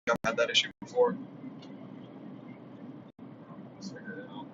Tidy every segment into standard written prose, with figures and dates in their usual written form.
I've had that issue before. Let's figure it out.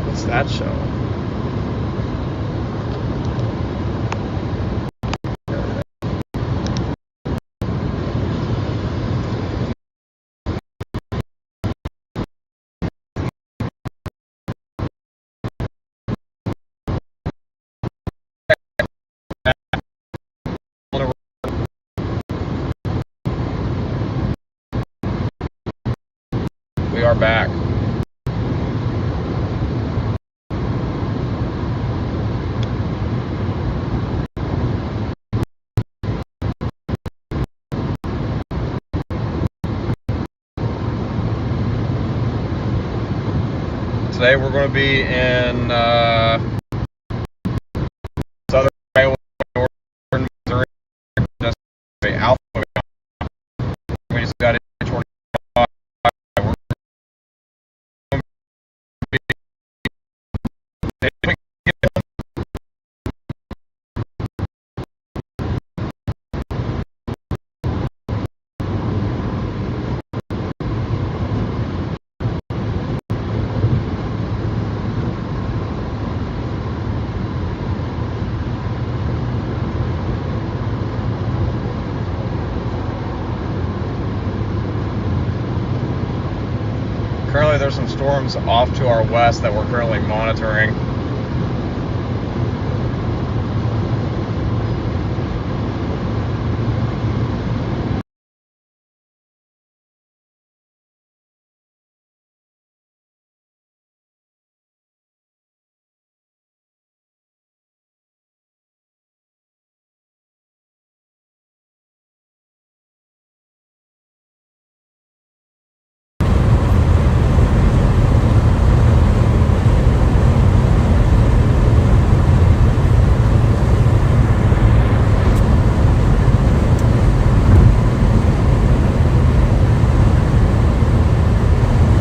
What's that show? We are back. Today we're going to be in Southern Iowa, Northern Missouri, just Alpha. We just got into Currently there's some storms off to our west that we're currently monitoring.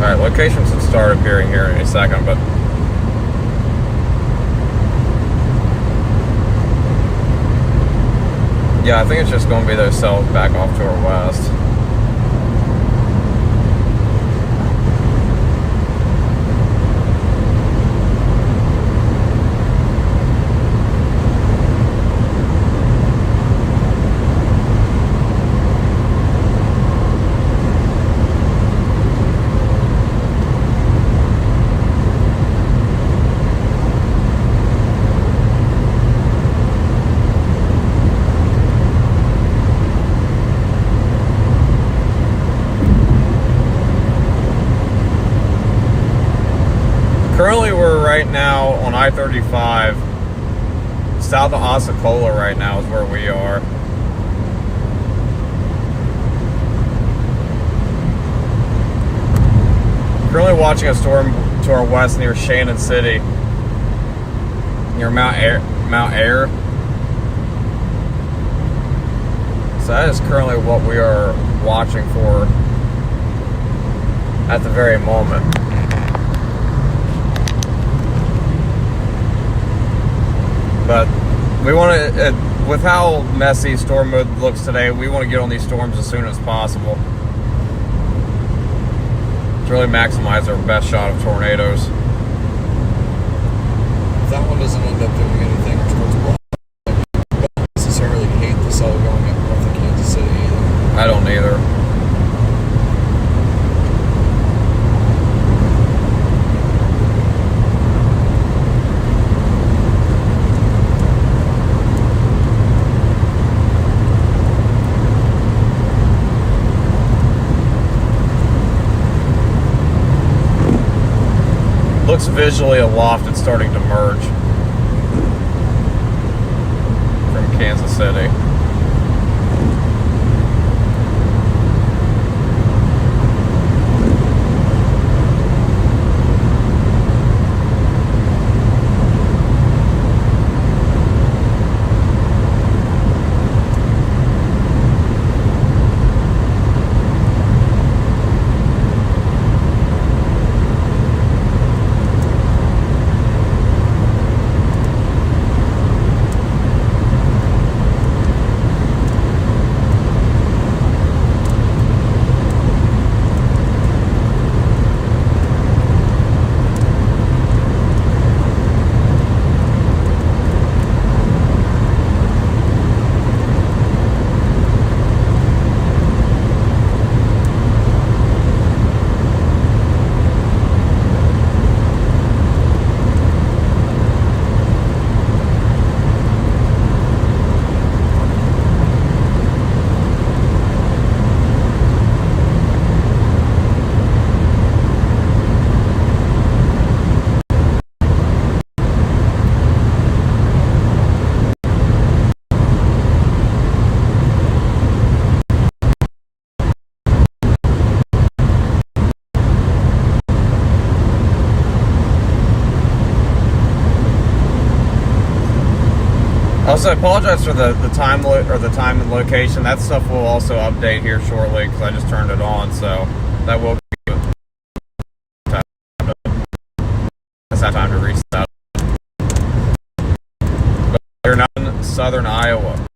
Alright, locations will start appearing here in a second, but yeah, I think it's just going to be those cells back off to our west. Currently, we're right now on I-35, south of Osceola right now is where we are. Currently watching a storm to our west near Shannon City, near Mount Ayr. So that is currently what we are watching for at the very moment. But we want to, with how messy storm mode looks today, we want to get on these storms as soon as possible to really maximize our best shot of tornadoes. If that one doesn't end up doing anything towards looks visually aloft, it's starting to merge from Kansas City. Also, I apologize for the time or the time and location. That stuff will also update here shortly because I just turned it on, so that will give time to reset. But you're not in southern Iowa.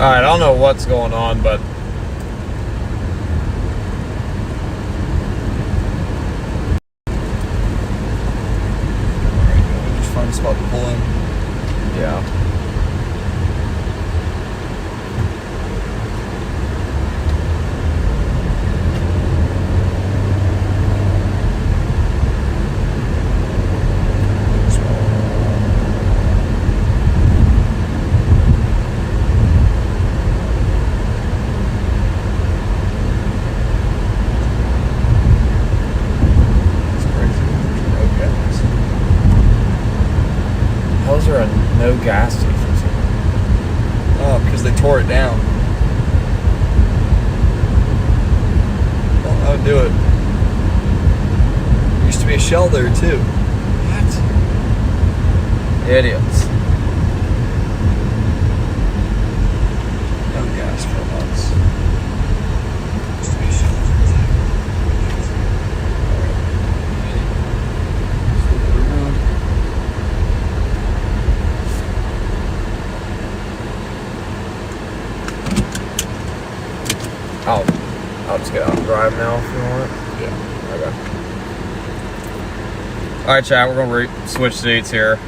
Alright, I don't know what's going on, but Alright, just find a spot to pull in. yeah. It's crazy. There's no gas. How's there no gas stations here? Oh, because they tore it down. Well, I would do it. There used to be a Shell there too. What? Idiots. No gas for months. Used to be a Shell I'll just get out and drive now if you want. Yeah. Okay. Alright, chat, we're gonna switch seats here.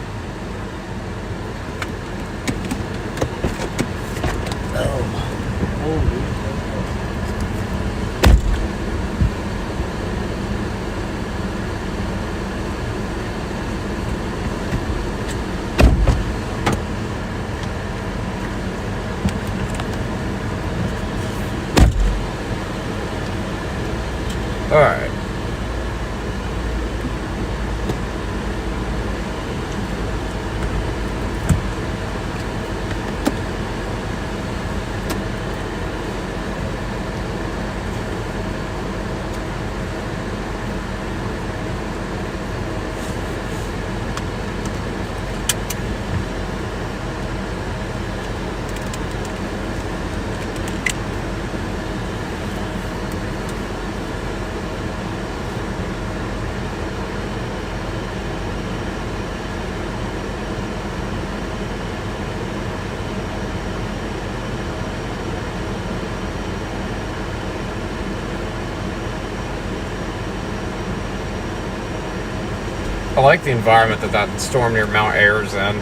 Alright. I like the environment that storm near Mount Ayer's in.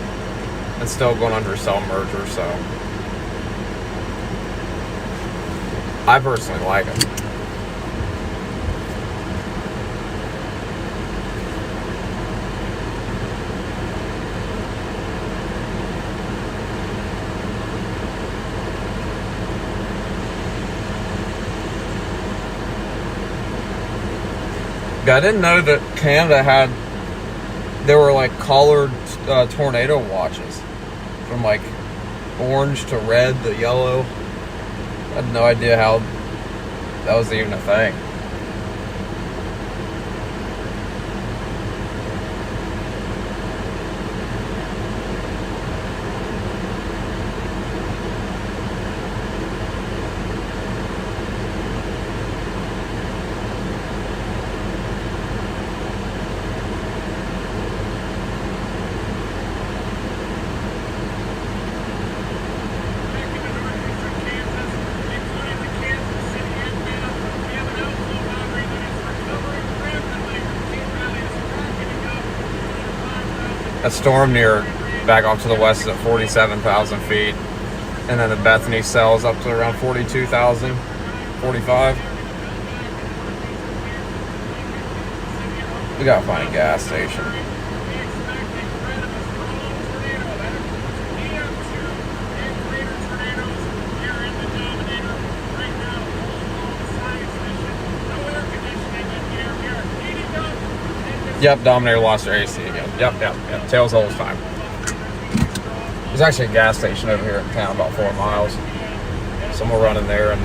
It's still going under cell merger, so I personally like it. I didn't know that Canada there were like colored tornado watches from like orange to red to yellow. I had no idea how that was even a thing. That storm near back off to the west is at 47,000 feet. And then the Bethany cells up to around 42,000, 45. We gotta find a gas station. Yep, Dominator lost their AC again. Yep. Tails the whole time. There's actually a gas station over here in town, about 4 miles. So we'll run in there and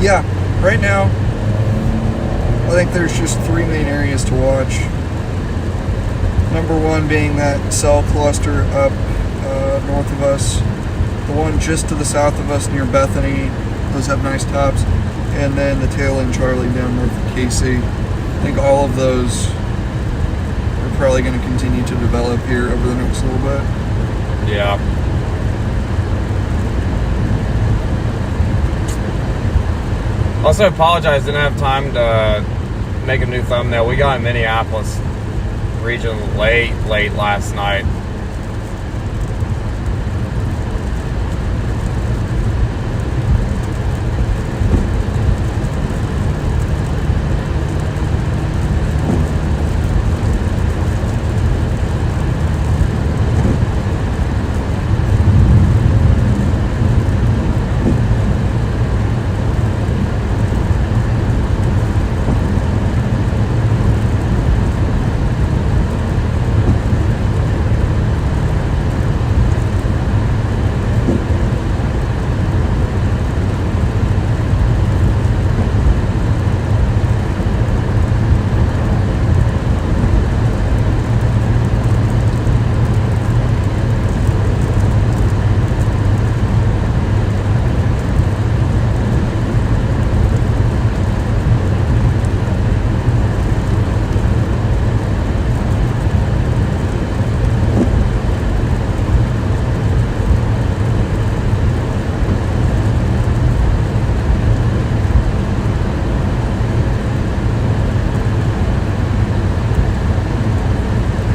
Yeah, right now, I think there's just 3 main areas to watch. Number one being that cell cluster up north of us. The one just to the south of us near Bethany, those have nice tops. and then the tail end Charlie down north of KC. I think all of those are probably going to continue to develop here over the next little bit. Yeah. Also apologize, didn't have time to make a new thumbnail. We got in Minneapolis region late last night.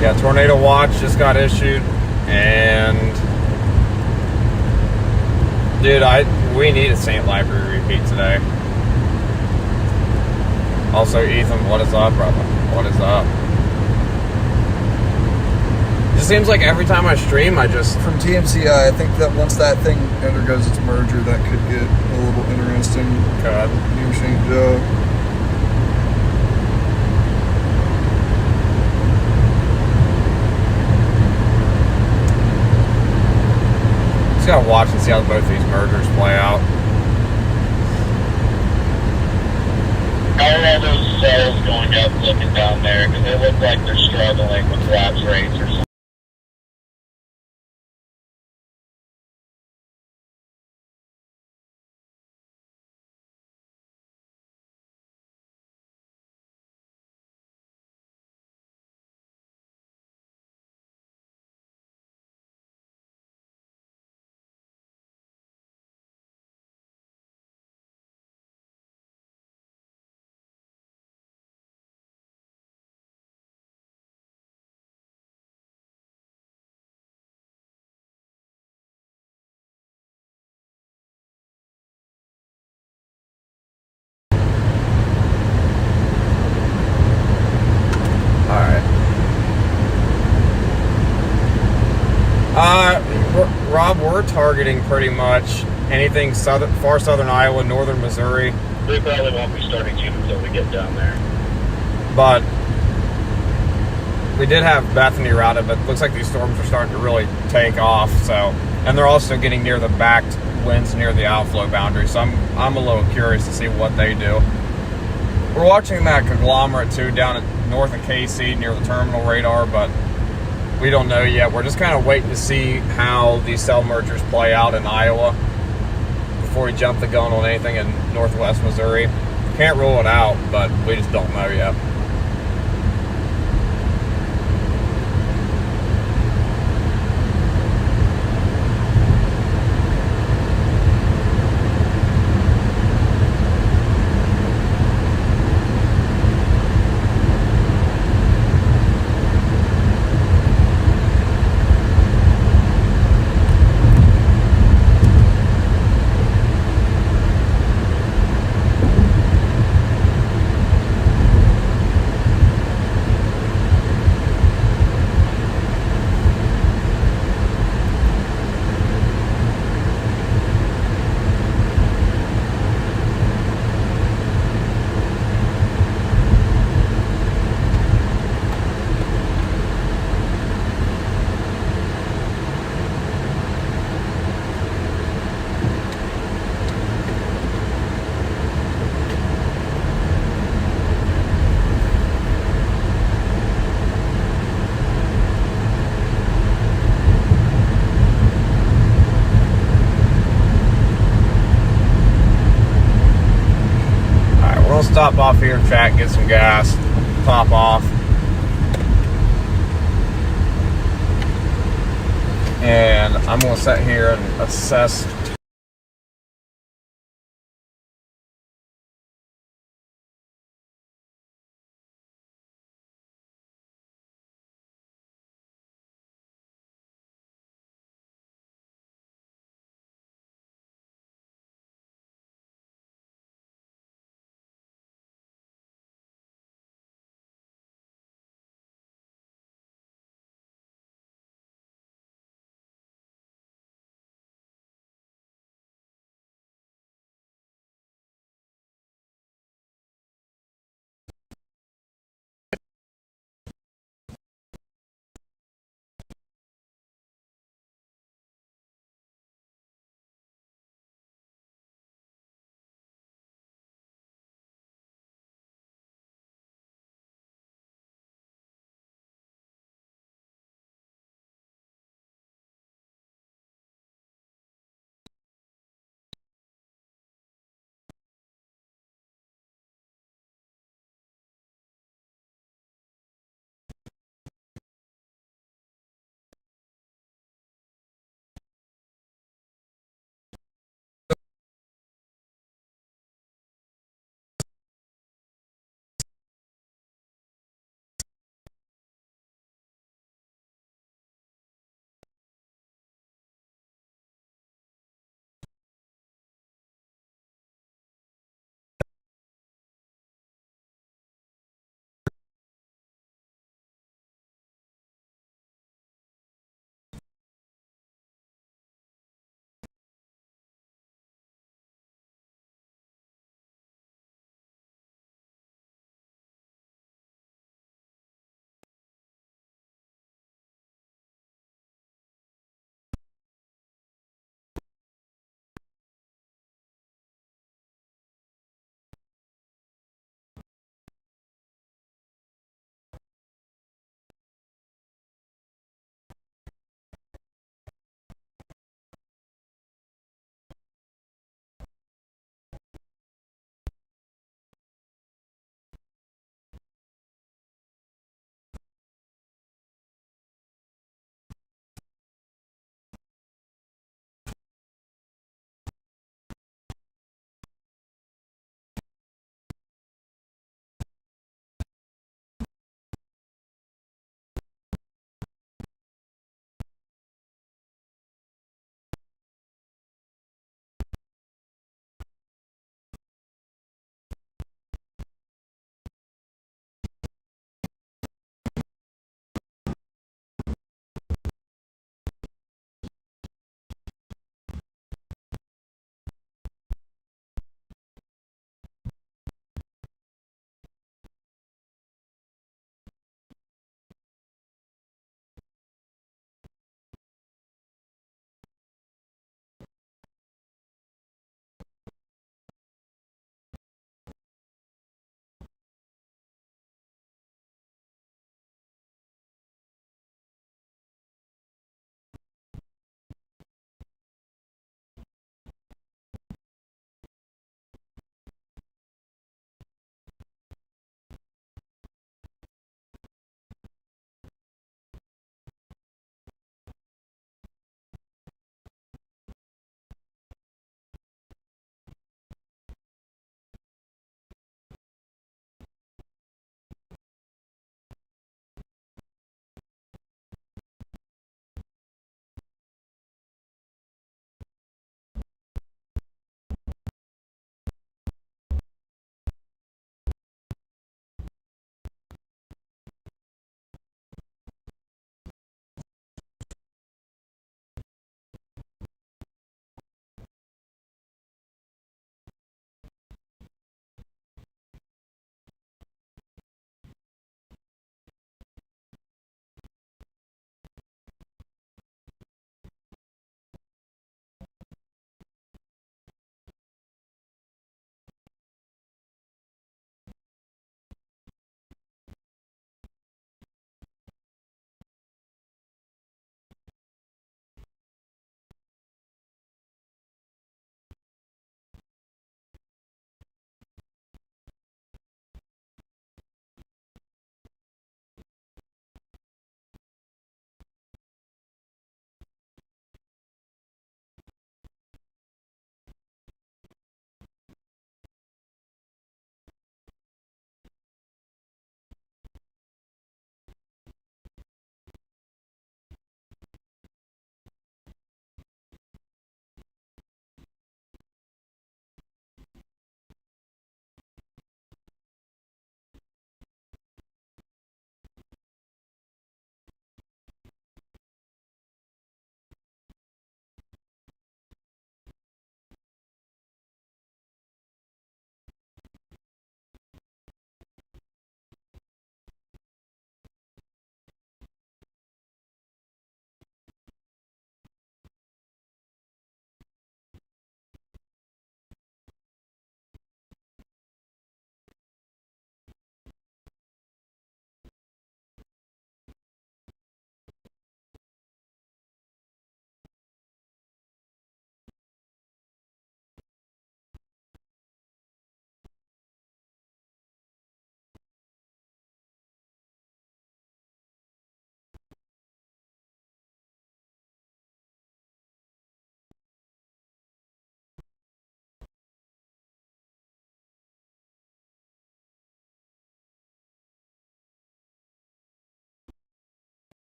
Yeah, tornado watch just got issued, and dude, we need a Saint Library repeat today. Also, Ethan, what is up, brother? What is up? It seems like every time I stream, I just... From TMCI, I think that once that thing undergoes its merger, that could get a little interesting. God. Near St. Joe. Just gotta watch and see how both these mergers play out. How are all those cells going up looking down there? Because they look like they're struggling with lapse rates or something. Rob, we're targeting pretty much anything far southern Iowa, northern Missouri. We probably won't be starting June until we get down there. But we did have Bethany routed, but it looks like these storms are starting to really take off. So, and they're also getting near the backed winds near the outflow boundary. So I'm a little curious to see what they do. We're watching that conglomerate too down at north of KC near the terminal radar, but we don't know yet. We're just kind of waiting to see how these cell mergers play out in Iowa before we jump the gun on anything in northwest Missouri. Can't rule it out, but we just don't know yet. stop off here, chat, get some gas, top off. And I'm going to sit here and assess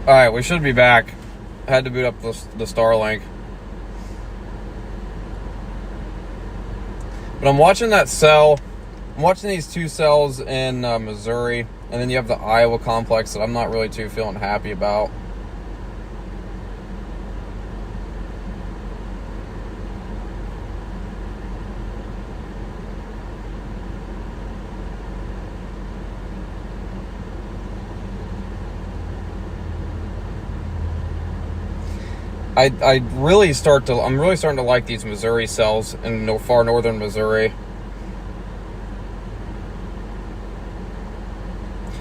Alright, we should be back. I had to boot up the Starlink. But I'm watching that cell. I'm watching these two cells in Missouri. And then you have the Iowa complex that I'm not really too feeling happy about. I'm really starting to like these Missouri cells in far northern Missouri.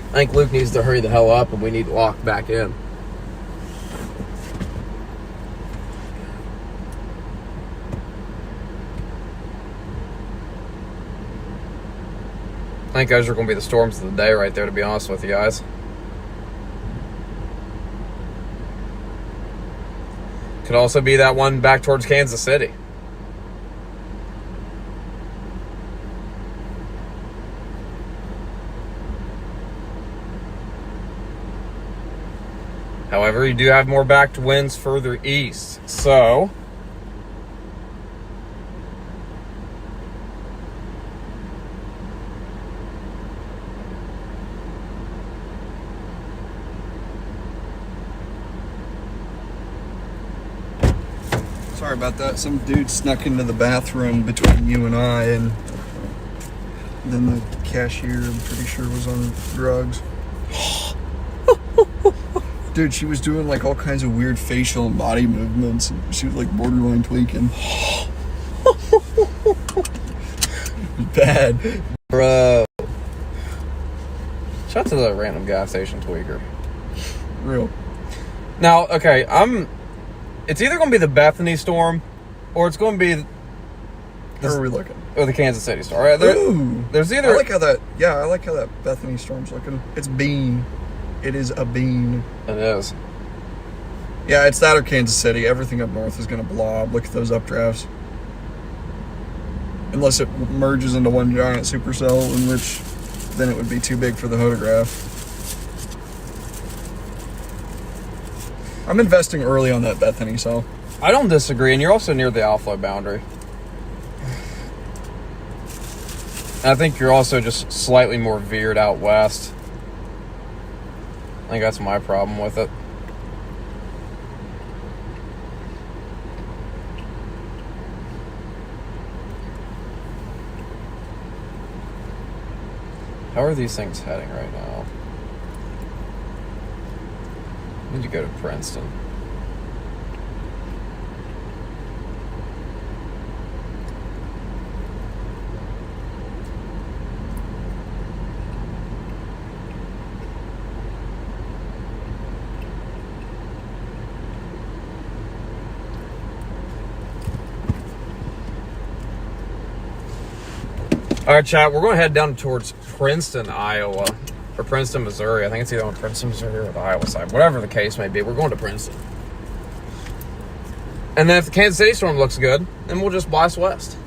I think Luke needs to hurry the hell up and we need to lock back in. I think those are going to be the storms of the day right there, to be honest with you guys. Could also be that one back towards Kansas City. However, you do have more backed winds further east. So, Sorry about that. Some dude snuck into the bathroom between you and I, and then the cashier, I'm pretty sure, was on drugs. Dude, she was doing like all kinds of weird facial and body movements. She was like borderline tweaking. Bad. bro. Shout out to the random gas station tweaker. Real. Now, okay, it's either going to be the Bethany storm, or it's going to be Where are we looking? or the Kansas City storm. Right? Ooh. There's either. I like how that Bethany storm's looking. It's bean. It is a bean. It is. Yeah, it's that or Kansas City. Everything up north is going to blob. Look at those updrafts. Unless it merges into one giant supercell, in which then it would be too big for the photograph. I'm investing early on that Bethany cell. I don't disagree, and you're also near the outflow boundary. And I think you're also just slightly more veered out west. I think that's my problem with it. How are these things heading right now? I need to go to Princeton. All right, chat, we're going to head down towards Princeton, Iowa, or Princeton, Missouri. I think it's either on Princeton, Missouri, or the Iowa side. Whatever the case may be, we're going to Princeton. And then if the Kansas City storm looks good, then we'll just blast west.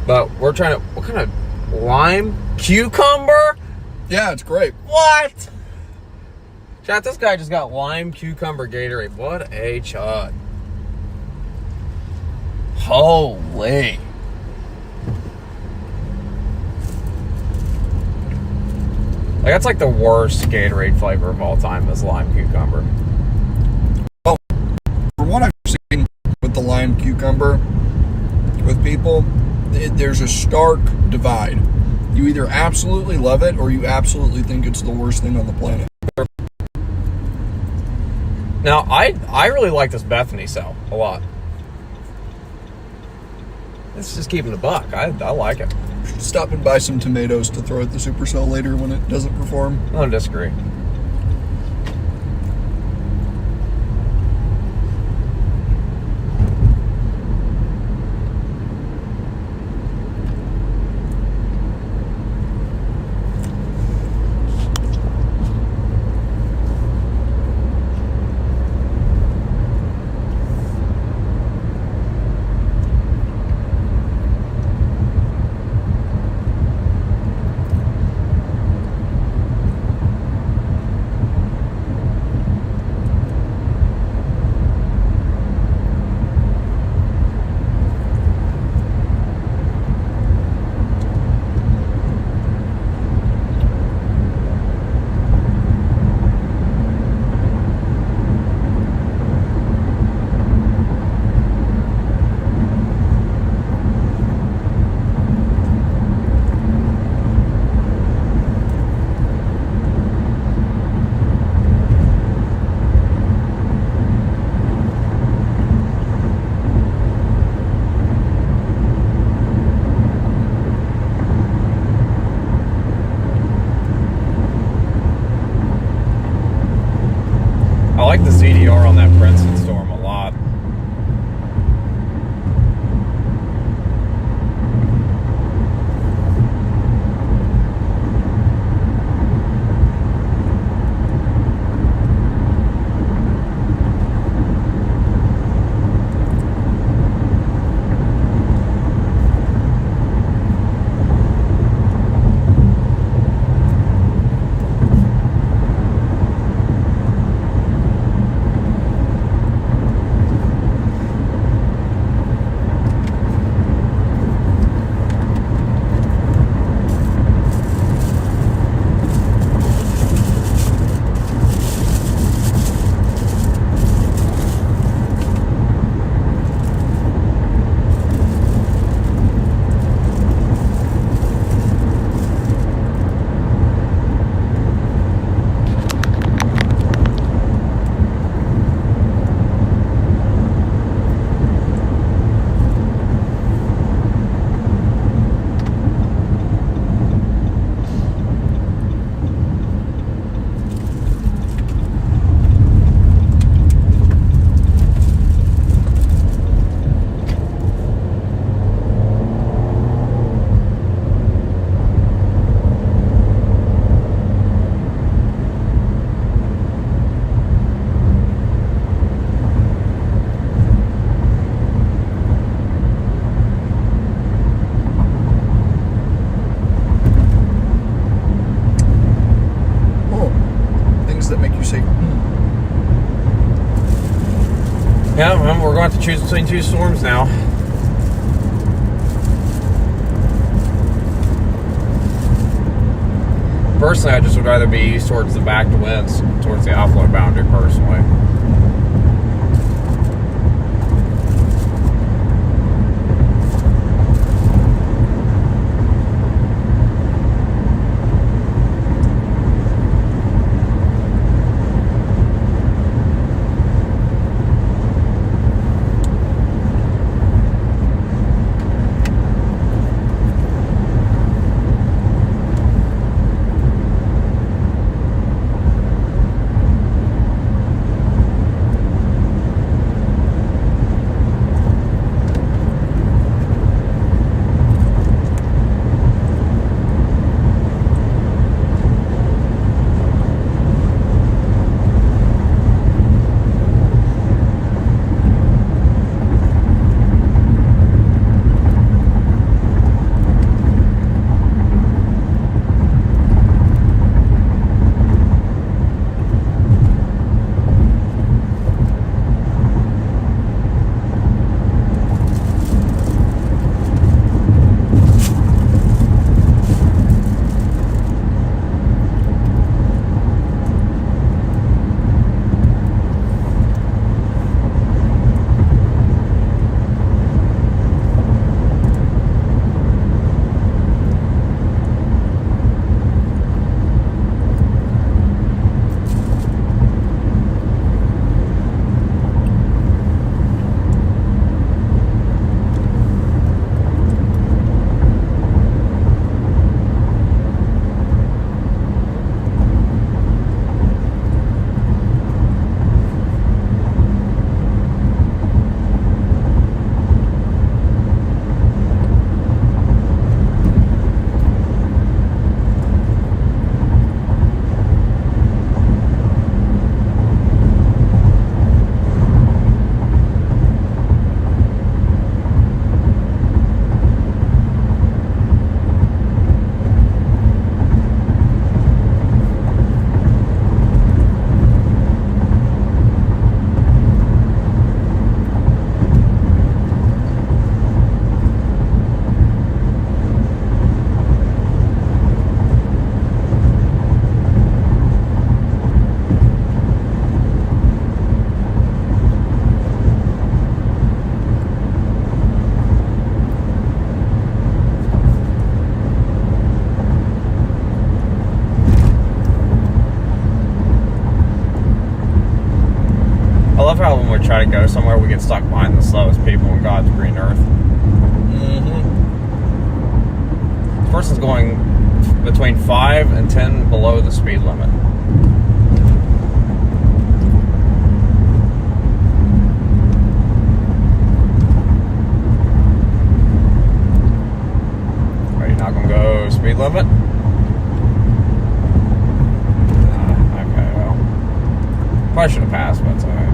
But we're trying to, what kind of lime? Cucumber? Yeah, it's great. What? Chat, this guy just got lime cucumber Gatorade. What a chud. Holy. Like, that's like the worst Gatorade flavor of all time is lime cucumber. Well, from what I've seen with the lime cucumber, with people, there's a stark divide. You either absolutely love it or you absolutely think it's the worst thing on the planet. Now, I really like this Bethany cell a lot. It's just keeping the buck. I like it. Stop and buy some tomatoes to throw at the supercell later when it doesn't perform. I don't disagree. like the CDR on that Princeton Storm a lot. Yeah, well, we're going to have to choose between two storms now. Personally, I just would rather be east towards the backed winds, towards the outflow boundary, personally. I love how when we try to go somewhere, we get stuck behind the slowest people in God's green earth. Mm-hmm. This person's going between 5 and 10 below the speed limit. That's all right.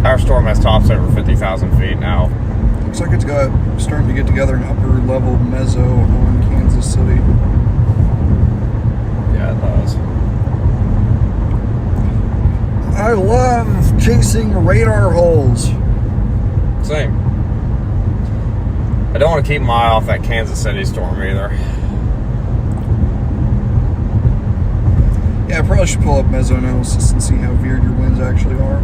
Our storm has tops over 50,000 feet now. Looks like it's starting to get together an upper level mezzo on Kansas City. Yeah, it does. I love chasing radar holes. Same. I don't want to keep my eye off that Kansas City storm either. Yeah, I probably should pull up mezzo analysis and see how veered your winds actually are.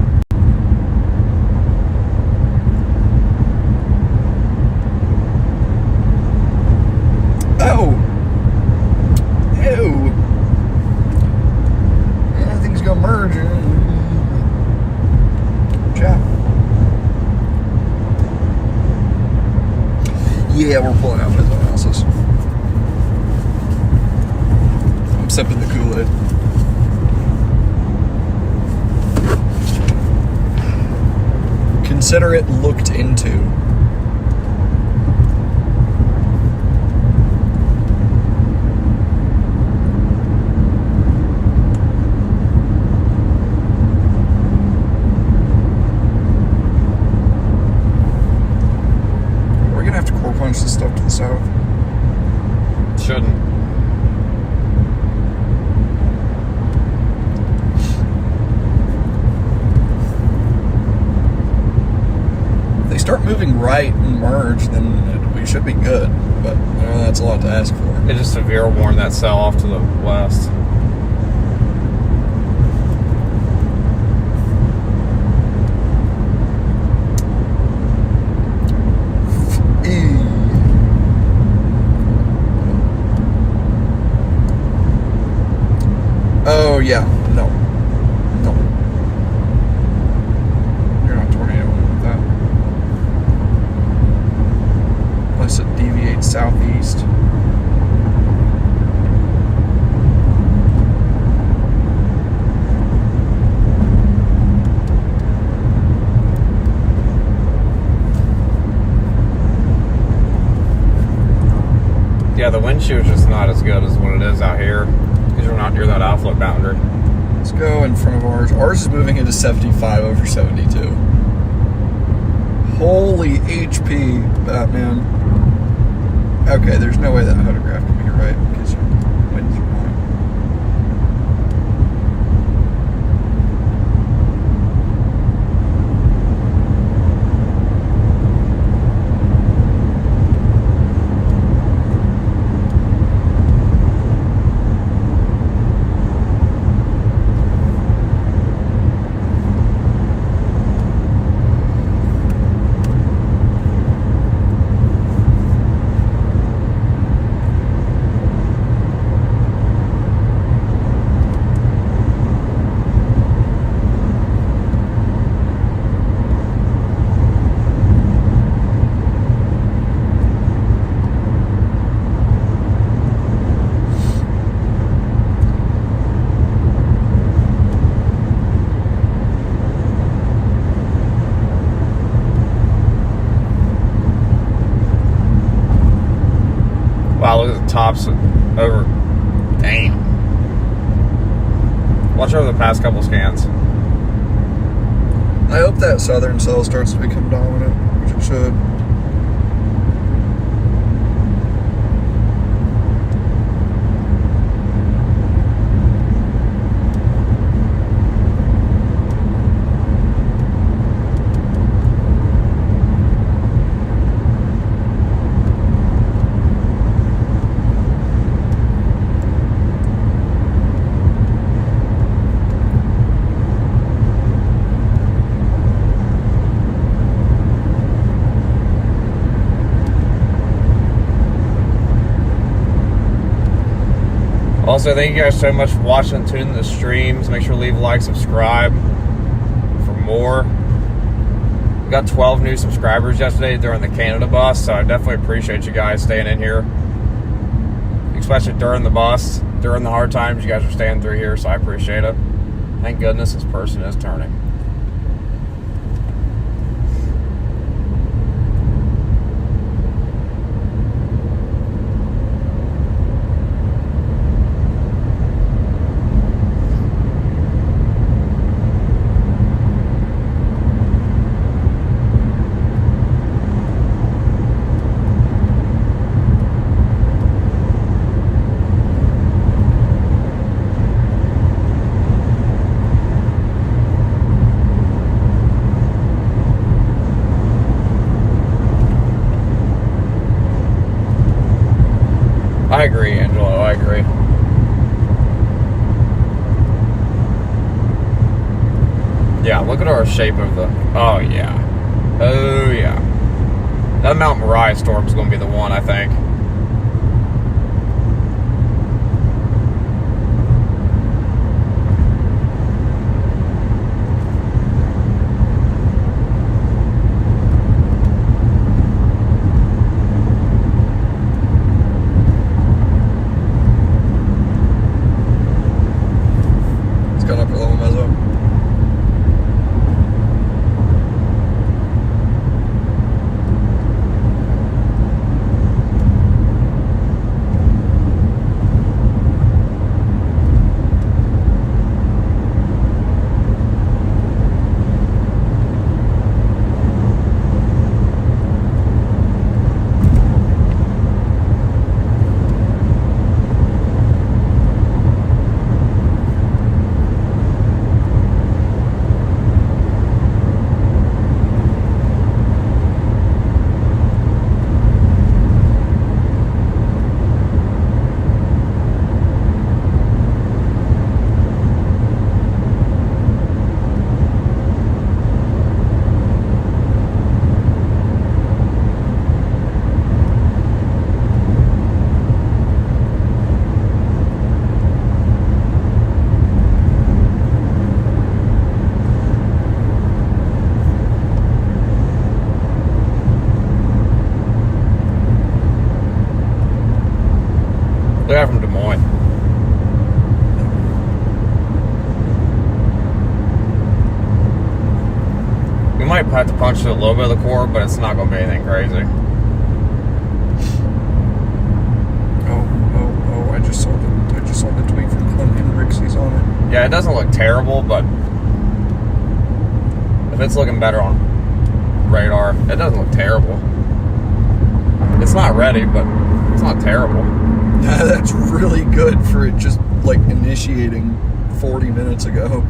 Oh! Ew! Everything's gonna merge. Ciao. Yeah, we're pulling out mezzo analysis. I'm sipping the Kool-Aid. Consider it looked into. We're gonna have to core punch this stuff to the south. Shouldn't. If they start moving right and merge, then we should be good. But that's a lot to ask for. It just severe warned that cell off to the west. Oh yeah, no. You're not tornadoing with that. Unless it deviates southeast. Yeah, the wind shear is just not as good as what it is out here because we're not near that outflow boundary. Let's go in front of ours. Ours is moving into 75 over 72. Holy HP, Batman. Okay, there's no way that photograph can be right because your winds are wrong. past couple scans. I hope that southern cell starts to become dominant, which it should. Also, thank you guys so much for watching and tuning the streams. Make sure to leave a like, subscribe for more. We got 12 new subscribers yesterday during the Canada bus, so I definitely appreciate you guys staying in here. Especially during the bus, during the hard times, you guys are staying through here, so I appreciate it. Thank goodness this person is turning. I agree, Angelo. I agree. Yeah, look at our shape of the... Oh, yeah. Oh, yeah. That Mount Moriah storm is going to be the one, I think. They're from Des Moines. We might have to punch through a little bit of the core, but it's not going to be anything crazy. Oh! I just saw the tweet from Clinton Rixey's on it. Yeah, it doesn't look terrible, but if it's looking better on radar, it doesn't look terrible. It's not ready, but it's not terrible. Yeah, that's really good for it just like initiating 40 minutes ago.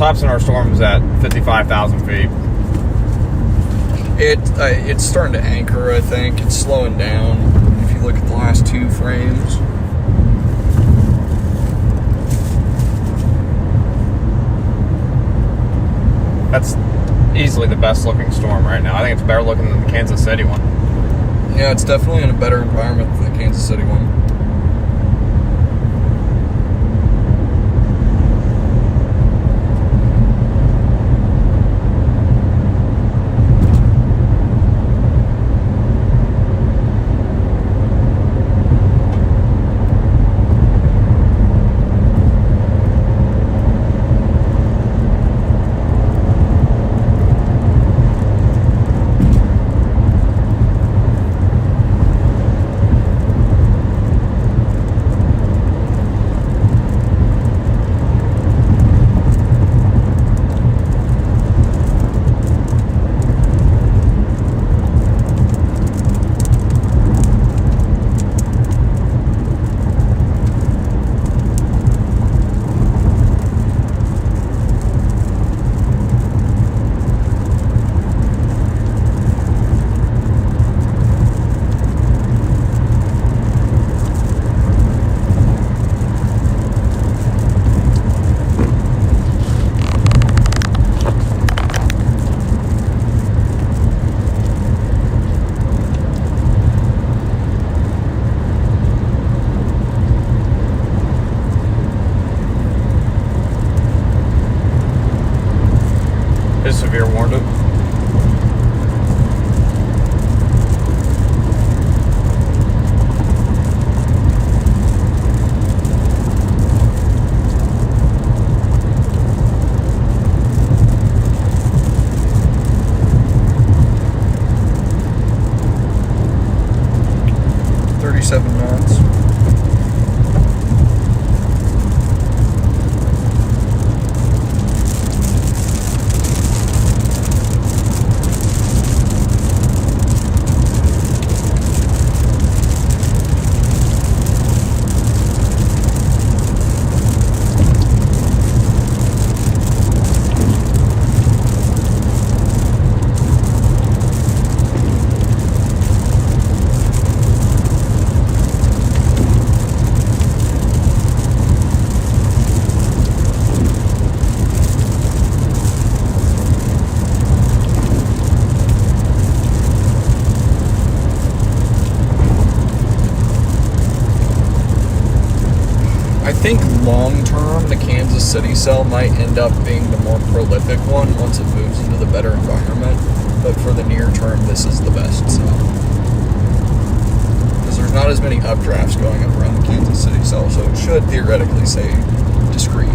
top center storm's at 55,000 feet. It's starting to anchor, I think. It's slowing down. If you look at the last 2 frames. That's easily the best looking storm right now. I think it's better looking than the Kansas City one. Yeah, it's definitely in a better environment than the Kansas City one. Is severe warned it. .37 knots. I think long term, the Kansas City cell might end up being the more prolific one once it moves into the better environment. But for the near term, this is the best cell. Because there's not as many updrafts going up around the Kansas City cell, so it should theoretically stay discrete.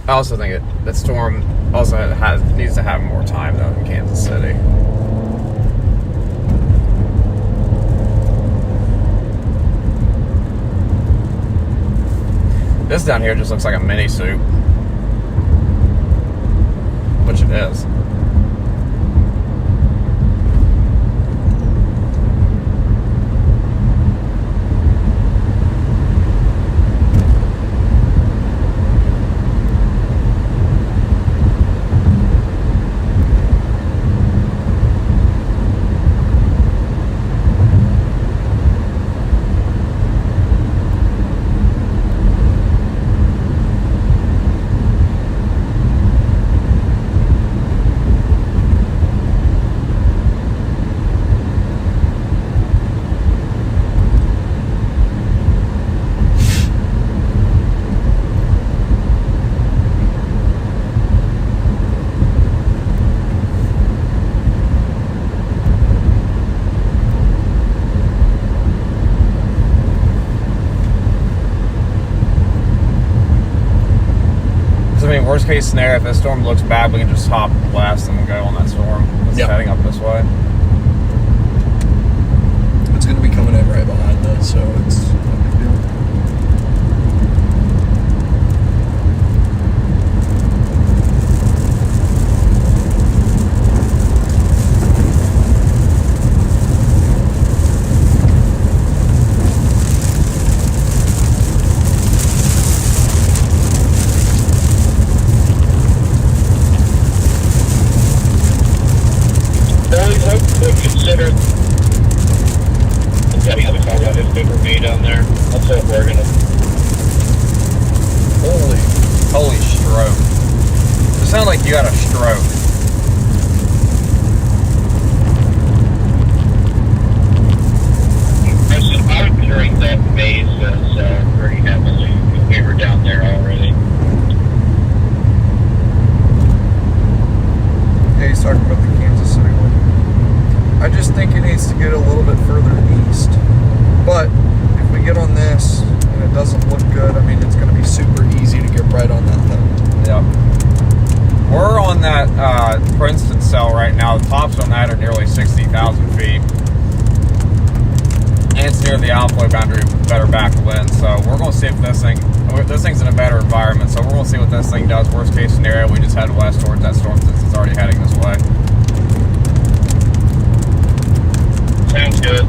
I also think that storm also needs to have more time though in Kansas City. This down here just looks like a mini soup, which it is. Worst case scenario, if this storm looks bad, we can just hop west and go on that storm. It's heading up this way. It's going to be coming right behind this, so it's no big deal. Would consider getting other car out if for me down there. That's what we're gonna. Holy stroke. It sounded like you had a stroke. I was during that phase pretty heavily. We were down there already. Yeah, he's talking about the Kansas City one. I just think it needs to get a little bit further east. But if we get on this and it doesn't look good, I mean, it's going to be super easy to get right on that thing. Yep. We're on that Princeton cell right now. The tops on that are nearly 60,000 feet. And it's near the Alploy boundary, better backwind. So we're going to see if this thing's in a better environment. So we're going to see what this thing does. Worst case scenario, we just head west towards that storm since it's already heading this way. Sounds good.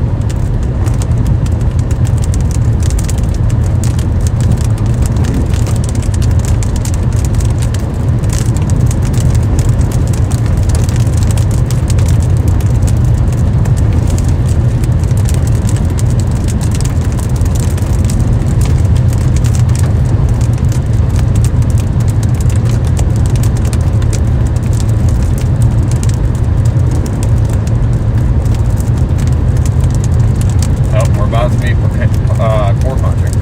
Core punching.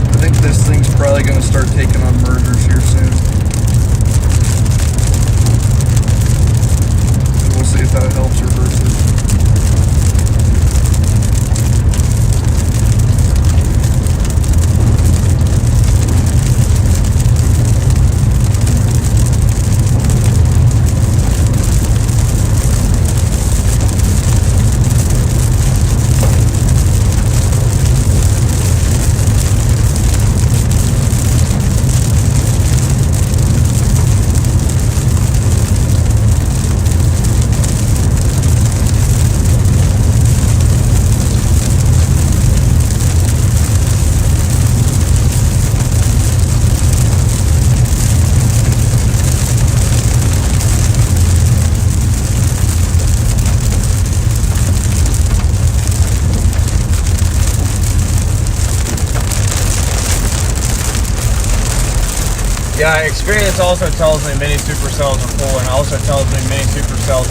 I think this thing's probably going to start taking on mergers here soon. And we'll see if that helps reverse it. Yeah, experience also tells me mini supercells are full, and also tells me mini supercells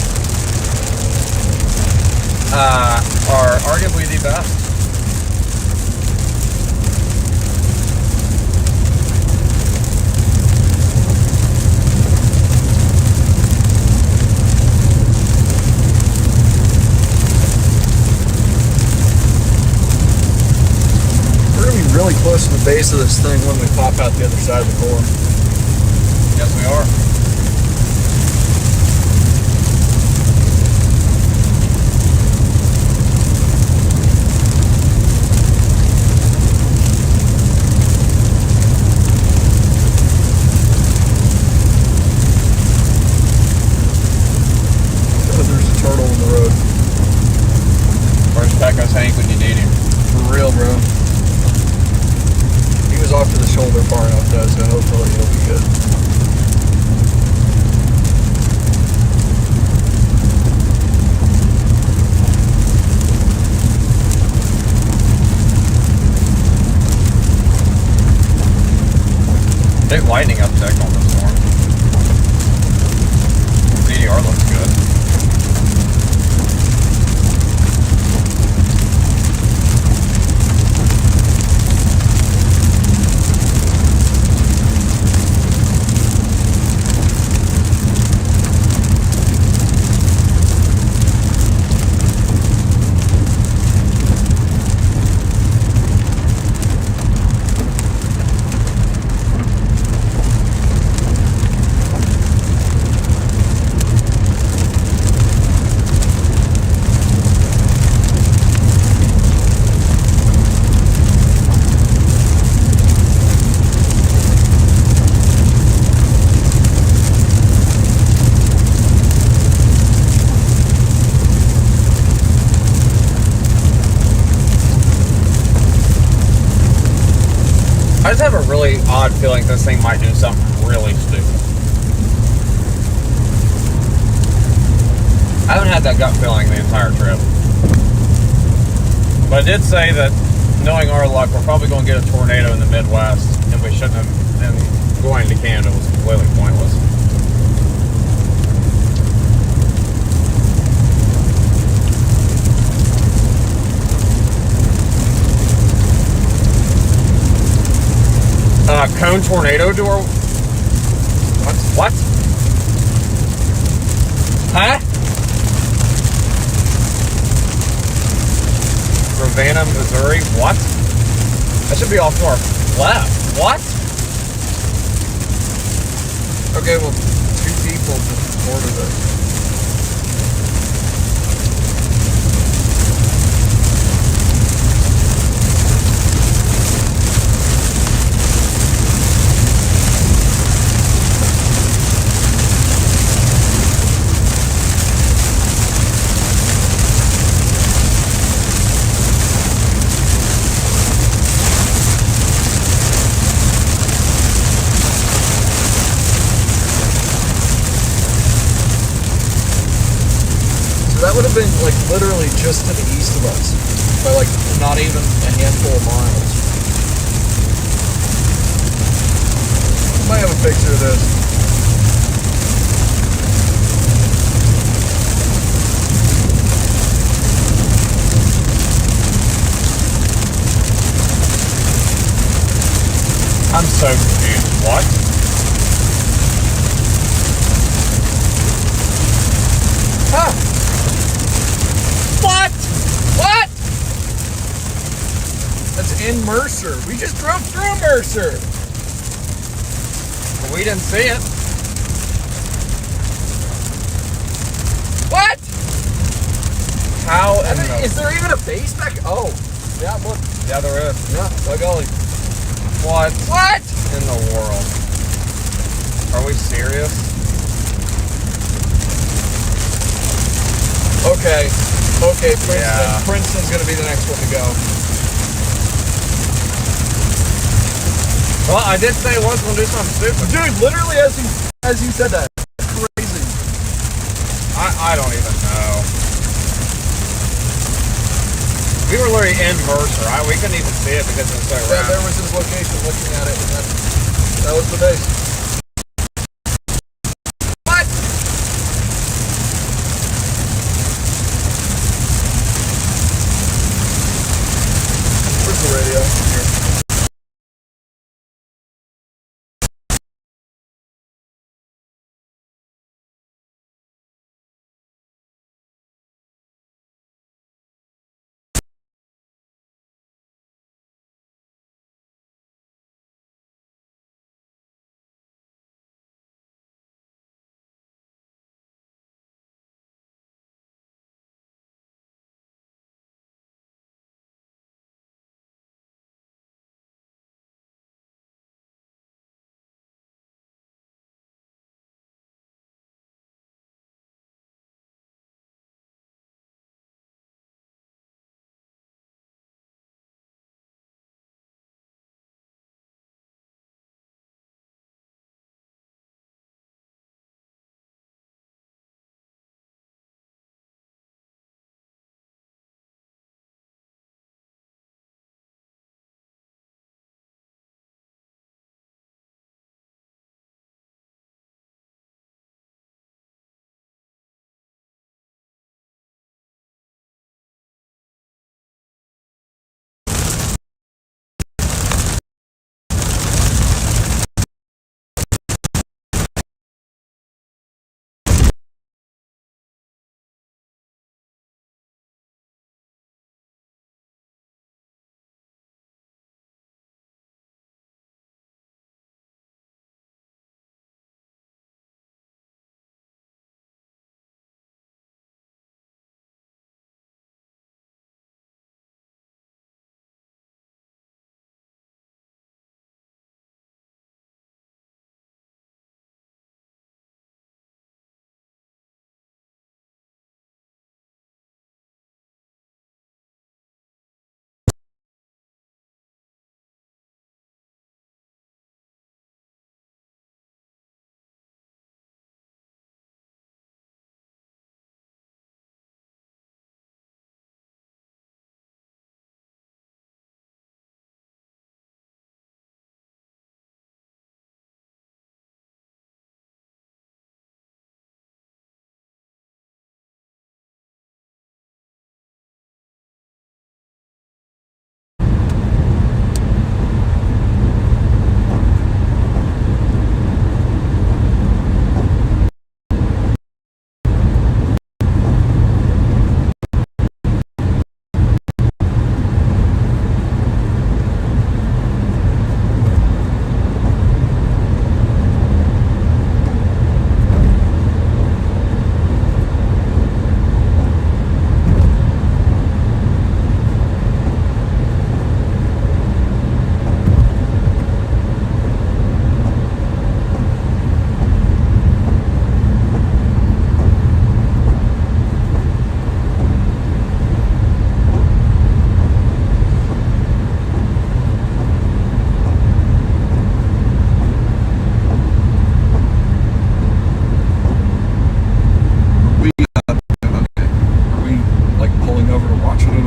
are arguably the best. We're going to be really close to the base of this thing when we pop out the other side of the core. Yes, we are. Oh, there's a turtle in the road. Where's Pecos Hank when you need him? For real, bro. He was off to the shoulder far enough, though, so hopefully he'll be good. Big lightning uptick on this storm. CDR looks good. I just have a really odd feeling this thing might do something really stupid. I haven't had that gut feeling the entire trip. But I did say that, knowing our luck, we're probably going to get a tornado in the Midwest, and we shouldn't have, and going to Canada was completely pointless. Cone tornado door. What? Huh? Ravenna, Missouri. What? That should be off to our left. What? Okay, well, 2 people just ordered it. That would have been like literally just to the east of us by like not even a handful of miles. I might have a picture of this. I'm so confused. What? Huh. What? What? That's in Mercer. We just drove through Mercer. Well, we didn't see it. What? How? Is there even a base back? Oh, yeah, look. Yeah, there is. Yeah, by golly. What? What? In the world? Are we serious? Okay, Princeton. Yeah. Princeton's gonna be the next one to go. Well, I did say it was going to do something stupid. Dude, literally as you said that, crazy. I don't even know. We were literally in Mercer. We couldn't even see it because it was so Yeah, round. there was his location looking at it, and that was the base.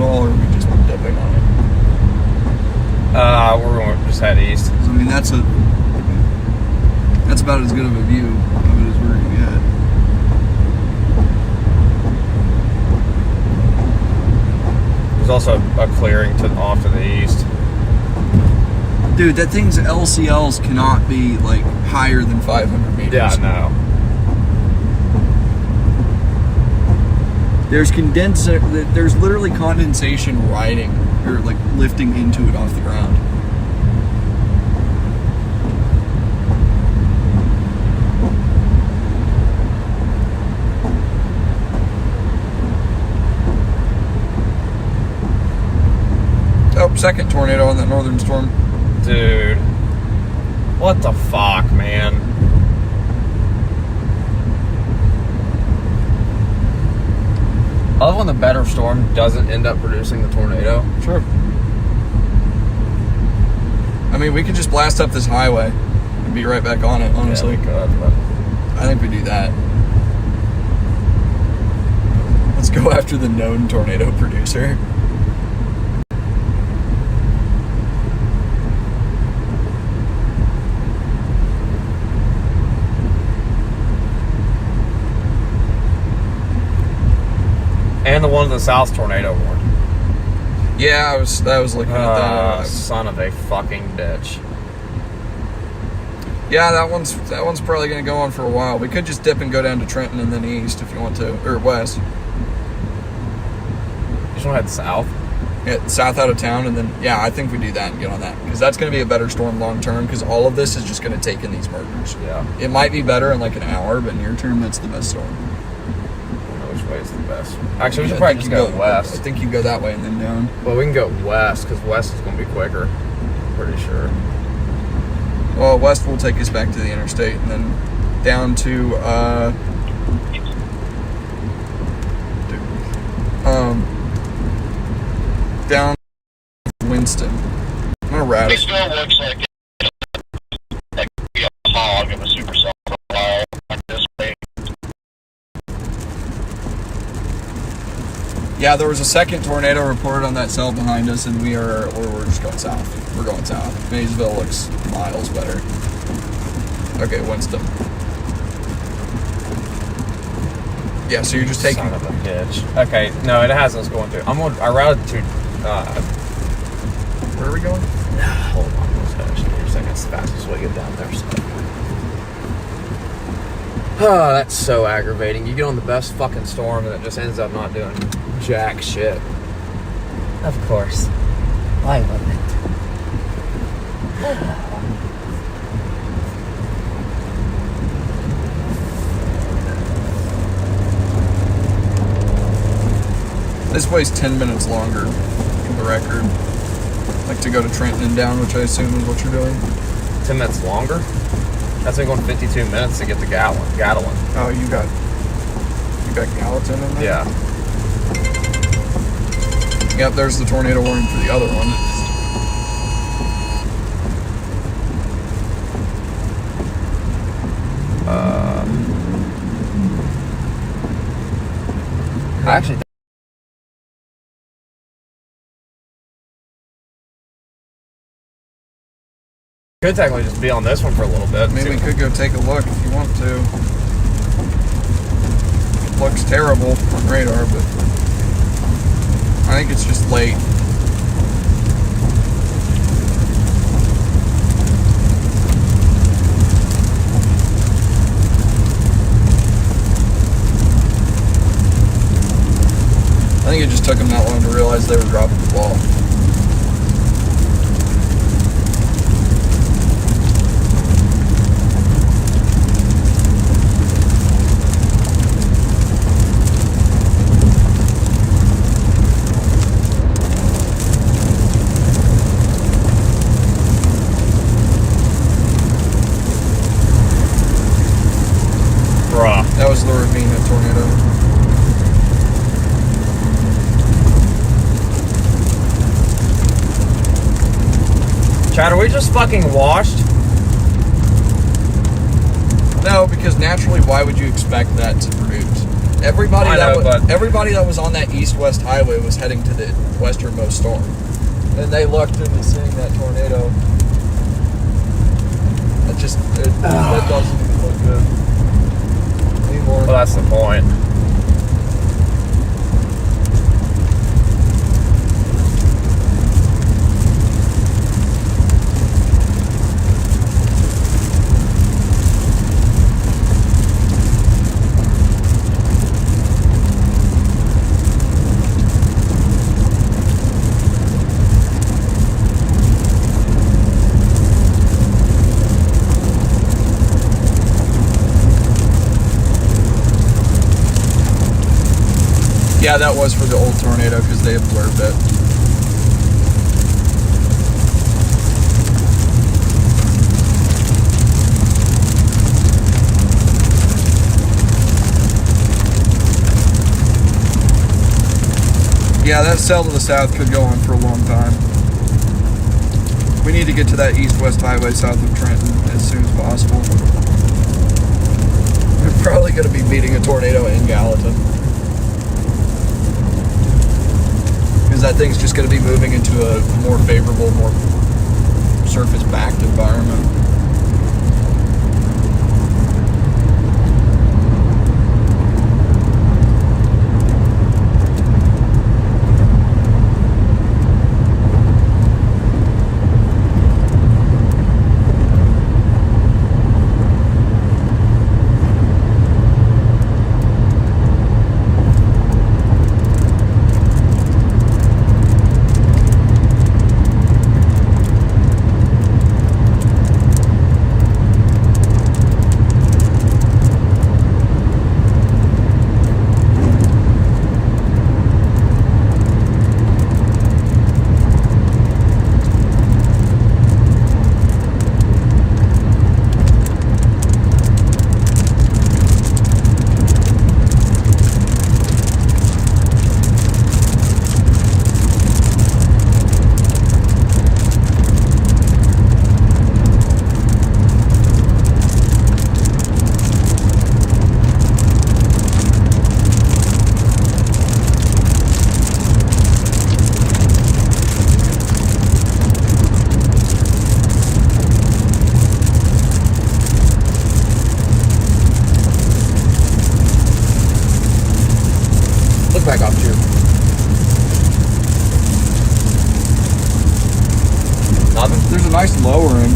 all, or are we just dipping on it? We're going to just head east. 'Cause, I mean, that's about as good of a view of it as we're gonna get. There's also a clearing off to the east. Dude, that thing's LCLs cannot be like higher than 500 meters. Yeah, no. There's there's literally condensation riding or like lifting into it off the ground. Oh, second tornado on that northern storm. Dude. What the fuck, man? I love when the better storm doesn't end up producing the tornado. Sure. I mean, we could just blast up this highway and be right back on it, honestly. Yeah, we could, but I think we do that. Let's go after the known tornado producer. and the one in the south tornado warned. Yeah, I was looking at that. Son of a fucking bitch. Yeah, that one's probably going to go on for a while. We could just dip and go down to Trenton and then east if you want to, or west. You just want to head south? Yeah, south out of town, and then I think we do that and get on that because that's going to be a better storm long term. Because all of this is just going to take in these mergers. Yeah. It might be better in like an hour, but near term, that's the best storm. I don't know which way is the best. Actually, we should I probably think just you go west. I think you go that way and then down. Well, we can go west because west is going to be quicker. Pretty sure. Well, west will take us back to the interstate and then down to down Winston. I'm gonna rat It it. still looks like a hog of a supercell for a while like this way. Yeah, there was a second tornado reported on that cell behind us, and we're just going south. We're going south. Maysville looks miles better. Okay, Winston. Yeah, so you're just taking. Son of a bitch. Okay, no, it has us going through. I routed to. Where are we going? Hold on, let's finish it here a second. It's the fastest way to get down there. So. Oh, that's so aggravating. You get on the best fucking storm and it just ends up not doing jack shit. Of course. Why wouldn't it? This way's 10 minutes longer, for the record. Like to go to Trenton and down, which I assume is what you're doing. 10 minutes longer? That's been going 52 minutes to get to Gatlin. Oh, you got Gallatin in there? Yeah. Yep, there's the tornado warning for the other one. I actually could technically just be on this one for a little bit. I mean, we could go take a look if you want to. It looks terrible on radar, but I think it's just late. I think it just took them that long to realize they were dropping the ball. Bruh. That was the Ravina tornado. Chad, are we just fucking washed? No, because naturally, why would you expect that to produce? Everybody I know, but- everybody that was on that east-west highway was heading to the westernmost storm, and they lucked into seeing that tornado. That doesn't even look good anymore. Well, that's the point. Yeah, that was for the old tornado because they observed it. Yeah, that cell to the south could go on for a long time. We need to get to that east-west highway south of Trenton as soon as possible. We're probably going to be meeting a tornado in Gallatin. Because that thing's just going to be moving into a more favorable, more surface-backed environment. Back off too. Nothing. There's a nice lowering,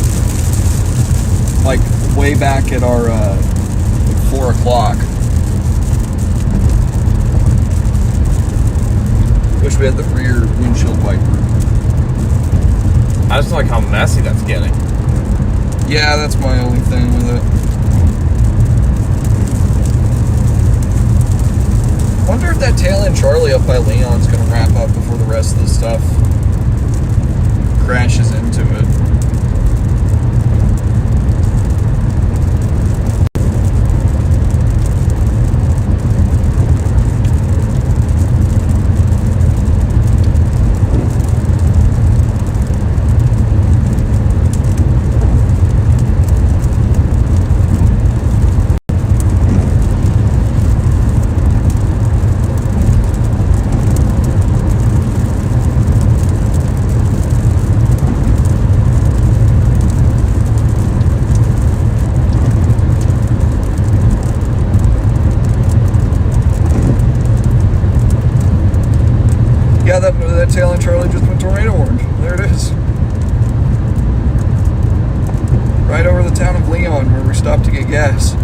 like way back at our 4 o'clock. Wish we had the rear windshield wiper. I just like how messy that's getting. Yeah, that's my only thing with it. Wonder if that tail end Charlie up by Leon's gonna wrap up before the rest of the stuff crashes into it. Yeah, that tail end Charlie just went tornado orange. There it is. Right over the town of Leon where we stopped to get gas.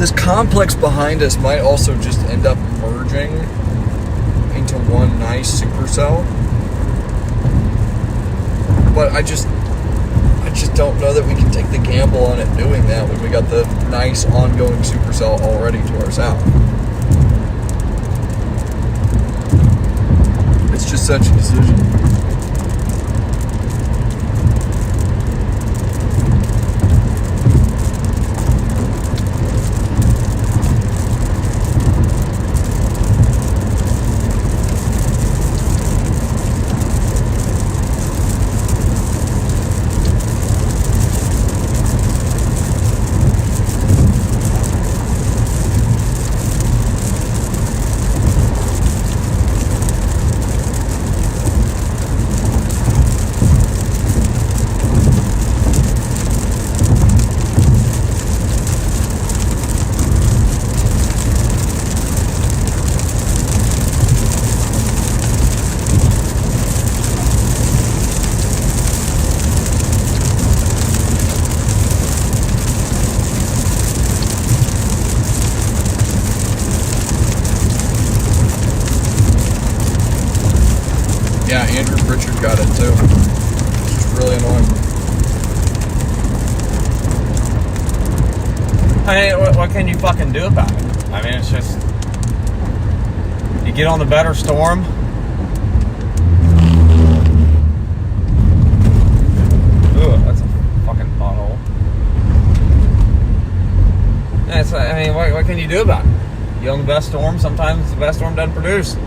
This complex behind us might also just end up merging into one nice supercell. But I just don't know that we can take the gamble on it doing that when we got the nice ongoing supercell already to our south. It's just such a decision. Yeah, Andrew Pritchard got it too. It's just really annoying. I mean, what can you fucking do about it? I mean, it's just, you get on the better storm. Ooh, that's a fucking pothole. I mean, what can you do about it? You on the best storm, sometimes the best storm doesn't produce.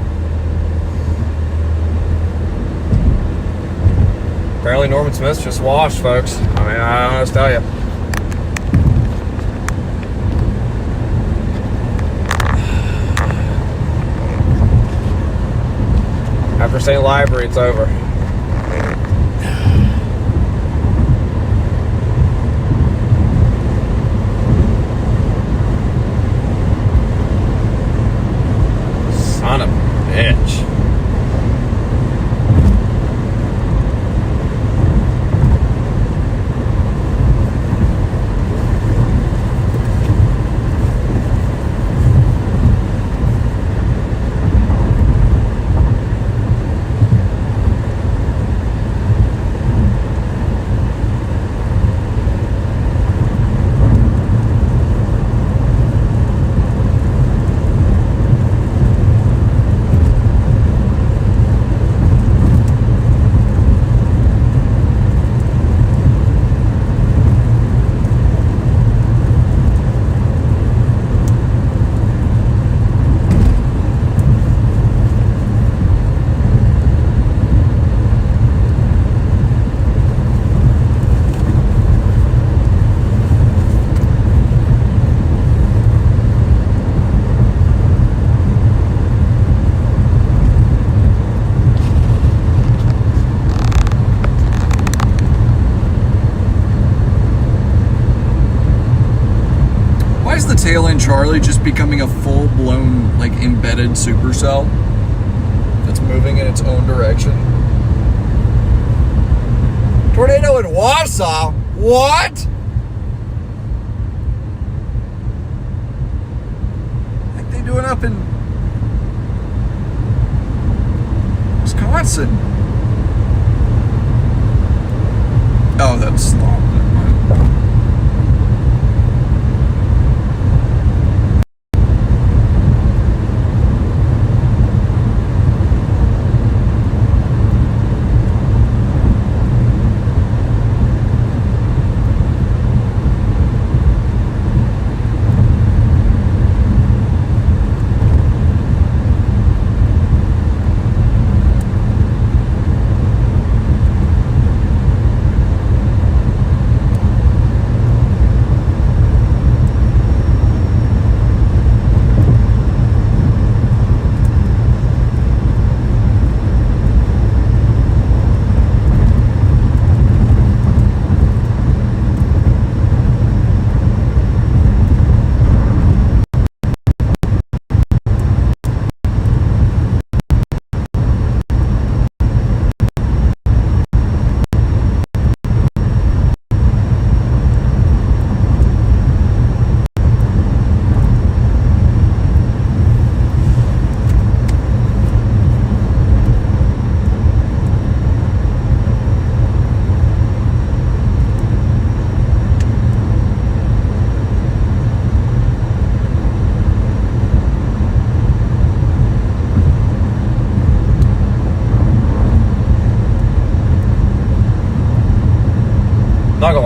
Apparently Norman Smith's just washed, folks. I mean, I don't know what to tell you. After St. Library, it's over. Son of a bitch. Tail End Charlie just becoming a full-blown, like, embedded supercell that's moving in its own direction. Tornado in Wausau? What? Like they doing up in Wisconsin. Oh, that's long. Never mind.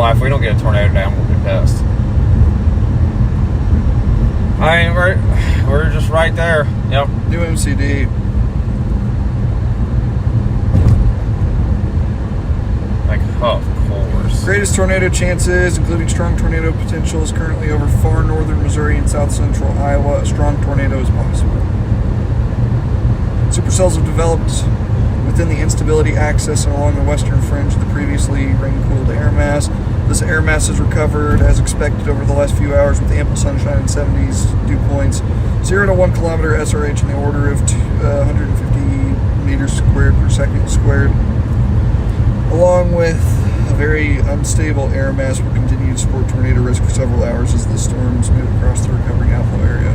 lie, if we don't get a tornado down, we'll be pissed. I mean, we're just right there. Yep. New MCD. Like, of course. Greatest tornado chances, including strong tornado potential, is currently over far northern Missouri and south central Iowa. A strong tornado is possible. Supercells have developed within the instability axis and along the western fringe of the previously rain-cooled air mass. This air mass has recovered as expected over the last few hours with ample sunshine and 70s dew points. 0 to 1 kilometer SRH in the order of 150 meters squared per second squared. Along with a very unstable air mass will continue to support tornado risk for several hours as the storms move across the recovering outflow area.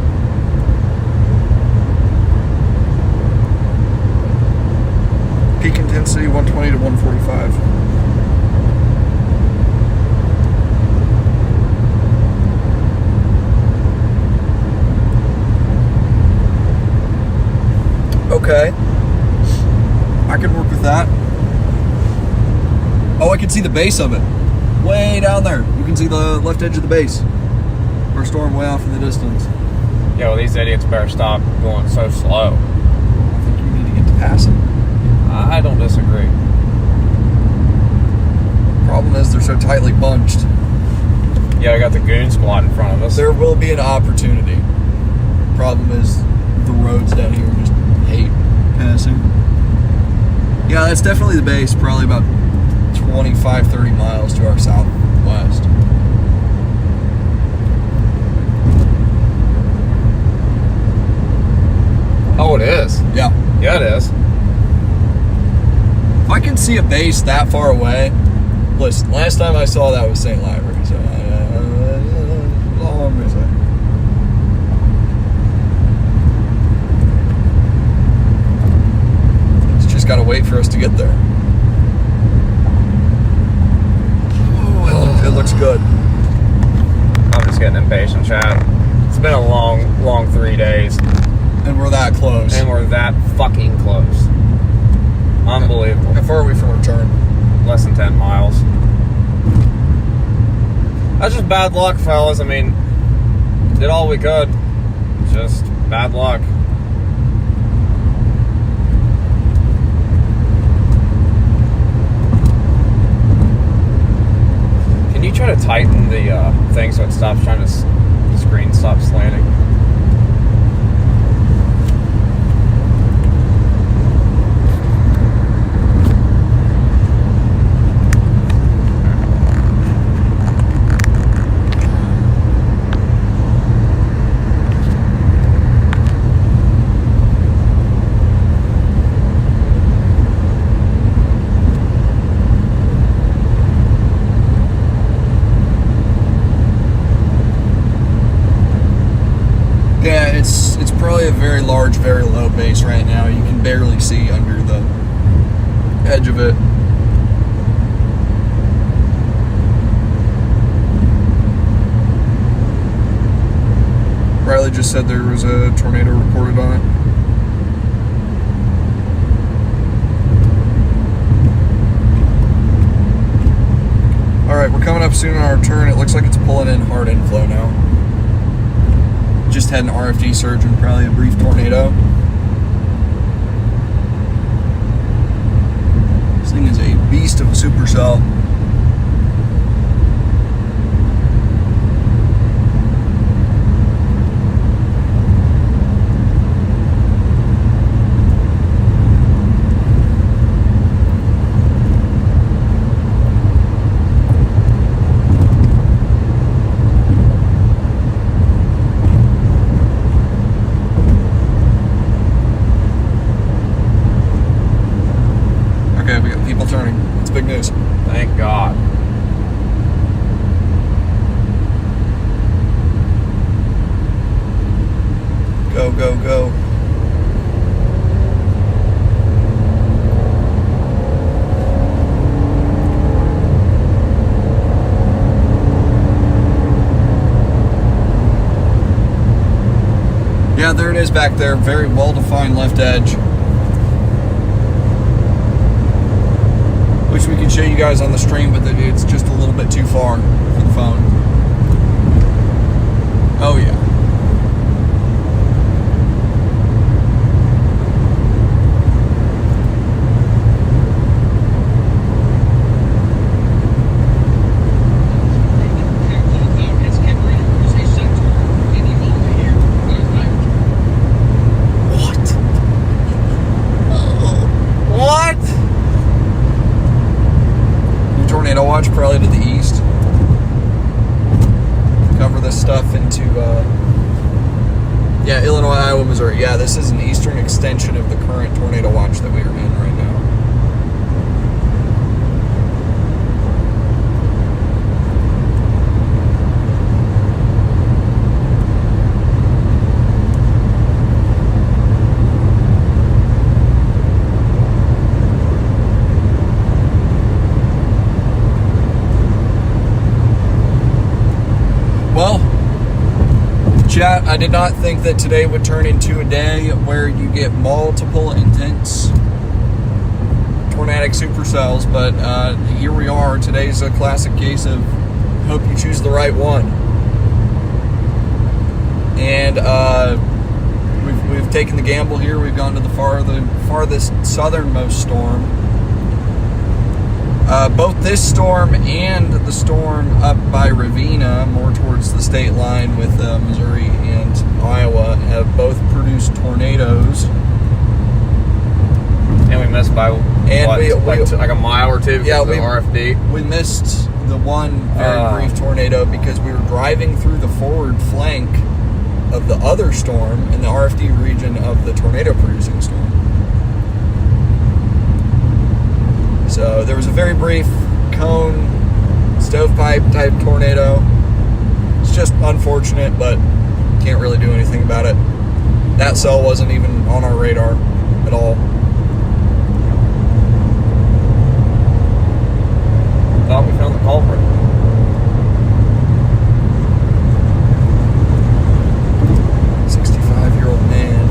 Peak intensity 120 to 145. Okay. I could work with that. Oh, I can see the base of it. Way down there. You can see the left edge of the base. Our storm way off in the distance. Yeah, well, these idiots better stop going so slow. I think you need to get to pass it. I don't disagree. Problem is they're so tightly bunched. Yeah, I got the goon squad in front of us. There will be an opportunity. Problem is the roads down here just hate passing. Yeah, that's definitely the base. Probably about 25, 30 miles to our southwest. Oh, it is? Yeah. Yeah, it is. If I can see a base that far away, listen, last time I saw that was St. Library, so all I'm gonna say. It's just gotta wait for us to get there. Oh, it looks good. I'm just getting impatient, Chad. It's been a long 3 days. And we're that close. And we're that fucking close. Unbelievable. How far are we from return? Less than 10 miles. That's just bad luck, fellas. I mean, did all we could. Just bad luck. Can you try to tighten the thing so it stops trying to, the screen stops slanting? Yeah, it's probably a very large, very low base right now. You can barely see under the edge of it. Riley just said there was a tornado reported on it. Alright, we're coming up soon on our turn. It looks like it's pulling in hard inflow now. Just had an RFD surge and probably a brief tornado. This thing is a beast of a supercell. Okay, we got people turning. It's big news. Thank God. Go, go, go. Yeah, there it is back there. Very well-defined left edge. Wish we could show you you guys on the stream, but it's just a little bit too far for the phone. Oh yeah. What? New tornado watch probably to the east. Cover this stuff into yeah, Illinois, Iowa, Missouri. Yeah, this is an eastern extension of the current tornado watch that we are in right now. Well, chat, I did not think that today would turn into a day where you get multiple intense tornadic supercells, but here we are. Today's a classic case of hope you choose the right one. And we've taken the gamble here. We've gone to the farthest southernmost storm. Both this storm and the storm up by Ravenna, more towards the state line with Missouri and Iowa, have both produced tornadoes. And we missed by like a mile or two because of the RFD. We missed the one very brief tornado because we were driving through the forward flank of the other storm in the RFD region of the tornado-producing storm. So there was a very brief cone, stovepipe type tornado. It's just unfortunate, but can't really do anything about it. That cell wasn't even on our radar at all. Thought we found the culprit. 65-year-old man.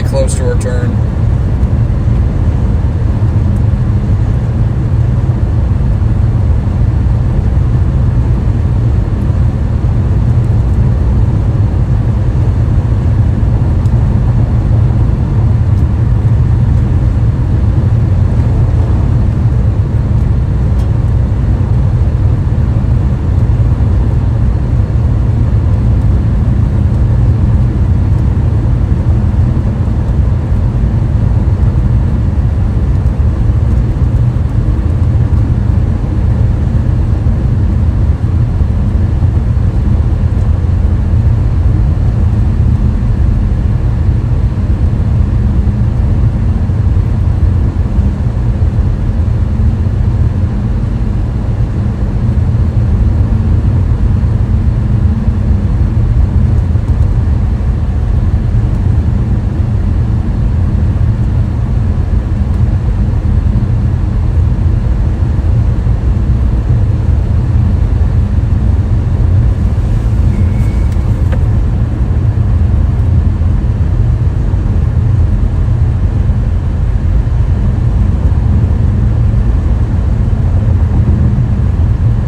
Close to our turn.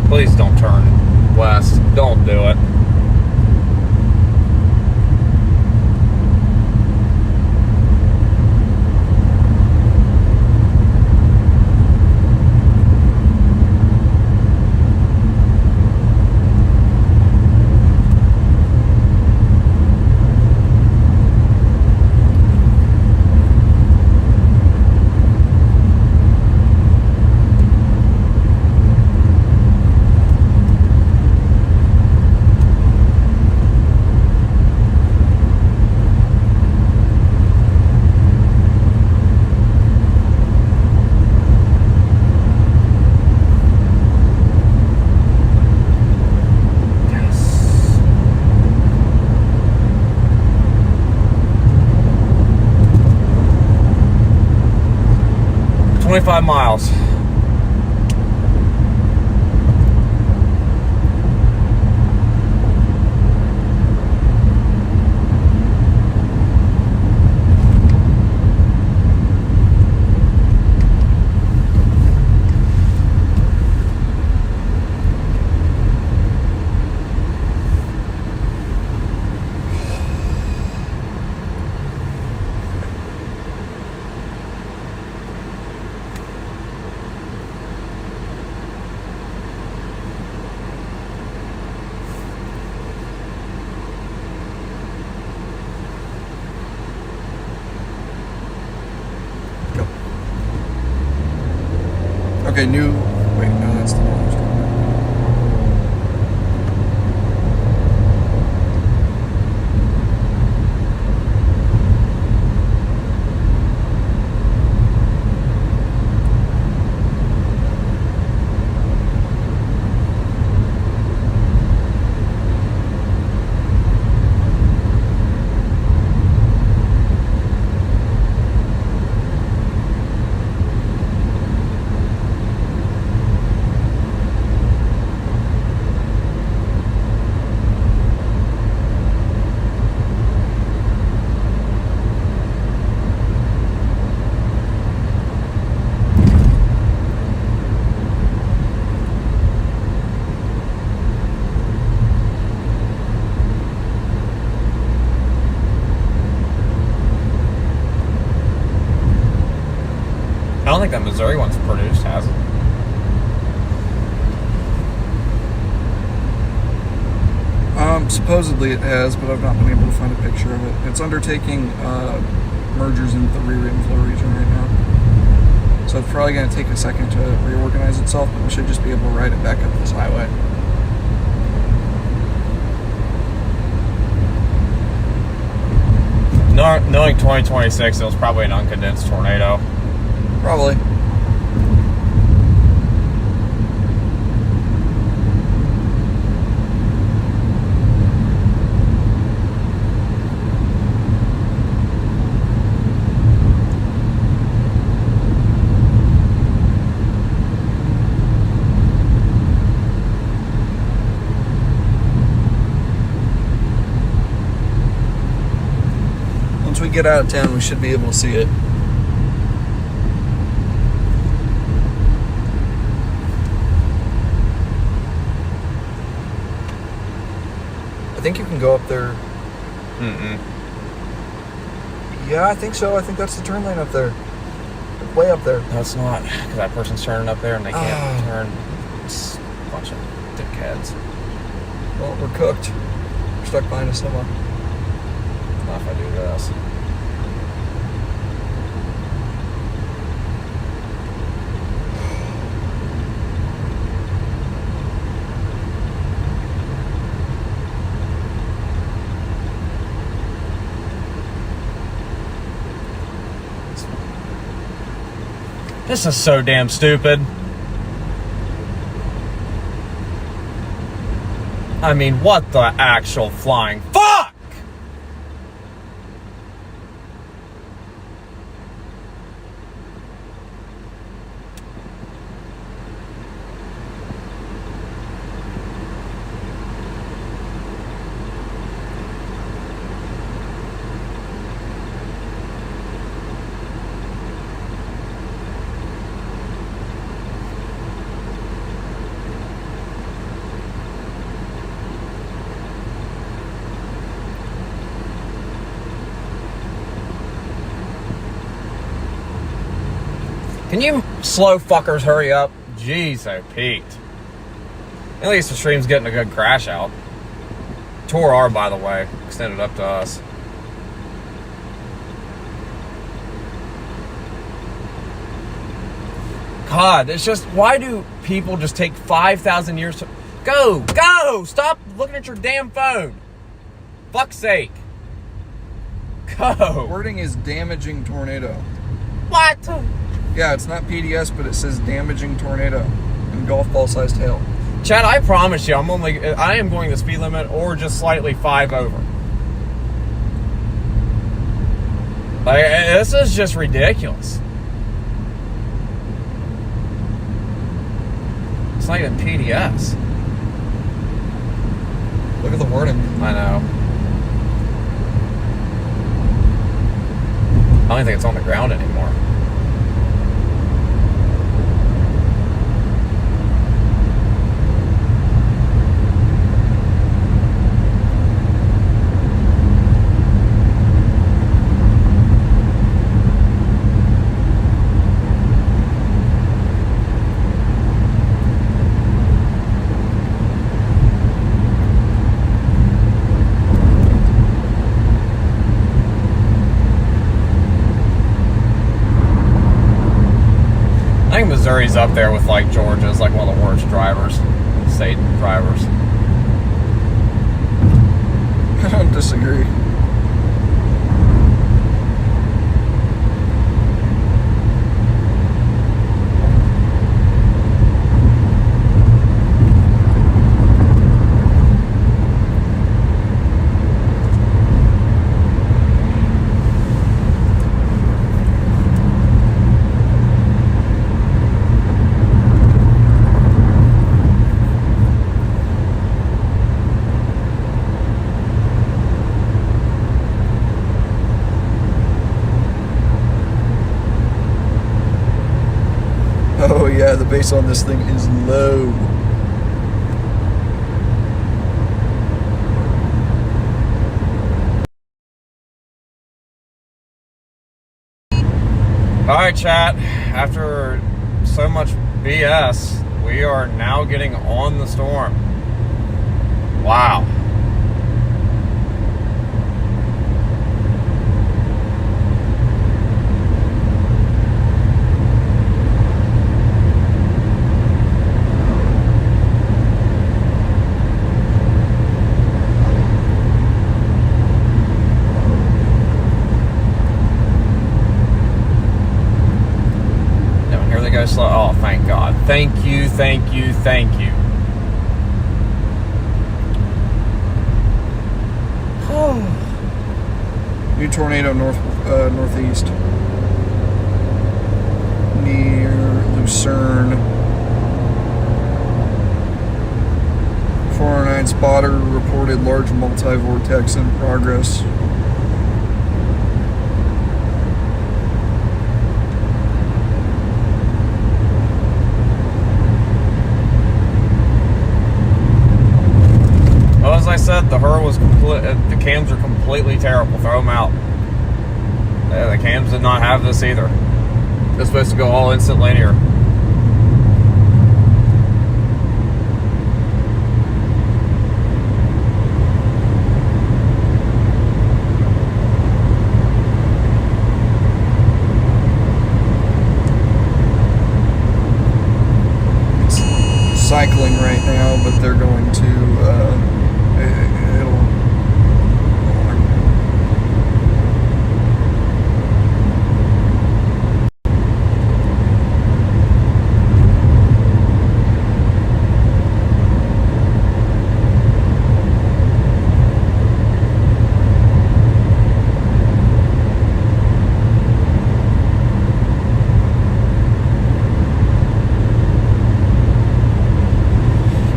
Please don't turn west. Don't do it. 25 miles. Okay, new. Wait, no, that's the one. I don't think that Missouri one's produced, has it? Supposedly it has, but I've not been able to find a picture of it. It's undertaking mergers in the rear inflow region right now. So it's probably going to take a second to reorganize itself, but we should just be able to ride it back up this highway. Knowing 2026, it was probably an uncondensed tornado. Probably. Once we get out of town, we should be able to see it. I think you can go up there. Yeah, I think so. I think that's the turn lane up there. Way up there. No, it's not, because that person's turning up there and they can't turn. It's a bunch of dickheads. Well, we're cooked. We're stuck behind a semi. Not if I do this. This is so damn stupid. I mean, what the actual flying fuck? Can you slow fuckers hurry up? Jeez, I peaked. At least the stream's getting a good crash out. Tor R, by the way, extended up to us. God, it's just, why do people just take 5,000 years to... Go! Stop looking at your damn phone! Fuck's sake. Go! Wording is damaging tornado. What? Yeah, it's not PDS, but it says damaging tornado and golf ball sized hail. Chad, I promise you, I am going the speed limit or just slightly 5 over. Like, this is just ridiculous. It's not even PDS. Look at the warning. I know. I don't even think it's on the ground anymore. I think Missouri's up there with like Georgia's like one of the worst drivers, state drivers. I don't disagree. Oh yeah, the bass on this thing is low. Alright, chat. After so much BS, we are now getting on the storm. Wow. Slow. Oh, thank God. Thank you, thank you, thank you. New tornado northeast near Lucerne. 409 spotter reported large multi-vortex in progress. As I said, the HUR was complete. The cams are completely terrible. Throw them out. The cams did not have this either. It's supposed to go all instant linear. It's cycling right now, but they're going to.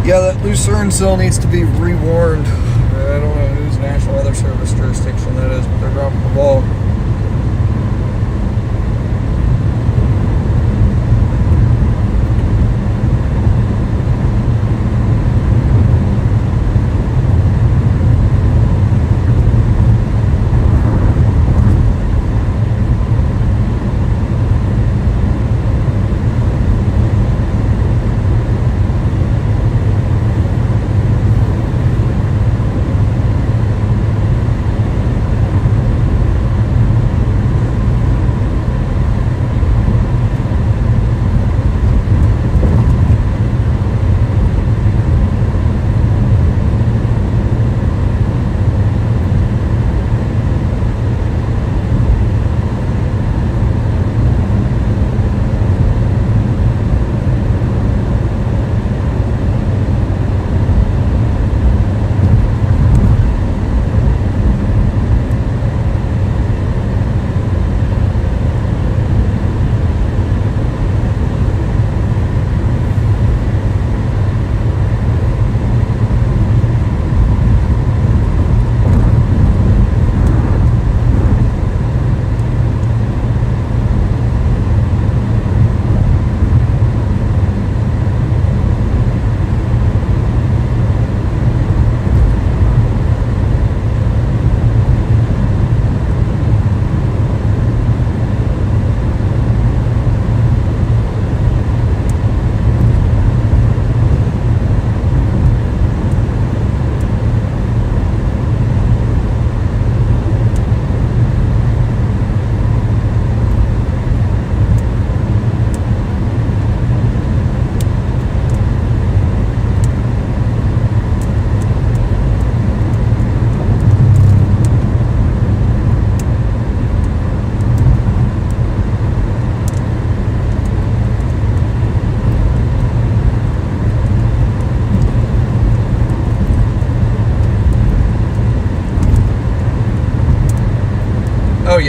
Yeah, that Lucerne still needs to be rewarned. I don't know whose National Weather Service jurisdiction that is, but they're dropping the ball.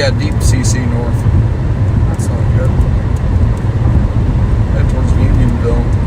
yeah, deep CC north. That's not good. Head towards Unionville.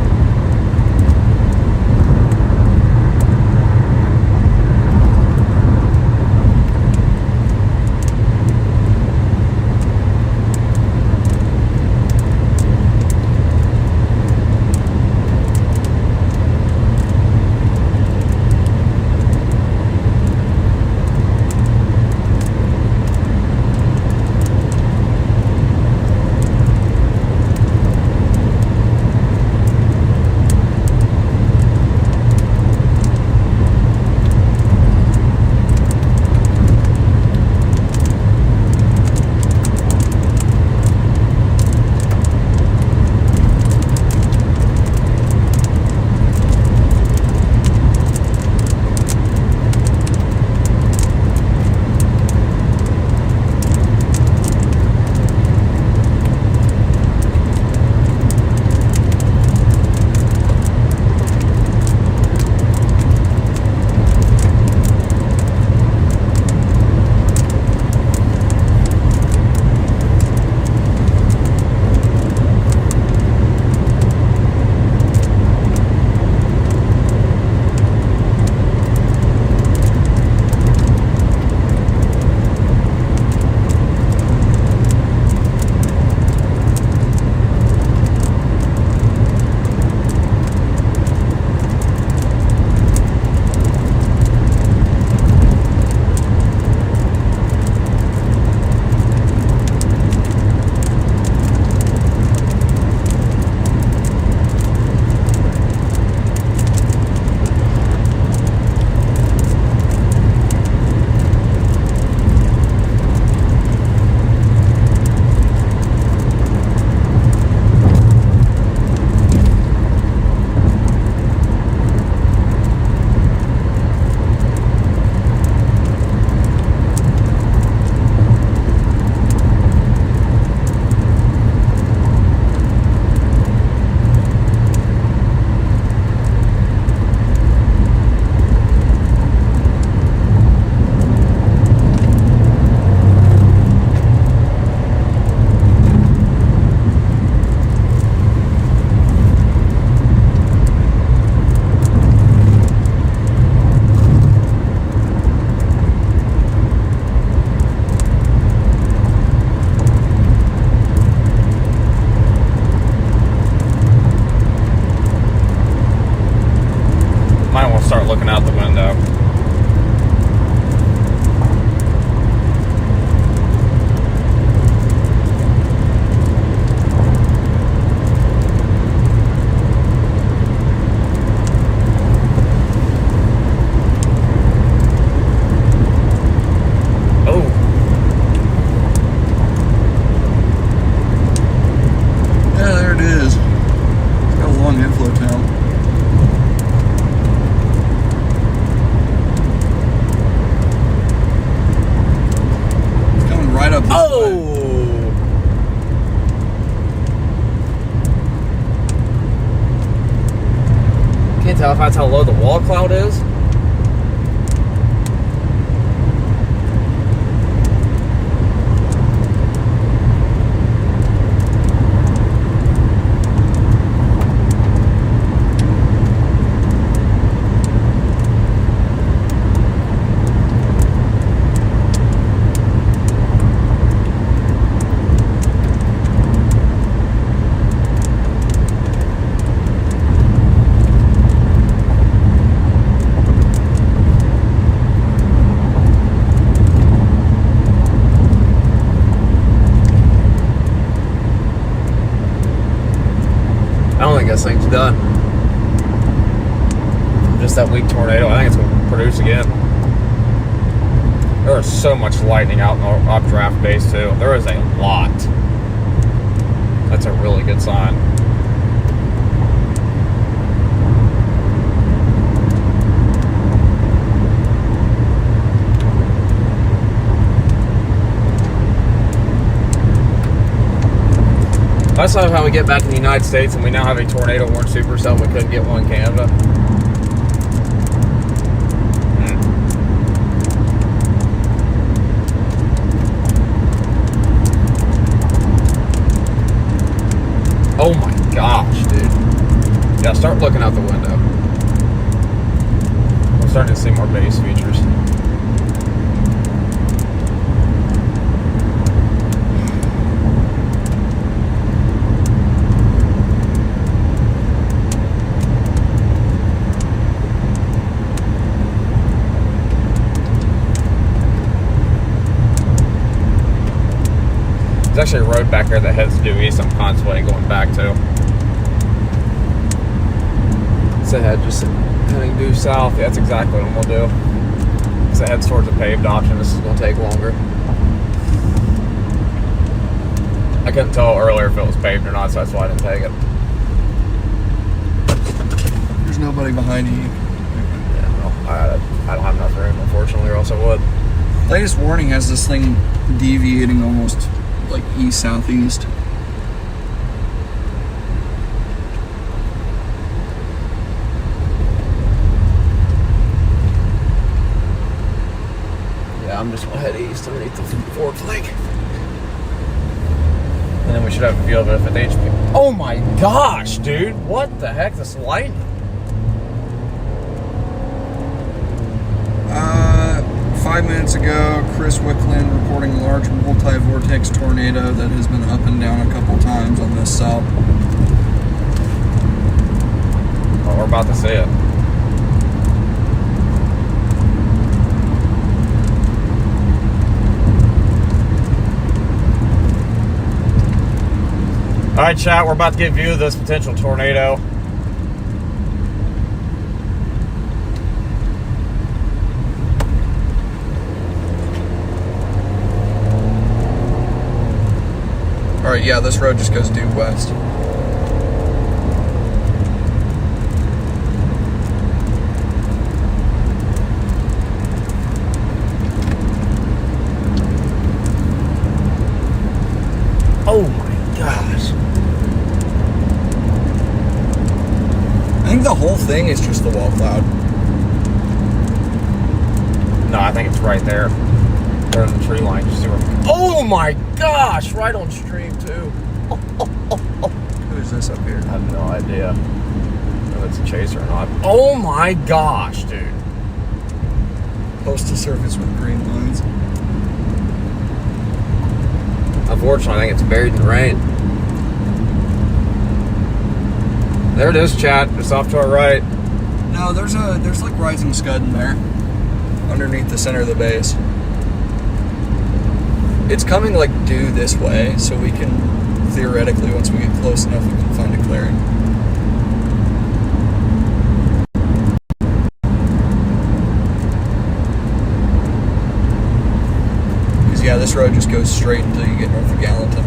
Start looking out the window. Oh. Yeah, there it is. It's got a long inflow tail. Right up this way. Can't tell if that's how low the wall cloud is. This thing's done. Just that weak tornado. I think it's going to produce again. There is so much lightning out in the updraft base too. There is a lot. That's a really good sign. That's not how we get back in the United States and we now have a tornado warning supercell and we couldn't get one in Canada. start looking out the window. I'm starting to see more base features. There's actually a road back here that heads due east. I'm contemplating going back to. It's ahead, just heading due south. Yeah, that's exactly what I'm gonna do. Because it heads towards a paved option. This is gonna take longer. I couldn't tell earlier if it was paved or not, so that's why I didn't take it. There's nobody behind you. Yeah, well, I don't have enough room, unfortunately, or else I would. Latest warning has this thing deviating almost like east-southeast. Yeah, I'm just gonna head east underneath the Ford flag. And then we should have a view of it if it's HP. Oh my gosh, dude! What the heck? This lightning. 5 minutes ago, Chris Wickland reporting a large multi-vortex tornado that has been up and down a couple times on this cell. Well, we're about to see it. All right, chat, we're about to get a view of this potential tornado. Alright, yeah, this road just goes due west. Oh my gosh. I think the whole thing is just the wall cloud. No, I think it's right there. There's the tree line. Just see where. Oh my gosh! Right on stream too. Who is this up here? I have no idea if it's a chaser or not. Oh my gosh, dude! Close to surface with green lines. Unfortunately, I think it's buried in the rain. There it is, chat. It's off to our right. No, there's like rising scud in there, underneath the center of the base. It's coming like due this way, so we can theoretically, once we get close enough, we can find a clearing. Because yeah, this road just goes straight until you get north of Gallatin.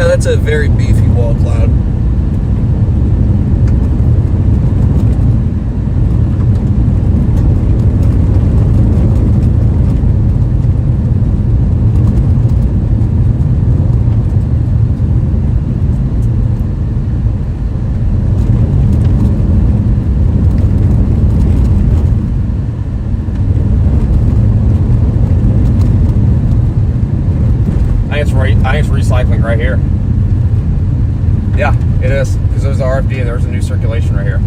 That's a very beefy wall cloud. I think it's recycling right here. Yeah, it is. Because there's the RFD and there's a new circulation right here.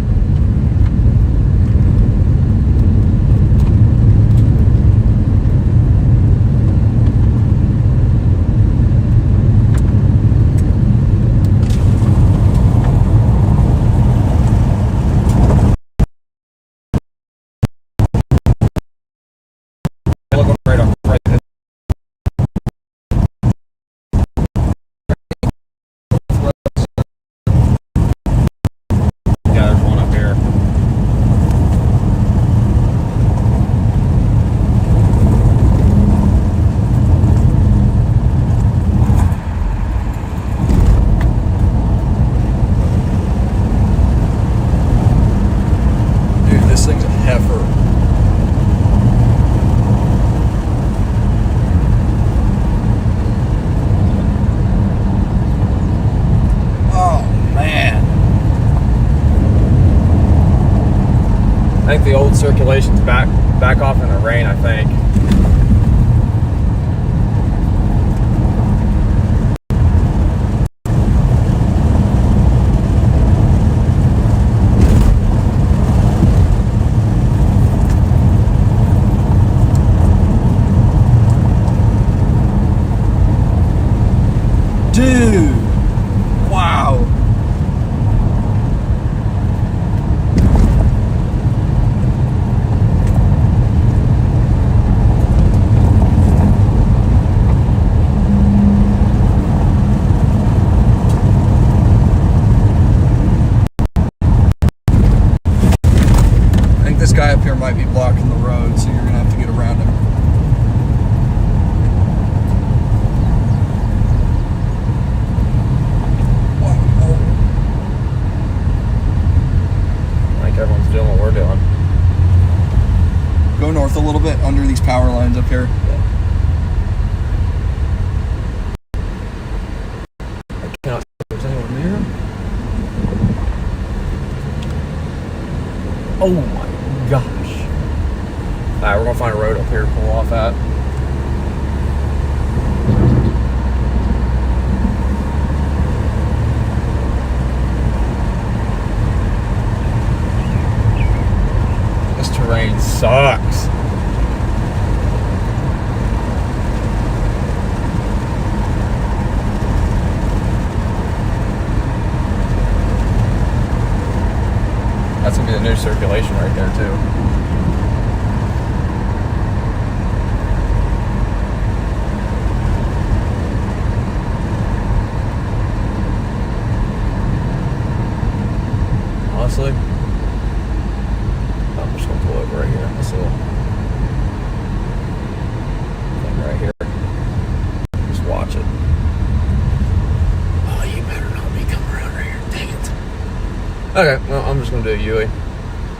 circulation's back off in the rain, I think. Dude, wow. I think this guy up here might be blocking the road, so you're gonna have to get around him. I think everyone's doing what we're doing. Go north a little bit under these power lines up here. I cannot see if there's anyone near. Oh my gosh. Alright, we're gonna find a road up here to pull off at. This terrain sucks. That's gonna be the new circulation right there too. Honestly, I'm just gonna pull over right here. This little thing right here. Just watch it. Oh, you better not be coming around right here. Dang it. Okay, well, I'm just gonna do a Yui.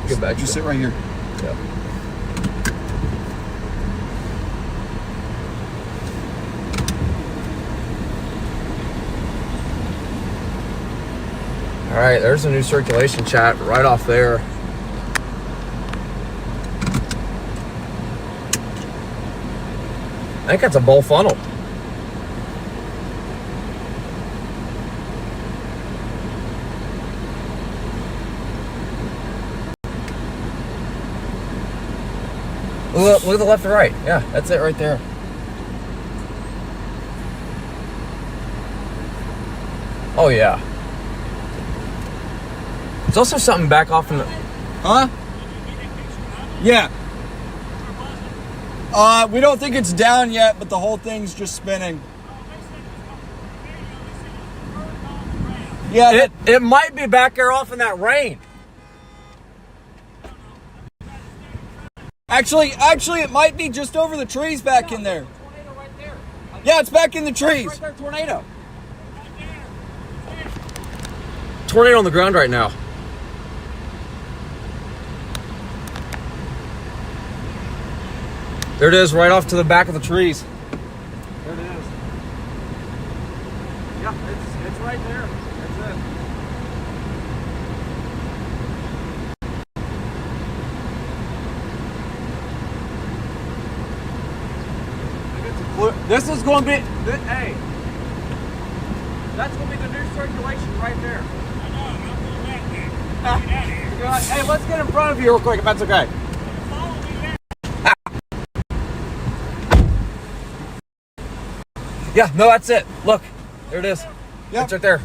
Get back. Just sit right here. Yeah. All right, there's a new circulation chat right off there. I think that's a bull funnel. Look at the left and right. Yeah, that's it right there. Oh, yeah. There's also something back off in the... Huh? Yeah. We don't think it's down yet, but the whole thing's just spinning. Yeah, It might be back there off in that rain. Actually, it might be just over the trees back in there. Tornado right there. Yeah, it's back in the trees. Right there, tornado. Tornado on the ground right now. There it is, right off to the back of the trees. There it is. Yeah, it's right there. That's it. This is going to be, hey, that's going to be the new circulation right there. I know, I'm going back there. Get out of here. Hey, let's get in front of you real quick if that's okay. Follow me there. Yeah, no, that's it. Look, there it is. Yep. It's right there.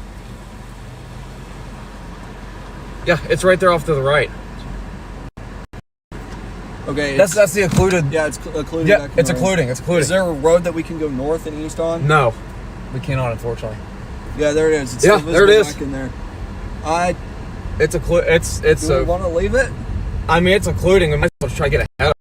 Yeah, it's right there off to the right. Okay. That's the occluded. Yeah, it's occluded. Yeah, back in it's the road. occluding. It's occluding. Is there a road that we can go north and east on? No, we cannot, unfortunately. Yeah, there it is. It's Yeah, still there it visible is. back in there. It's Do we want to leave it? I mean, it's occluding. We might as well try to get ahead of it.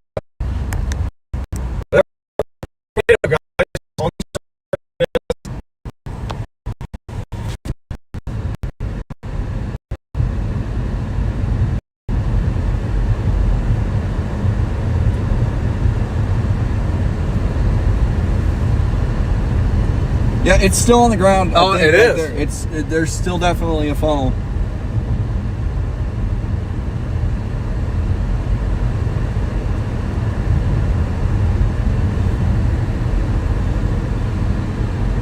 Yeah, it's still on the ground. Oh, I think, it right is. there. There's still definitely a funnel.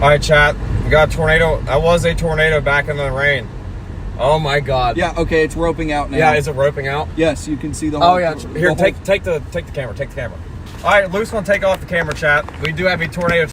All right, chat. We got a tornado. That was a tornado back in the rain. Oh my God. Yeah. Okay. It's roping out now. Yeah. Is it roping out? Yes, you can see the whole. Oh yeah. Here, take the camera. Take the camera. All right, Luke's gonna take off the camera, chat. We do have a tornado.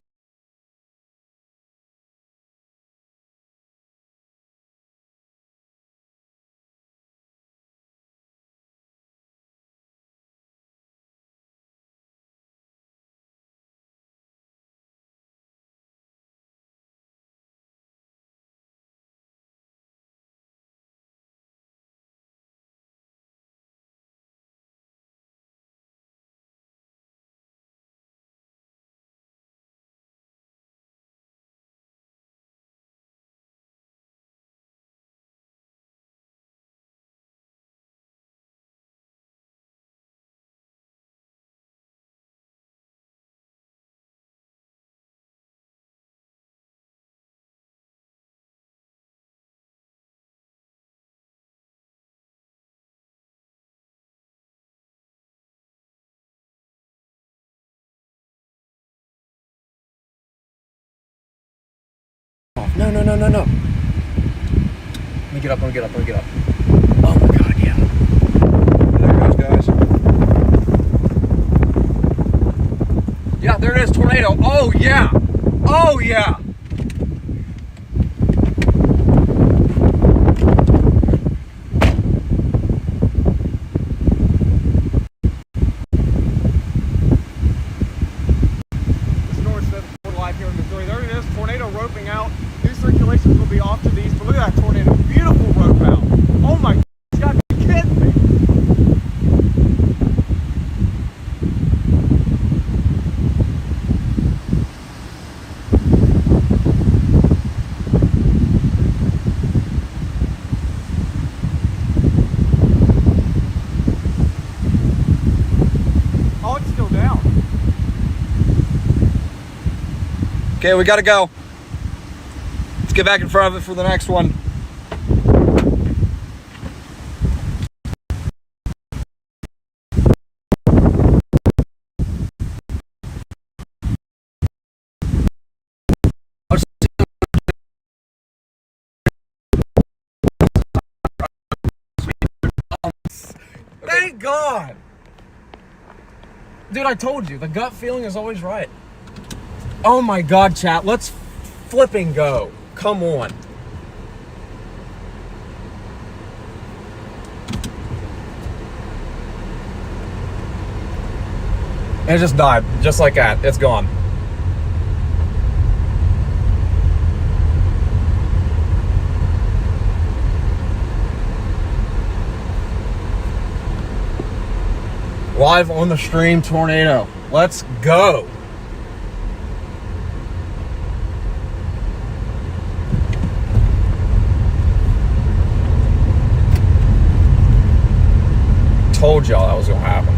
No. Let me get up. Oh my God, yeah. There it goes, guys. Yeah, there it is, tornado. Oh yeah. Oh yeah. This North 7 live here in Missouri. There it is, tornado roping out. New circulations will be off to these, but look at that tornado. Beautiful rope out. Oh my God, you gotta be kidding me. Oh, it's still down. Okay, we gotta go. Let's get back in front of it for the next one. Thank God. Dude, I told you, the gut feeling is always right. Oh my God, chat, let's flipping go. Come on. And it just died, just like that. It's gone. Live on the stream, tornado. Let's go. Told y'all that was gonna happen.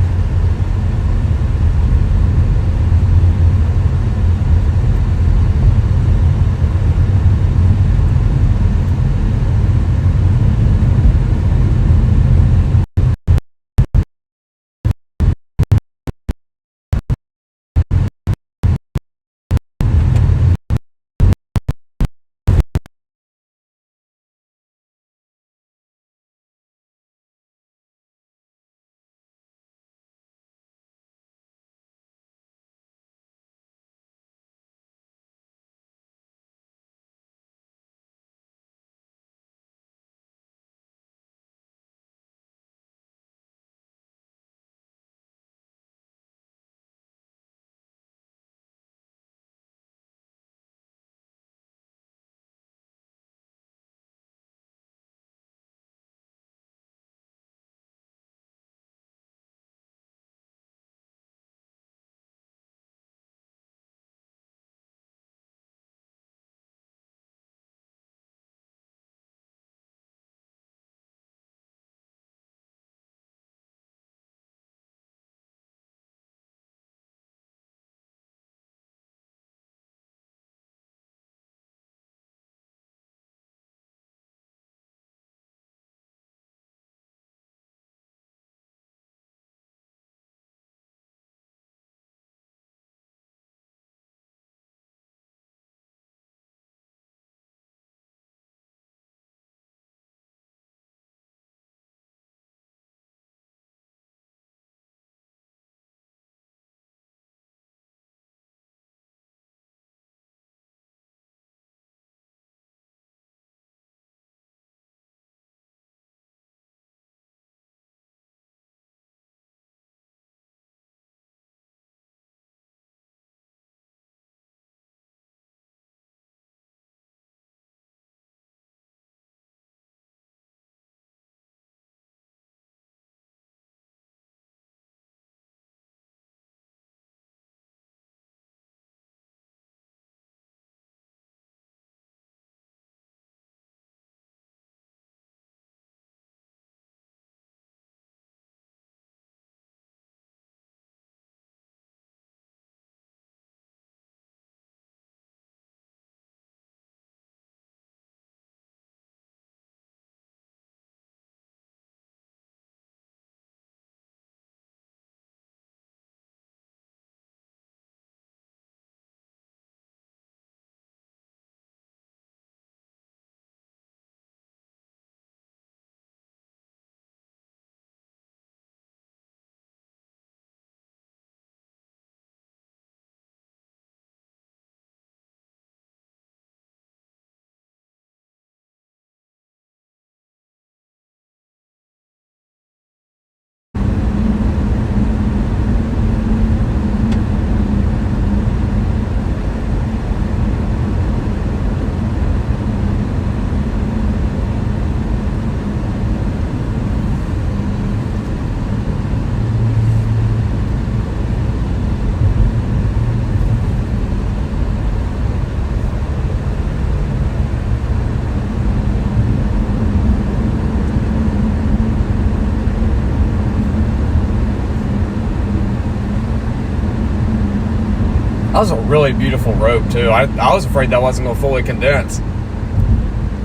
was a really beautiful rope too. I was afraid that wasn't going to fully condense.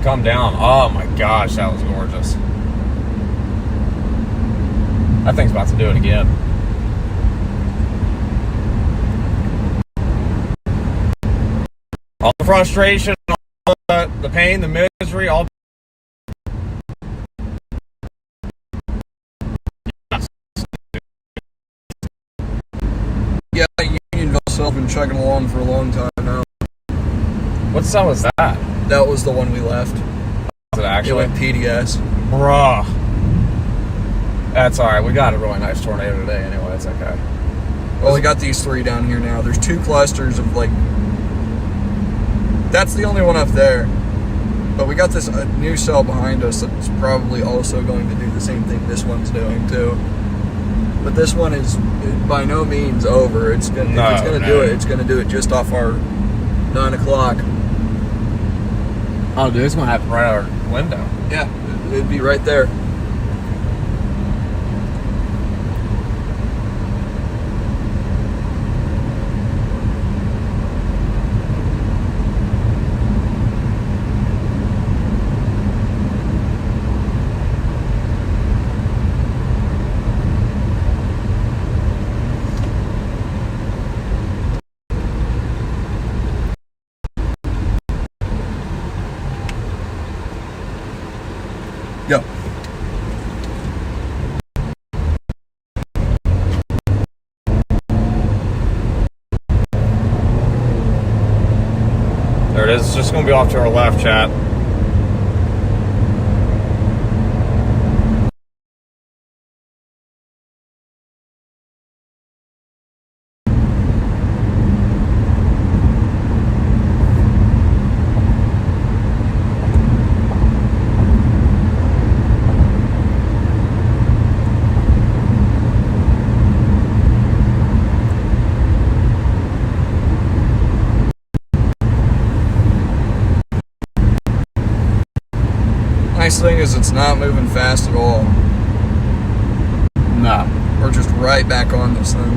Come down. Oh my gosh, that was gorgeous. That thing's about to do it again. All the frustration, all the pain, the misery, all. Yeah, Unionville cell's been chugging along for a long time now. What cell was that? That was the one we left. Was it actually? It went PDS. Bruh. That's alright. We got a really nice tornado today anyway. It's okay. Well, we got these 3 down here now. There's 2 clusters of like. That's the only one up there. But we got this new cell behind us that's probably also going to do the same thing this one's doing too. But this one is by no means over. It's gonna, if it's going to do it, it's going to do it just off our 9 o'clock. Oh, dude, it's going to happen right out our window. Yeah, it'd be right there. Go. There it is. It's just going to be off to our left, chat. Nice thing is it's not moving fast at all. No. We're just right back on this thing.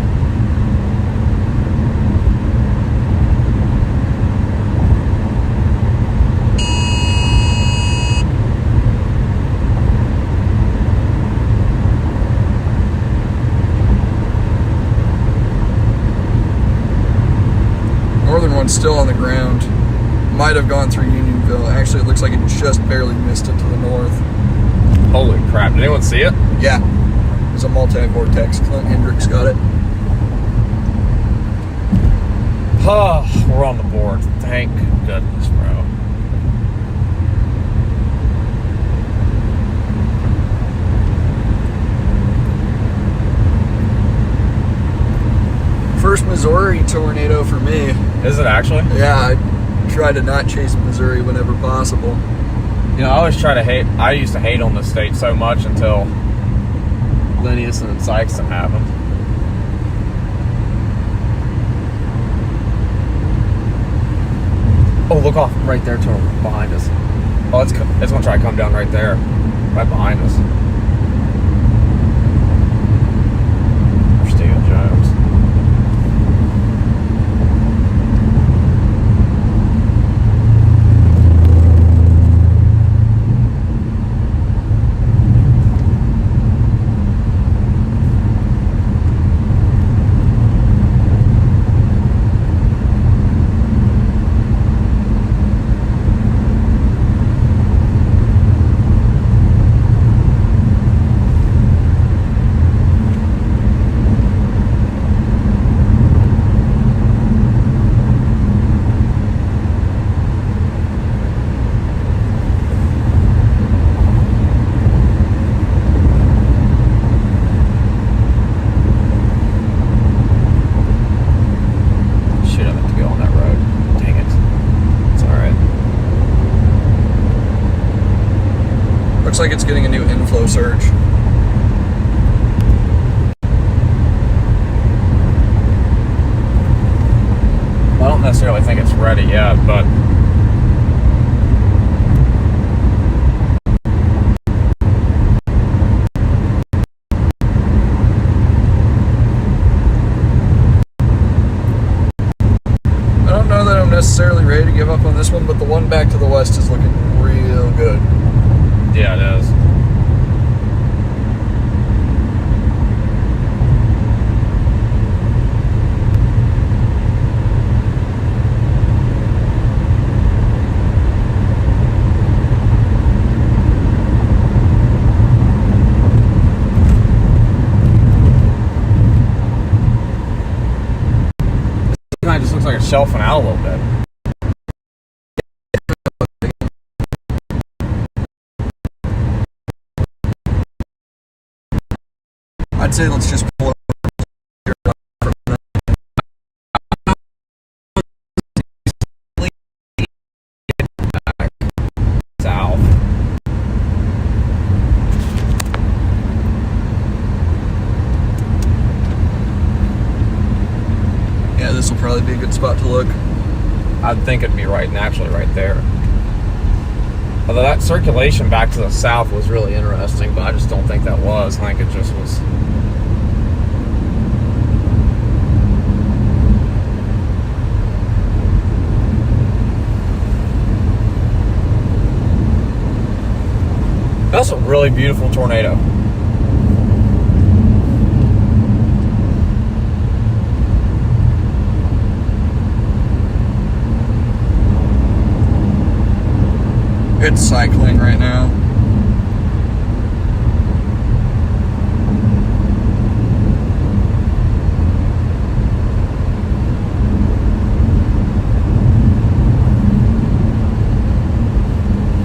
Northern one's still on the ground. Might have gone through Unionville. Actually, it looks like it just barely missed it to the north. Holy crap. Did anyone see it? Yeah. It's a multi-vortex. Clint Hendricks got it. Oh, we're on the board. Thank goodness, bro. First Missouri tornado for me. Is it actually? Yeah, I try to not chase Missouri whenever possible. You know, I always try to hate. I used to hate on the state so much until Linnaeus and Sykeston happened. Oh, look off right there to behind us. Oh, it's going to try to come down right there. Right behind us. There's Steven Jones. Looks like it's getting a new inflow surge. I don't necessarily think it's ready yet, but necessarily ready to give up on this one, but the one back to the west is looking real good. Yeah, it is. Kind of just looks like it's shelving out a little bit. I'd say let's just pull it South. Yeah, this will probably be a good spot to look. I'd think it'd be naturally right there. Although that circulation back to the south was really interesting, but I just don't think that was. I think it just was. That's a really beautiful tornado. It's cycling right now.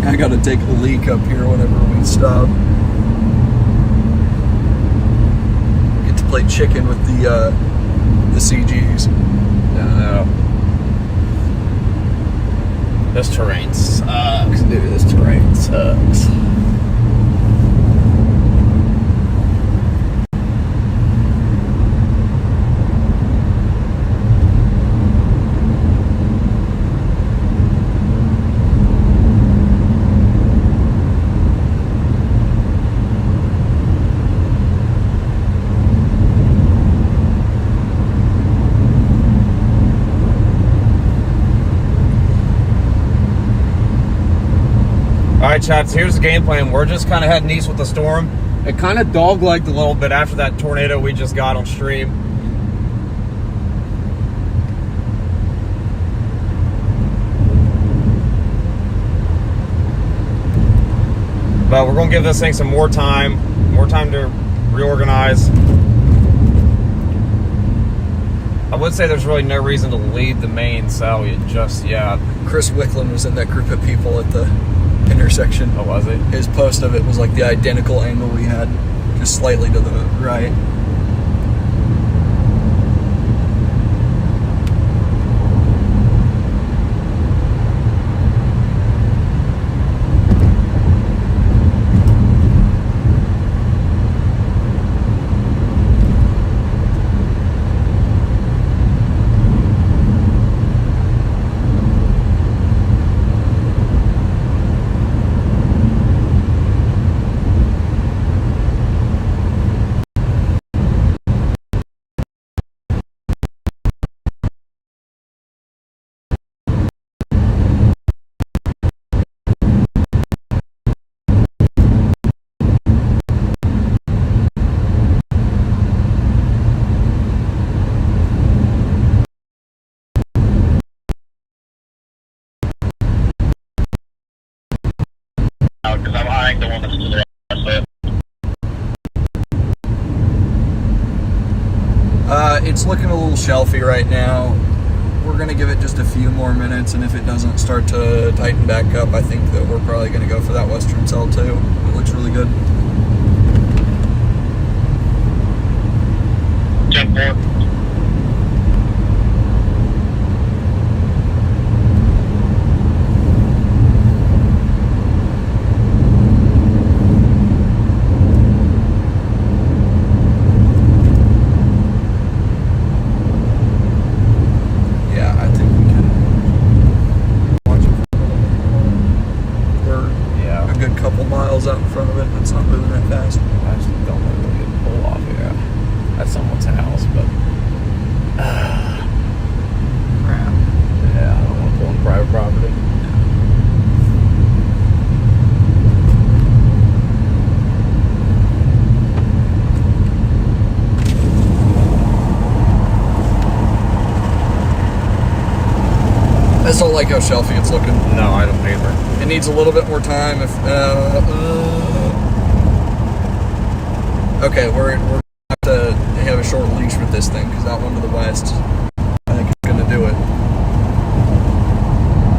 I gotta take a leak up here whenever we stop. Get to play chicken with the CGs. No. This terrain sucks, dude. This terrain sucks. Alright, chaps, here's the game plan. We're just kind of heading east with the storm. It kind of dog-legged a little bit after that tornado we just got on stream. But we're going to give this thing some more time to reorganize. I would say there's really no reason to leave the main salient just yet. Chris Wicklund was in that group of people at the intersection. Oh, was it? His post of it was like the identical angle we had, just slightly to the right. Because I'm eyeing the one that's to the right. It's looking a little shelfy right now. We're going to give it just a few more minutes, and if it doesn't start to tighten back up, I think that we're probably going to go for that western cell too. It looks really good. 10-4. Out in front of it, it's not moving that fast. I actually don't know if we can pull off here. That's someone's house, but I just don't like how shelfy it's looking. No, I don't either. It needs a little bit more time. If okay, we're gonna have to have a short leash with this thing because that one to the west, I think, is gonna do it.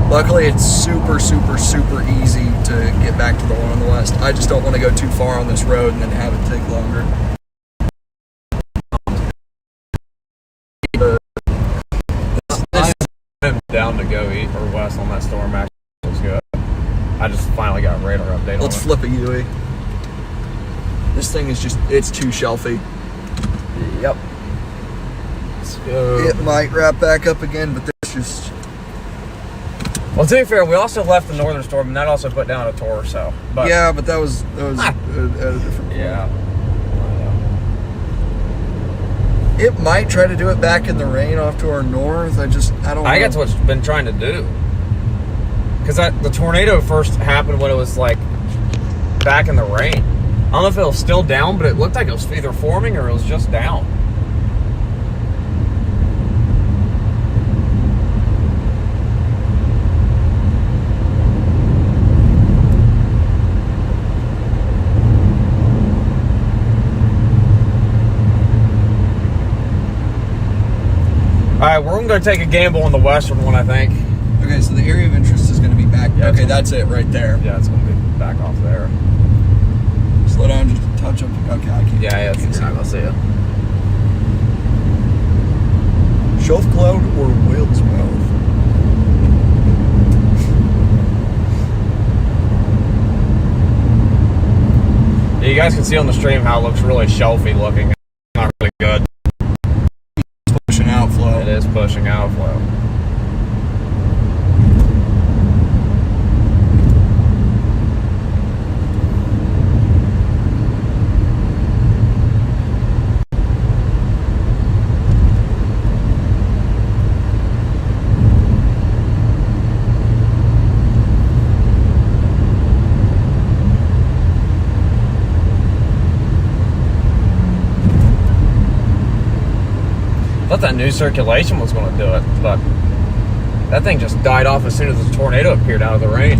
Luckily, it's super, super, super easy to get back to the one on the west. I just don't want to go too far on this road and then have it take longer. I'm down to go east or west on that storm. Actually, looks good. I just finally got a radar update Let's on it. flip a Yui. This thing is just, it's too shelfy. Yep. Let's go. It might wrap back up again, but this just... Well, to be fair, we also left the northern storm, and that also put down a torso. But yeah, but that was at a different point. yeah. It might try to do it back in the rain off to our north. I don't know. I guess what it's been trying to do. Because the tornado first happened when it was like back in the rain. I don't know if it was still down, but it looked like it was either forming or it was just down. Alright, we're going to take a gamble on the western one, I think. Okay, so the area of interest is going to be back. Yeah, okay, that's it right there. Yeah, it's going to be back off there. Slow down just a touch up. Okay, I can't. Yeah, I can't you're not going to see it. Shelf Cloud or Whale's Mouth? Yeah, you guys can see on the stream how it looks really shelfy looking. It's not really good. Pushing outflow. It is pushing outflow. I thought that new circulation was going to do it, but that thing just died off as soon as the tornado appeared out of the rain.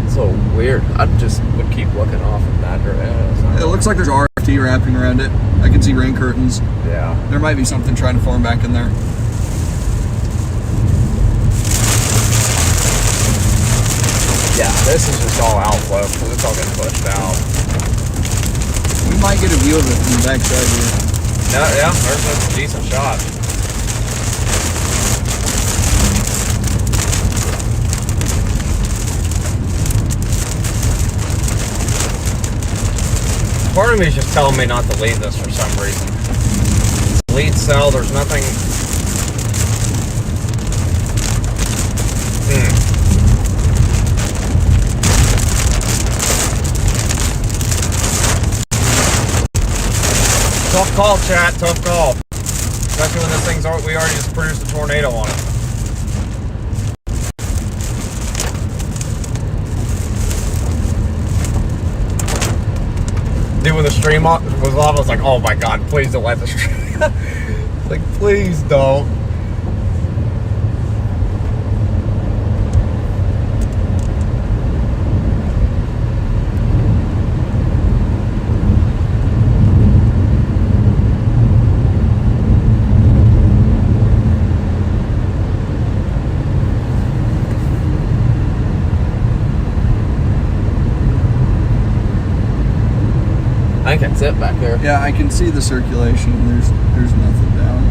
It's a little weird. I just would keep looking off in that direction. It looks like there's RFT wrapping around it. I can see rain curtains. Yeah. There might be something trying to form back in there. Yeah, this is just all outflow because it's all getting pushed out. We might get a view of it from the backside here. Yeah, there's a decent shot. Part of me is just telling me not to leave this for some reason. Lead cell, there's nothing. Tough call, chat. Tough call. Especially when this thing's we already just produced a tornado on it. Dude, when the stream was off, I was like, oh my god, please don't let the stream. Like, please don't. I think that's it back there. Yeah, I can see the circulation. There's nothing down.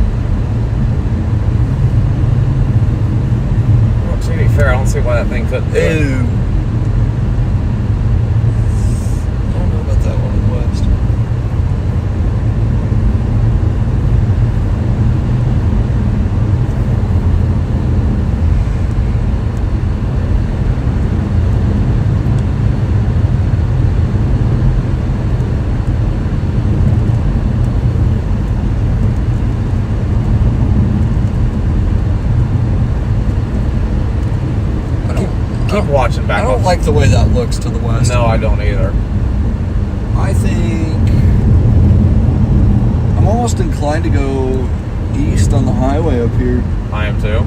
Well, to be fair, I don't see why that thing couldn't do it. Ew. I don't know about that one in the west. Keep watching back. I don't like the way that looks to the west. No, I don't either. I think I'm almost inclined to go east on the highway up here. I am too.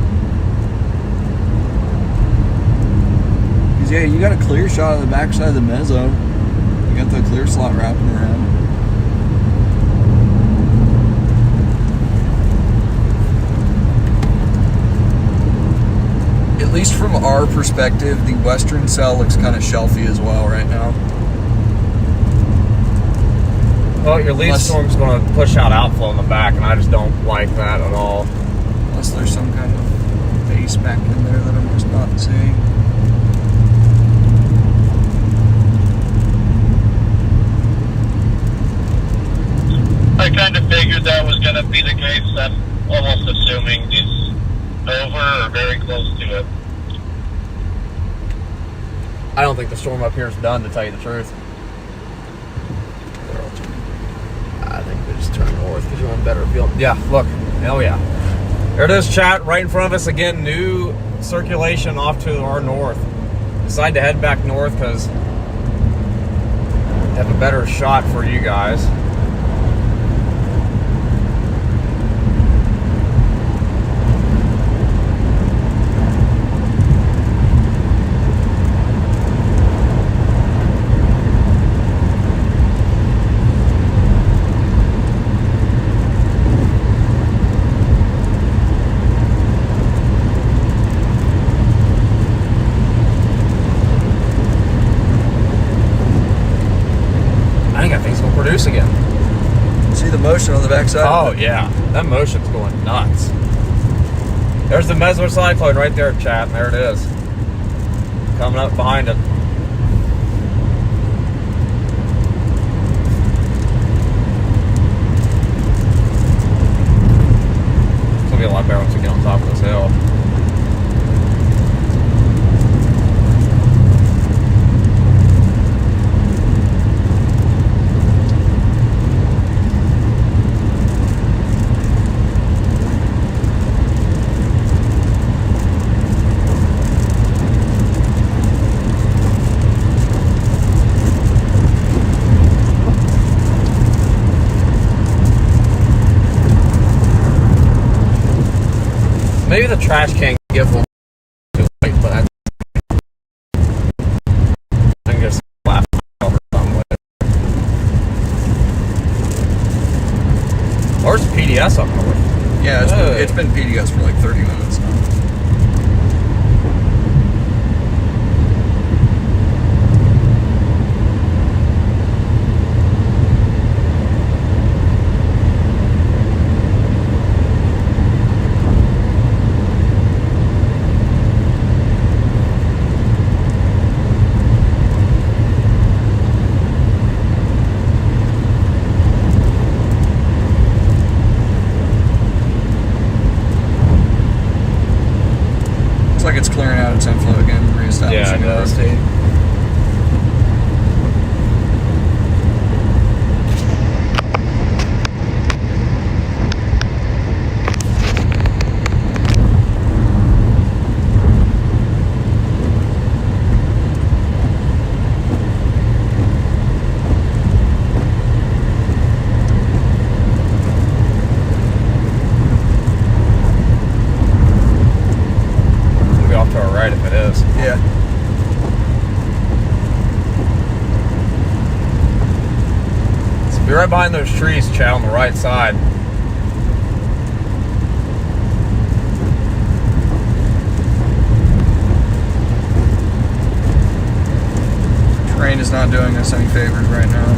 'Cause, yeah, you got a clear shot of the backside of the mezzo. You got the clear slot wrapping around. At least from our perspective, the western cell looks kind of shelfy as well right now. Well, your leaf Unless- storm's going to push out outflow in the back, and I just don't like that at all. Unless there's some kind of base back in there that I'm just not seeing. I kind of figured that was going to be the case. I'm almost assuming it's over or very close to it. I don't think the storm up here is done, to tell you the truth. I think we just turn north because you're on better field. Yeah, look. Hell yeah. There it is, chat. Right in front of us again. New circulation off to our north. Decided to head back north because have a better shot for you guys. I think that thing's gonna produce again. See the motion on the backside? Oh yeah, that motion's going nuts. There's the mesocyclone right there, chat. And there it is, coming up behind it. It's gonna be a lot better once we get on top of this hill. Maybe the trash can gives a little too late, but I can just laugh over something with it. Where's PDS up north? Yeah, it's been PDS for like 30 minutes now. Looks like it's clearing out its inflow again, reestablishing Yeah, it a does. rotate. We'll be off to our right if it is. Yeah. So be right behind those trees, chat, on the right side. Terrain is not doing us any favors right now.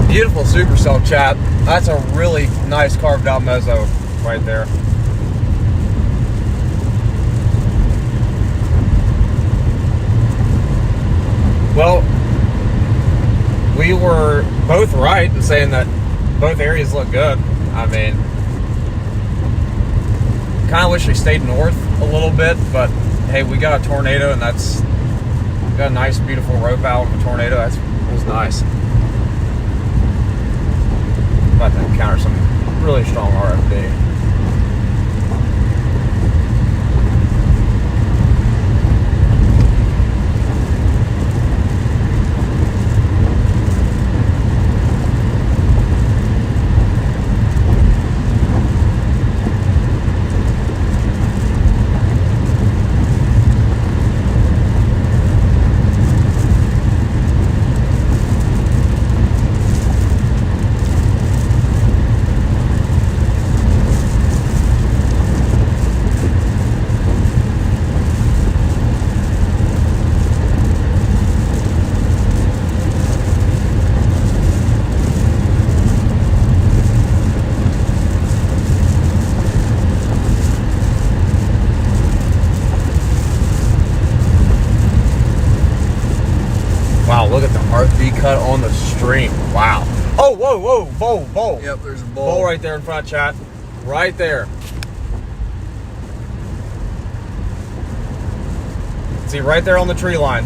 Beautiful supercell, chat. That's a really nice carved out mezzo right there. Well, we were both right in saying that both areas look good. I mean, kind of wish we stayed north a little bit, but hey, we got a tornado, and that's got a nice, beautiful rope out of a tornado. It was nice. About to encounter some really strong RFD. Wow, look at the RV cut on the stream. Wow. Oh, whoa, whoa, bowl. Yep, there's a bowl. Bowl right there in front, chat. Right there. See, right there on the tree line.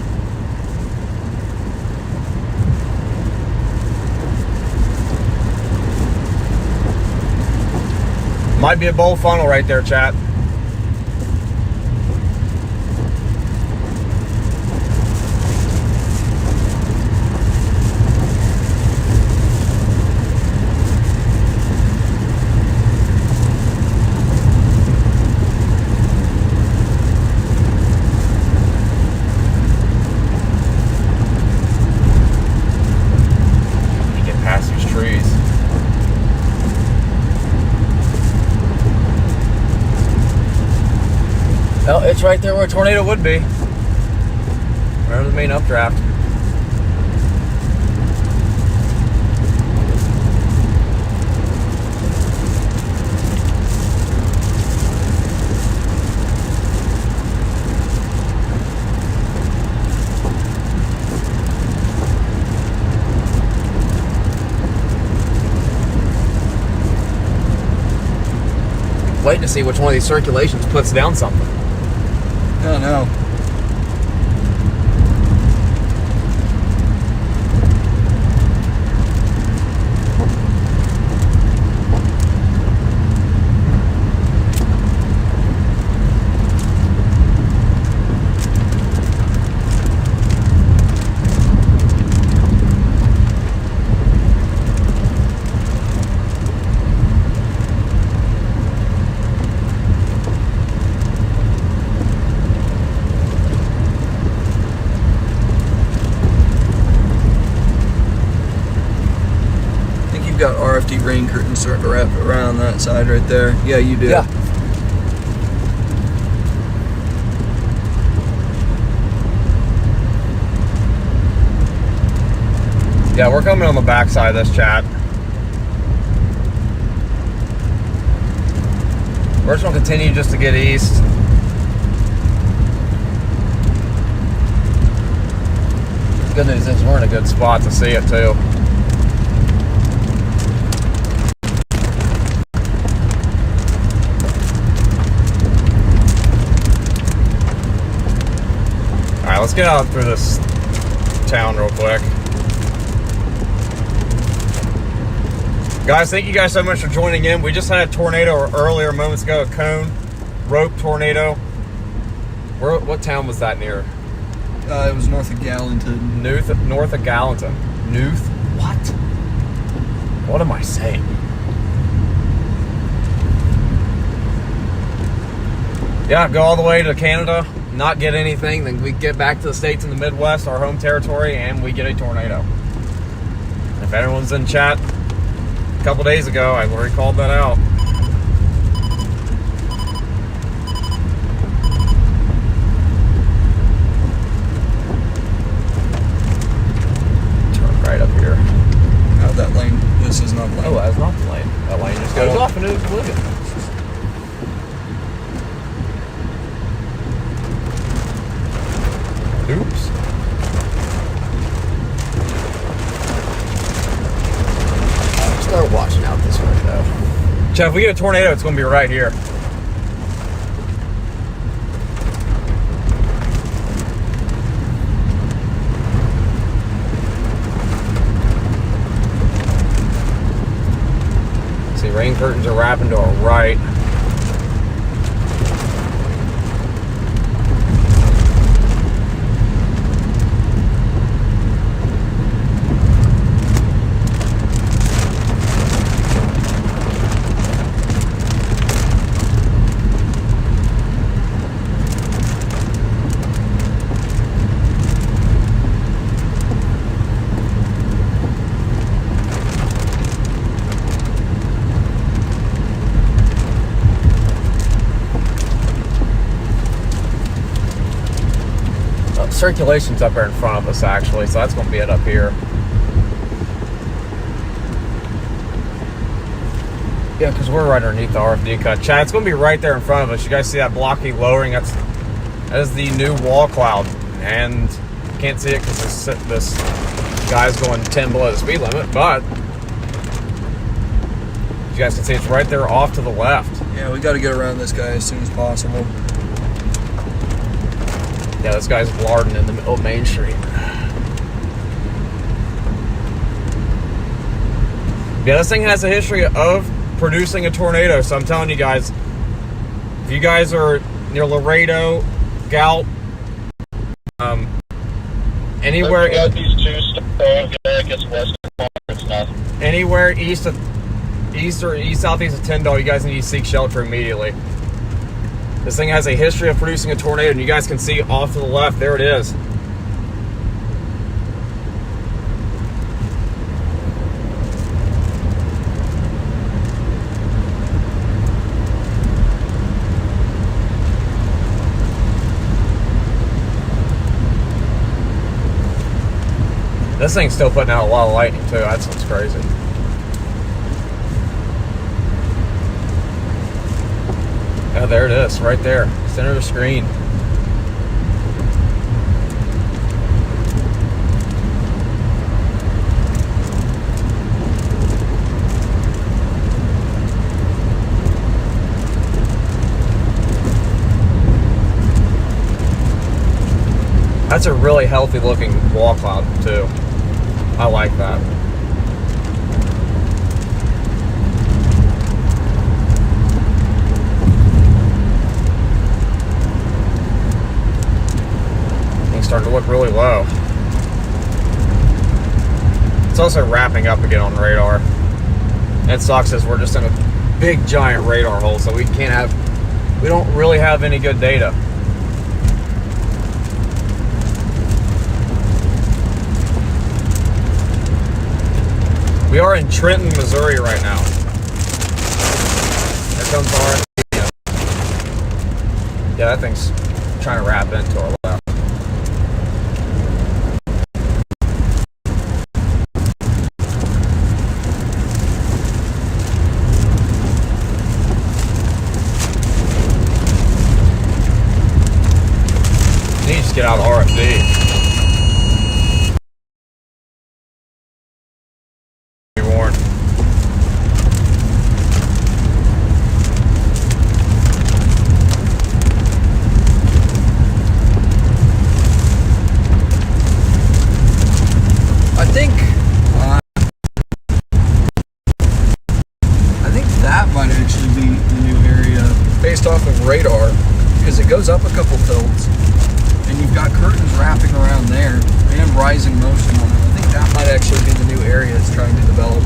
Might be a bowl funnel right there, chat. Well, it's right there where a tornado would be. Right over the main updraft. Waiting to see which one of these circulations puts down something. I don't know. Got RFD rain curtains starting to wrap around that side right there. Yeah, you do. Yeah. Yeah, we're coming on the back side of this, chat. We're just gonna continue just to get east. Good news is we're in a good spot to see it too. Alright, let's get out through this town real quick. Guys, thank you guys so much for joining in. We just had a tornado earlier, moments ago, a cone rope tornado. What town was that near? It was north of Gallatin. North of Gallatin. North? What? What am I saying? Yeah, go all the way to Canada, not get anything, then we get back to the States in the Midwest, our home territory, and we get a tornado. If everyone's in chat, a couple days ago, I already called that out. Turn right up here. Out of that lane. This is not the lane. Oh, that's not the lane. That lane just goes off into oblivion. Oops. Chad, if we get a tornado, it's going to be right here. See, rain curtains are wrapping to our right. Circulation's up there in front of us, actually, so that's going to be it up here. Yeah, because we're right underneath the RFD cut. Chad, it's going to be right there in front of us. You guys see that blocky lowering? That is the new wall cloud. And you can't see it because this guy's going 10 below the speed limit, but you guys can see it's right there off to the left. Yeah, we got to get around this guy as soon as possible. Yeah, this guy's blarding in the middle of Main Street. Yeah, this thing has a history of producing a tornado, so I'm telling you guys, if you guys are near Laredo, Galp, anywhere got these two stuff, I guess west of stuff. Anywhere east southeast of Tyndall, you guys need to seek shelter immediately. This thing has a history of producing a tornado, and you guys can see off to the left, there it is. This thing's still putting out a lot of lightning too. That's what's crazy. Oh, there it is, right there, center of the screen. That's a really healthy looking wall cloud too. I like that. Starting to look really low. It's also wrapping up again on the radar. It sucks as we're just in a big giant radar hole, so we don't really have any good data. We are in Trenton, Missouri right now. There comes RFD. Yeah, that thing's trying to wrap into our left. Get out of RFD. Be warned. I think that might actually be the new area based off of radar, because it goes up a couple tilts. And you've got curtains wrapping around there and rising motion on it. I think that might actually be the new area it's trying to develop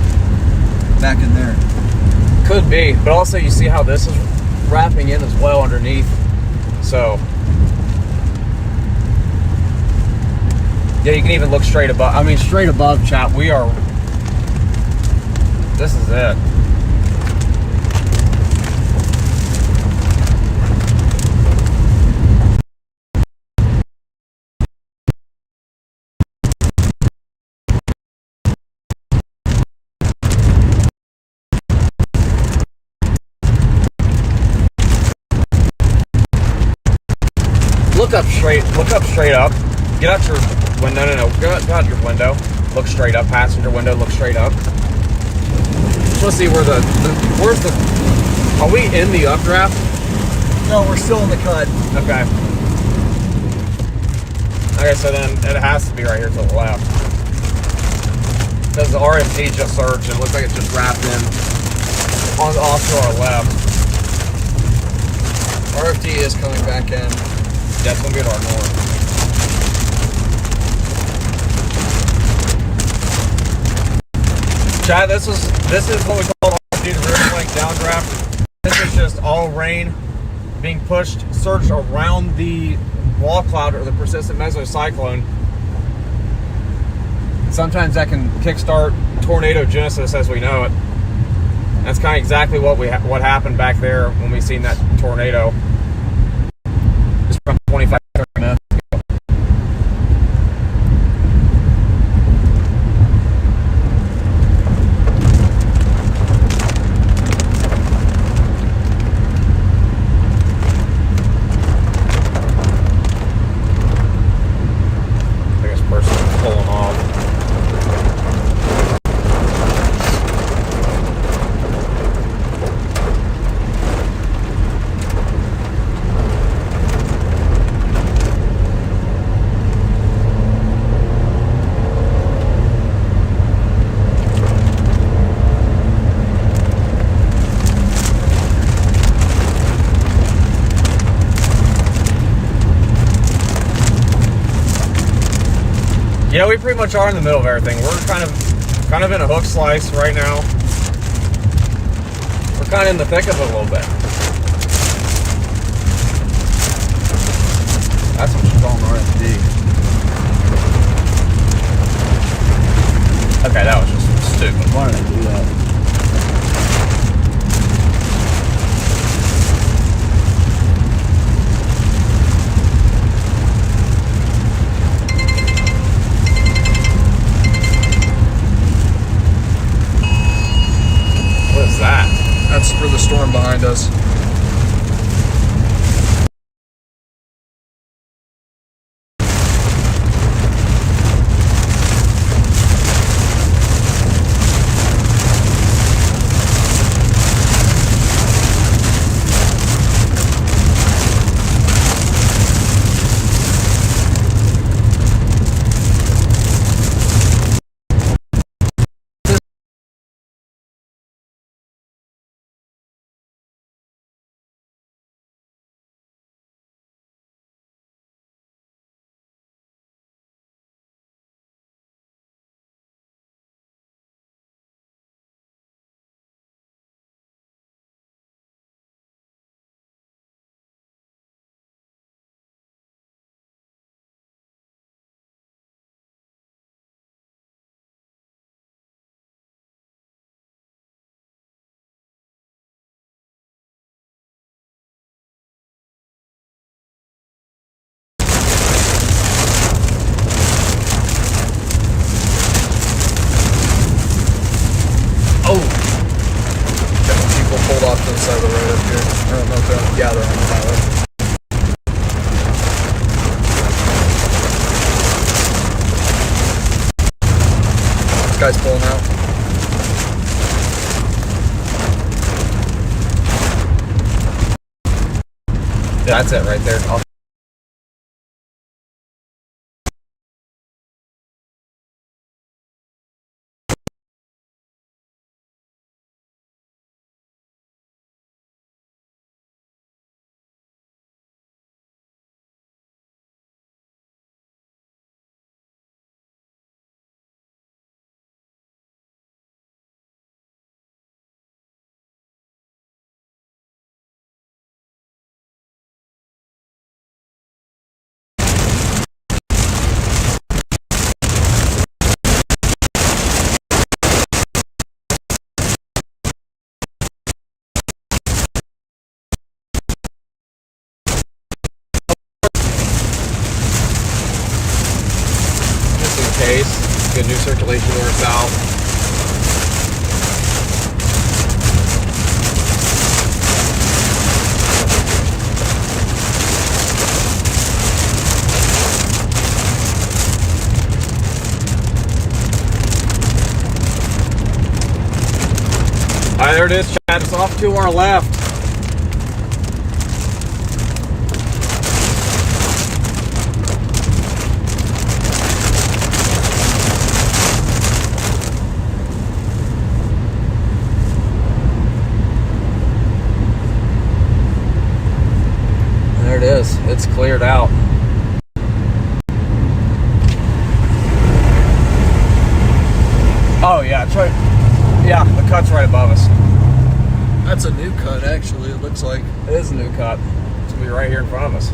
back in there. Could be, but also you see how this is wrapping in as well underneath. So, yeah, you can even look straight above. I mean, straight above, chat. This is it. Look up straight up. Get out your window. No. Get out your window. Look straight up. Passenger window. Look straight up. just want to see where where's the, are we in the updraft? No, we're still in the cut. Okay. Okay, so then it has to be right here to the left. Because the RFT just surged and it looks like it's just wrapped in off to our left. RFT is coming back in. That's going to be at our north. Chad, this is what we call RFT, the rear flank downdraft. This is just all rain being surged around the wall cloud or the persistent mesocyclone. Sometimes that can kickstart tornado genesis as we know it. That's kind of exactly what happened back there when we seen that tornado. Just from 25, 30 minutes ago. I guess person's pulling off. Yeah, we pretty much are in the middle of everything. We're kind of in a hook slice right now. We're kind of in the thick of it a little bit. That's what you're calling RFD. Okay, that was just stupid. Why did I do that? What is that? That's for the storm behind us. Pulled off to the side of the road up here. I don't know if they're, yeah, they're on the highway. This guy's pulling out. That's it right there. Case, get new circulation north south. Alright, there it is, Chad. It's off to our left. There it is. It's cleared out. Oh yeah, it's right. Yeah, the cut's right above us. That's a new cut, actually. It looks like. It is a new cut. It's gonna be right here in front of us.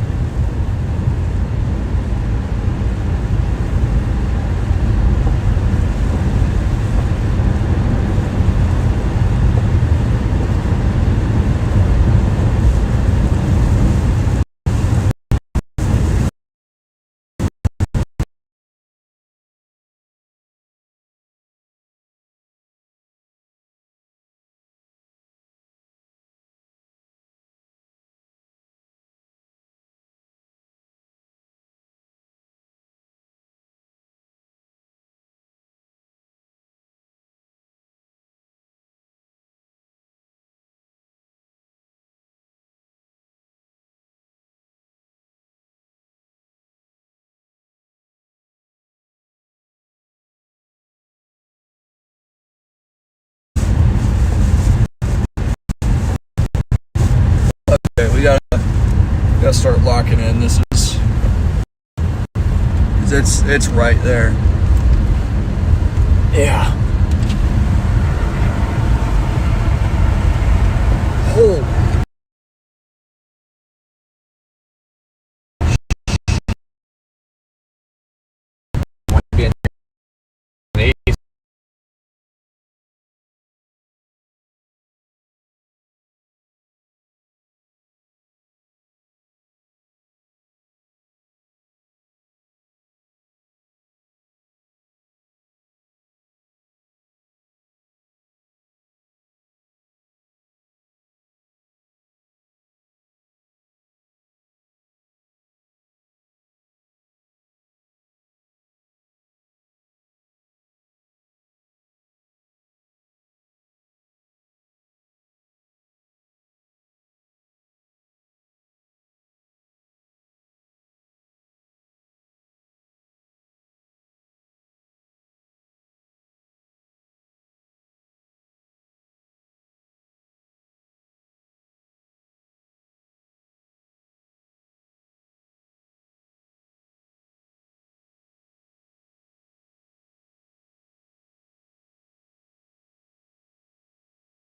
Okay, we gotta start locking in. This is, it's right there. Yeah. Holy.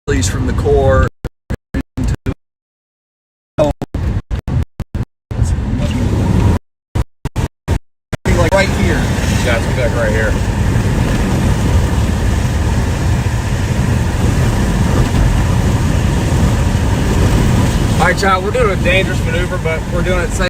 Release from the core into like right here. Yeah, it's back right here. All right, child, we're doing a dangerous maneuver, but we're doing it safe.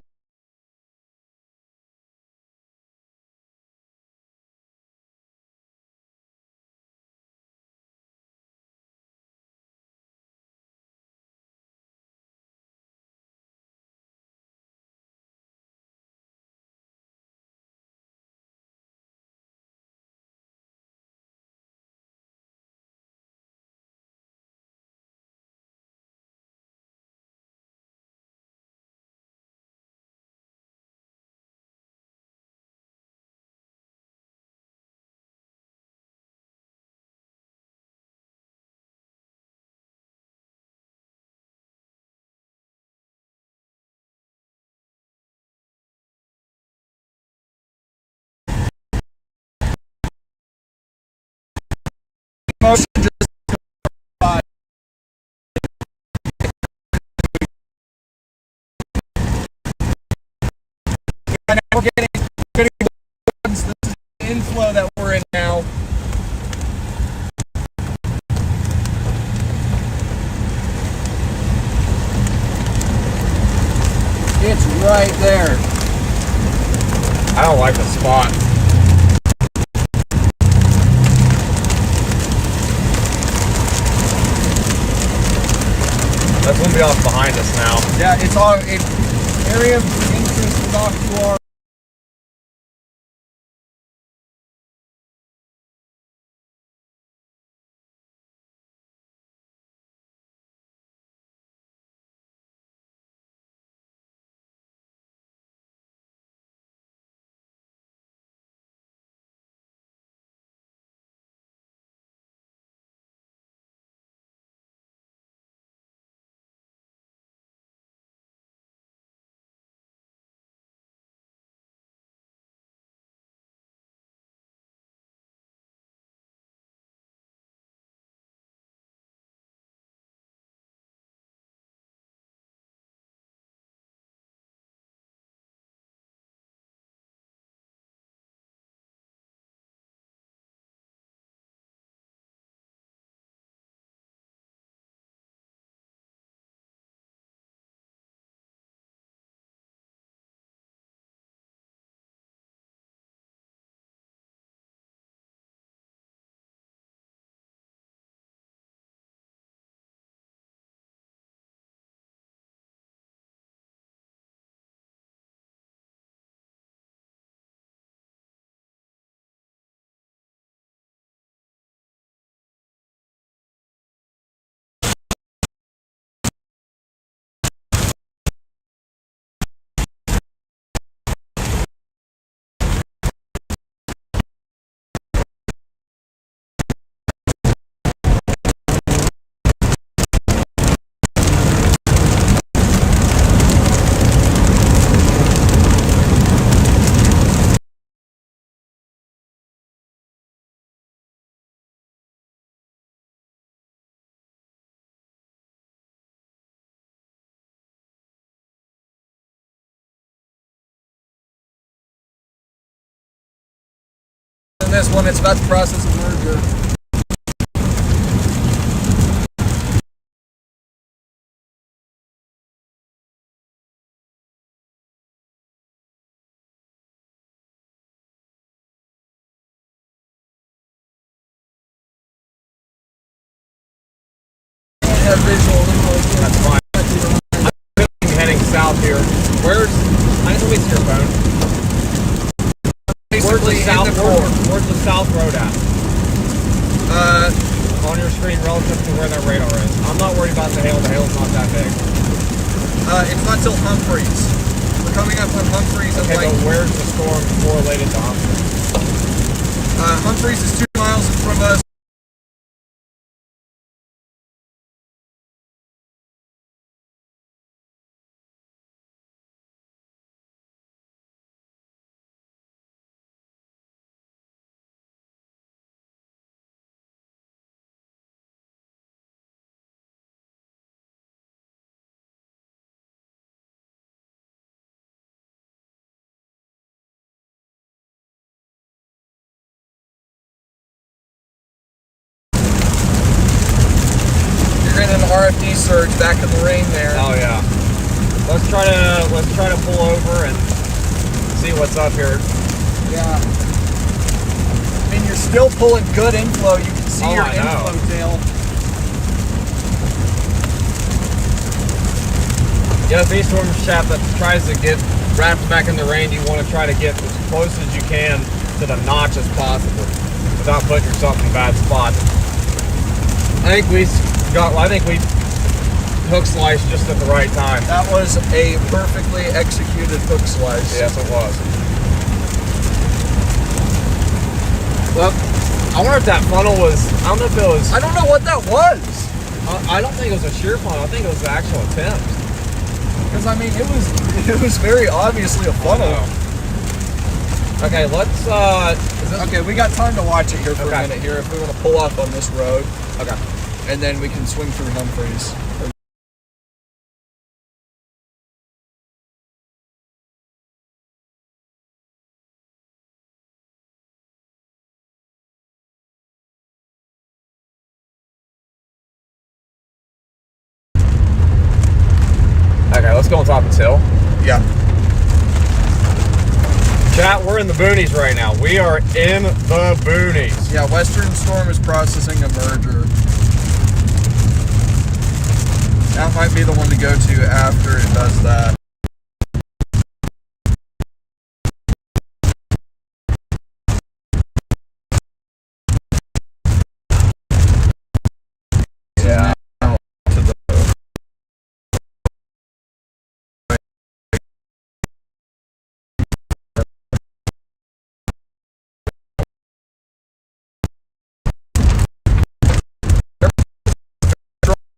Motion just and now we're getting this inflow that we're in now. It's right there. I don't like the spot. That's gonna be off behind us now. Yeah, it's all area of interest is off to our this one. It's about to process a merger. Have visual. That's fine. I'm heading south here. Where's? I let me see your phone. Where's the south road at? On your screen relative to where that radar is. I'm not worried about the hail. The hail's not that big. It's not till Humphreys. We're coming up on Humphreys. Okay, but where's the storm correlated to Humphreys? Humphreys is 2 miles in front of us. An RFD surge back in the rain there. Oh yeah. Let's try to pull over and see what's up here. Yeah. I mean, you're still pulling good inflow. You can see your inflow tail. Yeah, if east storm shaft that tries to get wrapped back in the rain, you want to try to get as close as you can to the notch as possible without putting yourself in a bad spot. I think we hook sliced just at the right time. That was a perfectly executed hook slice. Yes, it was. Well, I wonder if that funnel was, I don't know if it was, I don't know what that was. I don't think it was a shear funnel. I think it was the actual attempt. Because, I mean, it was very obviously a funnel. Okay, let's, Okay, we got time to watch it here for Okay. a minute here if we want to pull off on this road. okay. And then we can swing through Humphreys. Okay, let's go on top of this hill. Yeah. Chat, we're in the boonies right now. We are in the boonies. Yeah, Western Storm is processing a merger. That might be the one to go to after it does that. Yeah.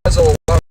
That's a lot.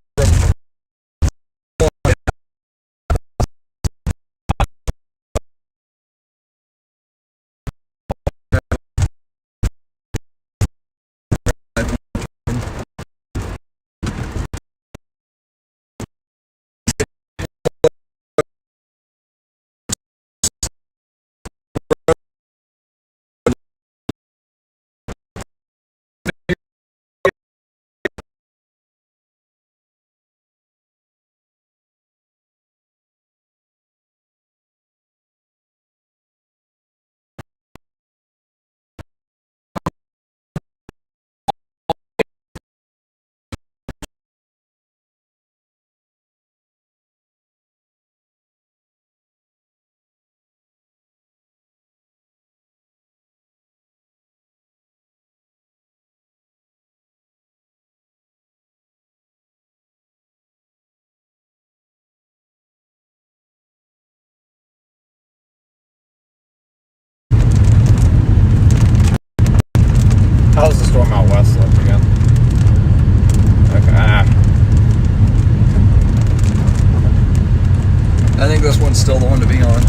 How's the storm out west look again? Okay. I think this one's still the one to be on.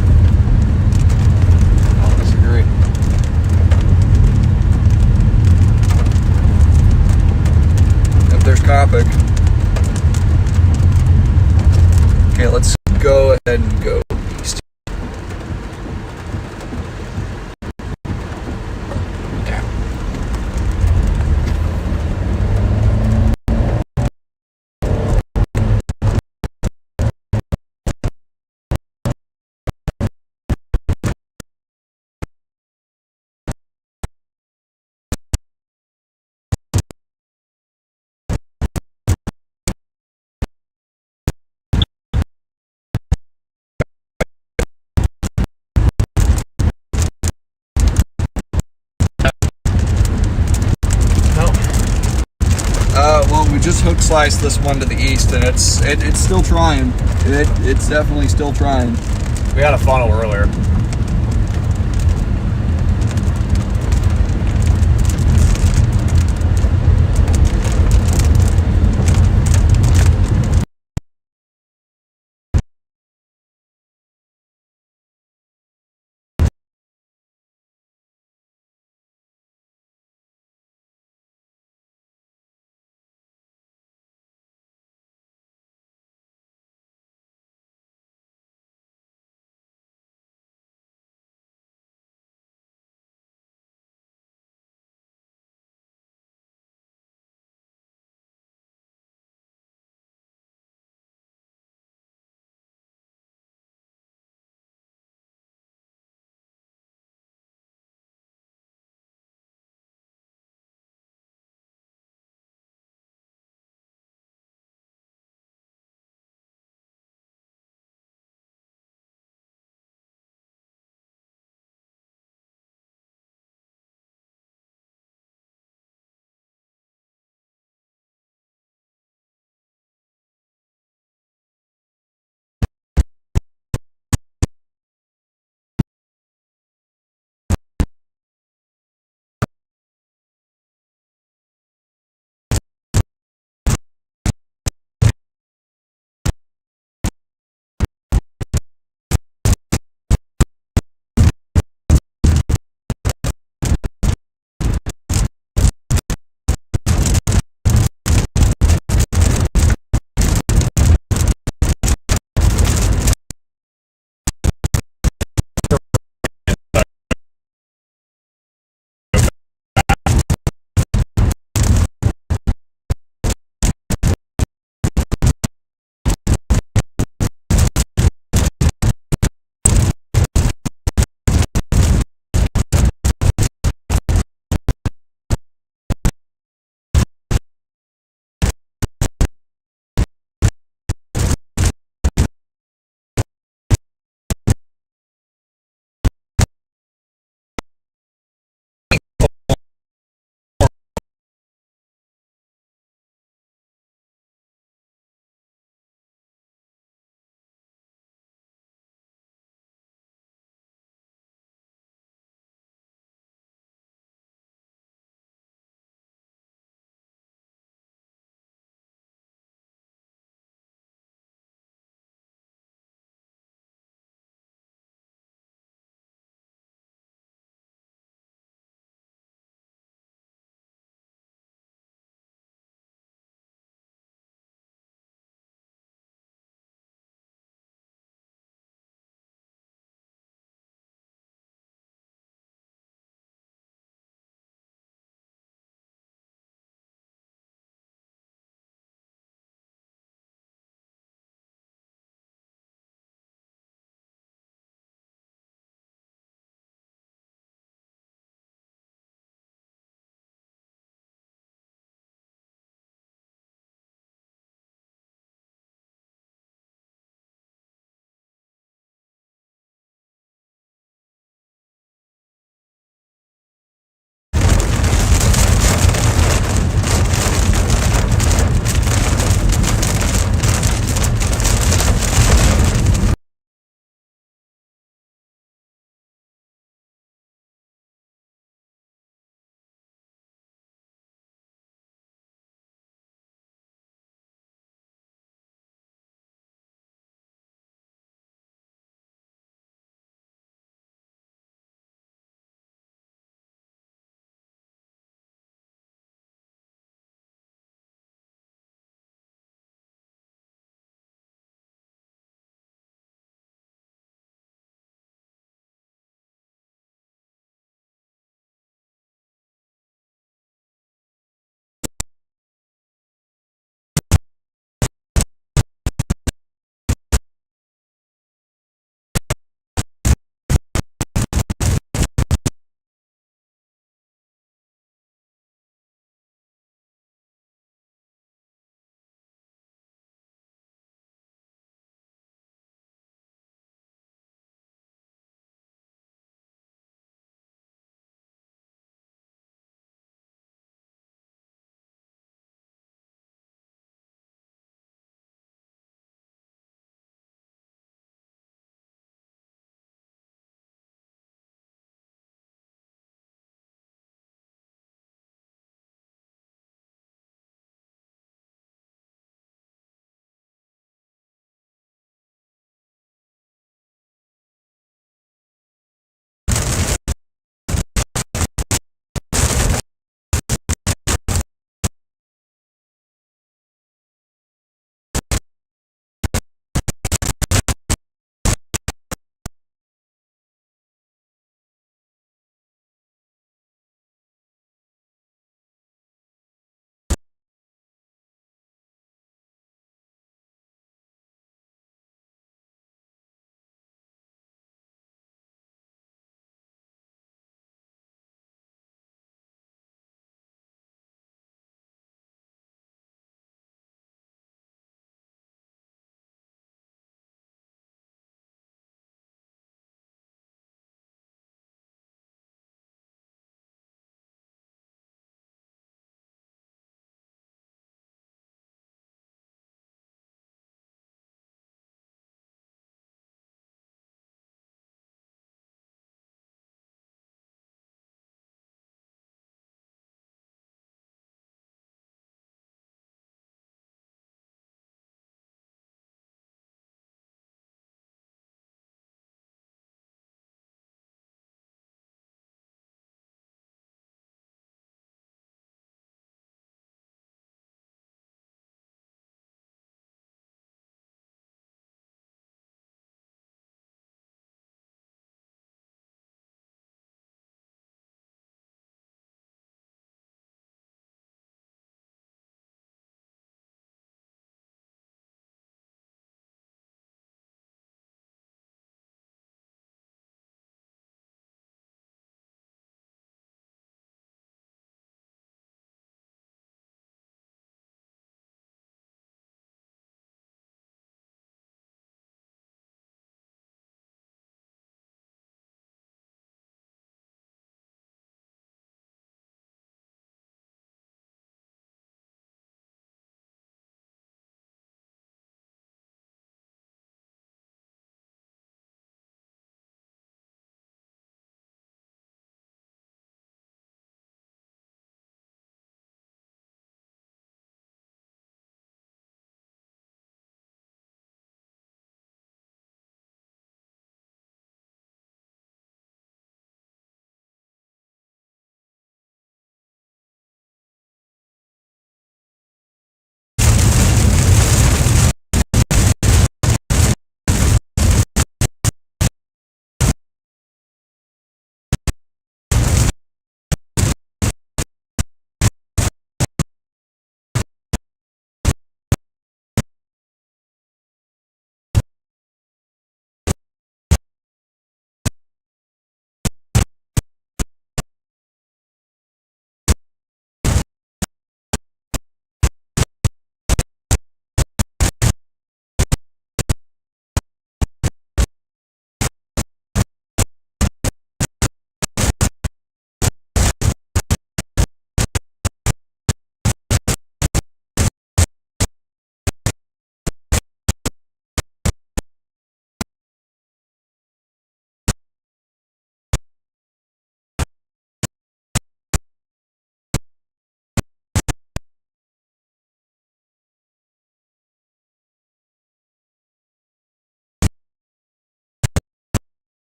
I don't disagree. If there's Coppic. Okay, let's go ahead and go east. just hook sliced this one to the east, and it's still trying. It's definitely still trying. We had a funnel earlier.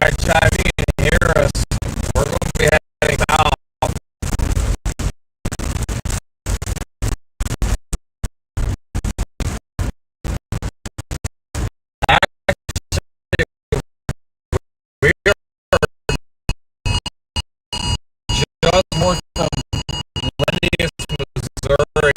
HIV can hear us, we're going to be heading south. We are just north of Lennius, Missouri.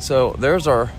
So there's our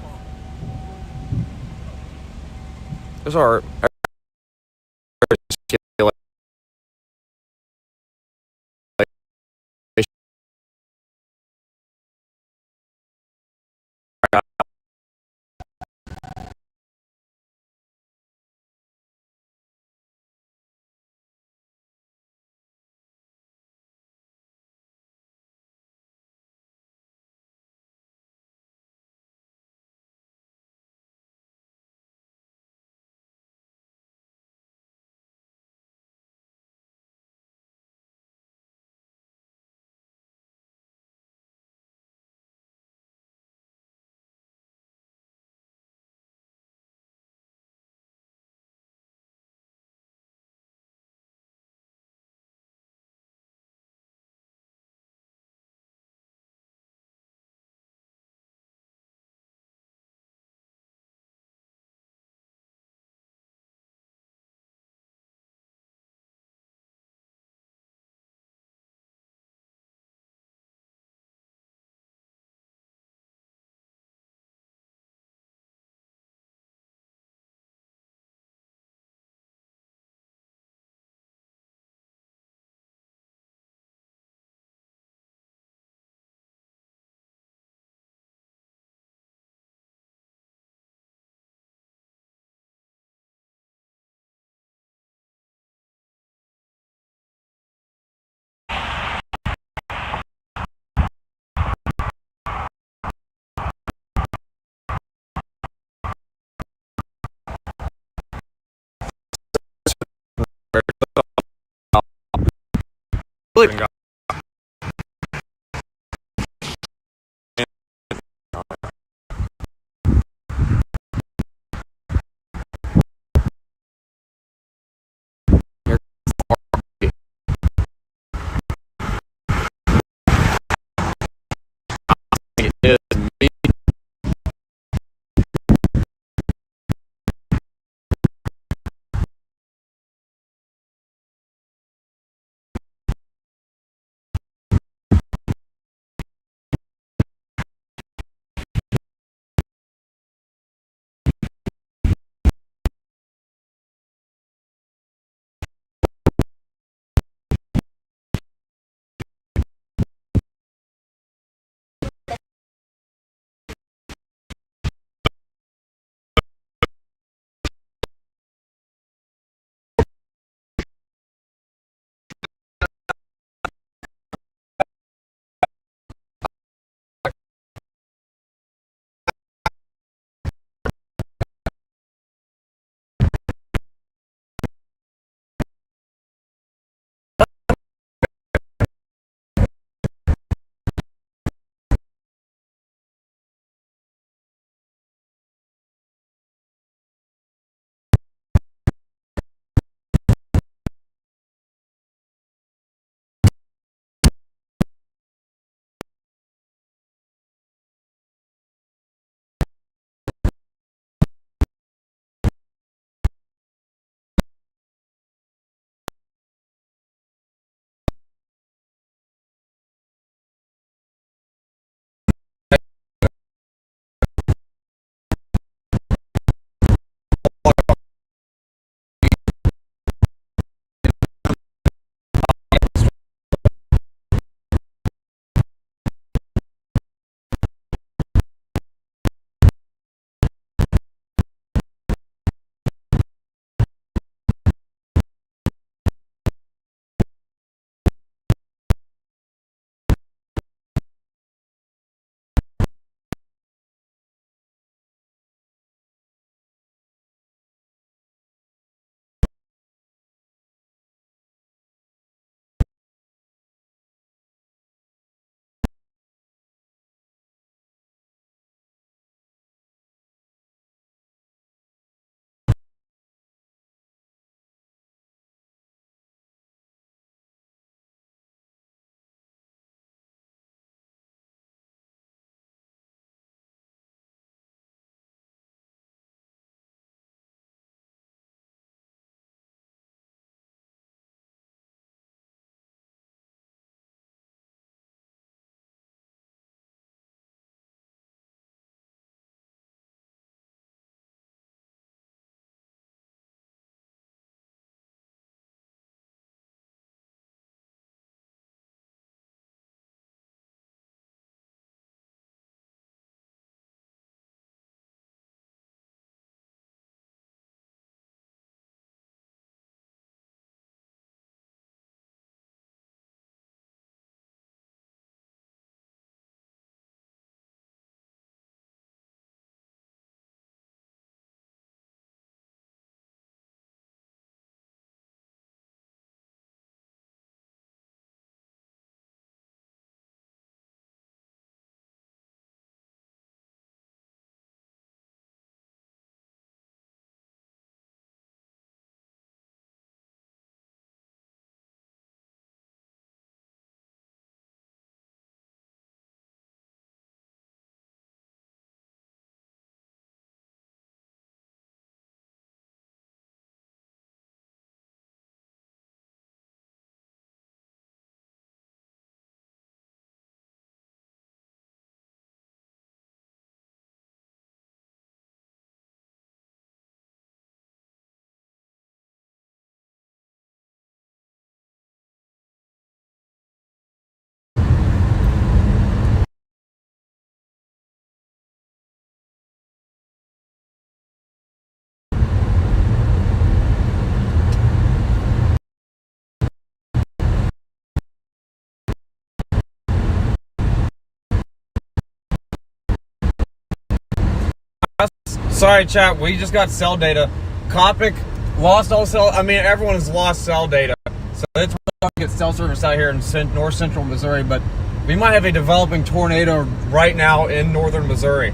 sorry, chat. We just got cell data. Copic lost all cell. I mean, everyone has lost cell data. So it's tough to get cell service out here in north central Missouri. But we might have a developing tornado right now in northern Missouri.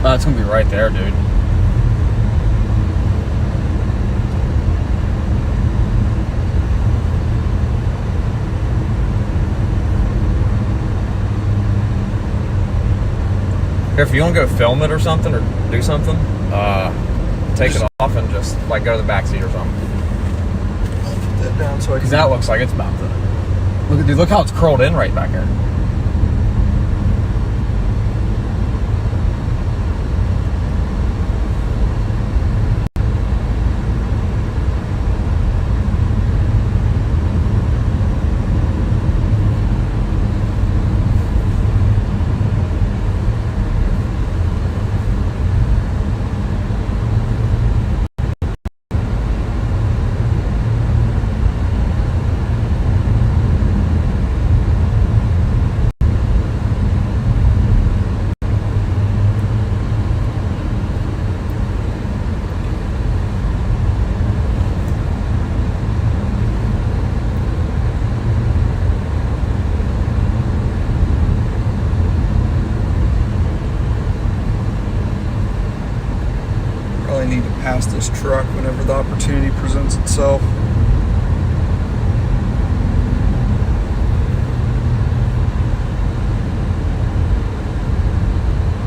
It's gonna be right there, dude. Here, if you want to go film it or something, or do something, take it off and just like go to the back seat or something. I'll put that down so I Because can. that looks like it's about to. Look, dude, look how it's curled in right back here. Probably need to pass this truck whenever the opportunity presents itself.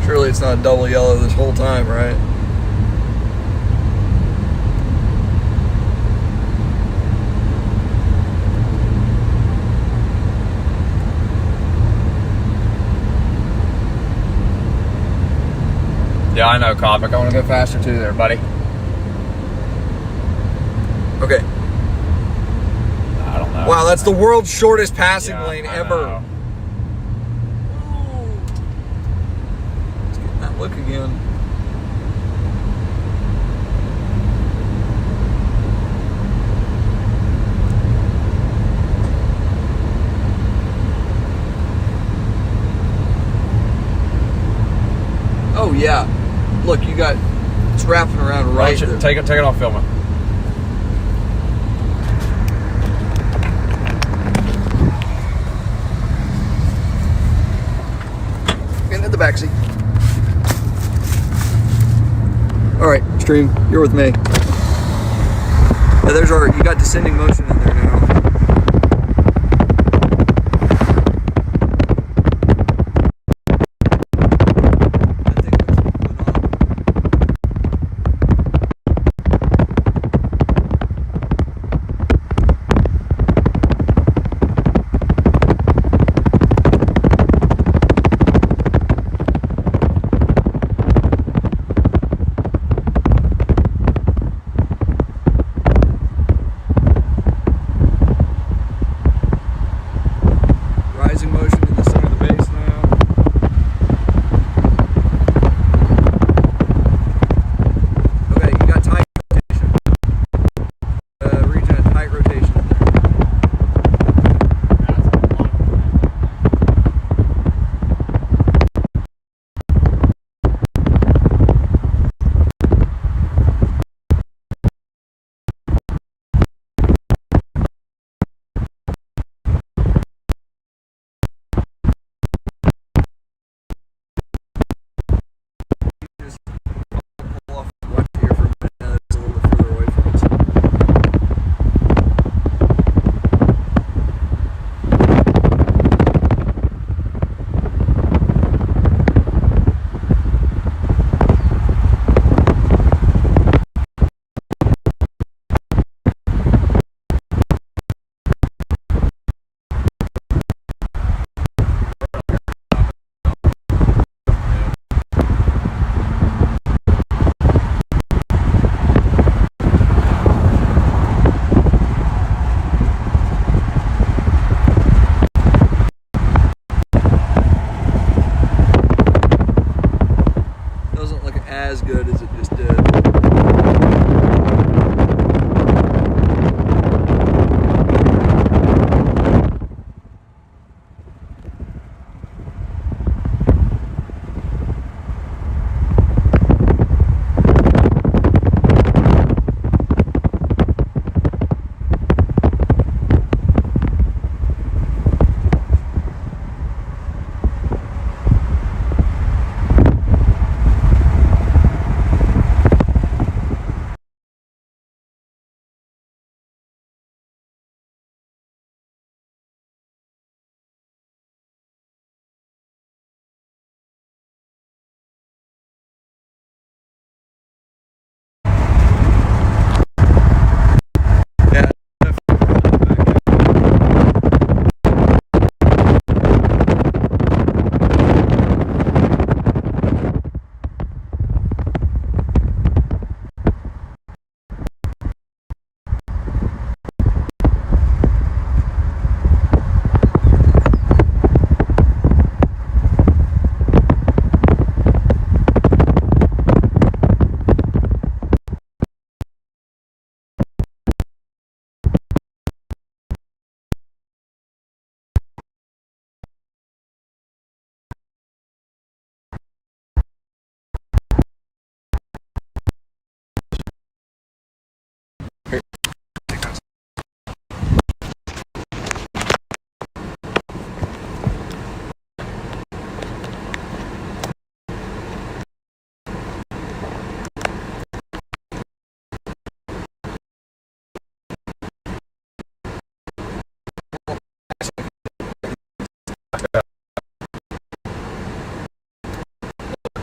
Surely it's not double yellow this whole time, right? Yeah, I know, Copic. I want to go faster too there, buddy. Okay. I don't know. Wow, that's the world's shortest passing Yeah, lane I ever. know. Let's get that look again. Oh yeah. Look, you got it's wrapping around right there. Take it off, film it. Into the backseat. All right, stream, you're with me. Yeah, there's our. You got descending motion in there now. That thing looks phenomenal.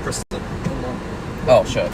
Kristen. Hold on. Oh, shit.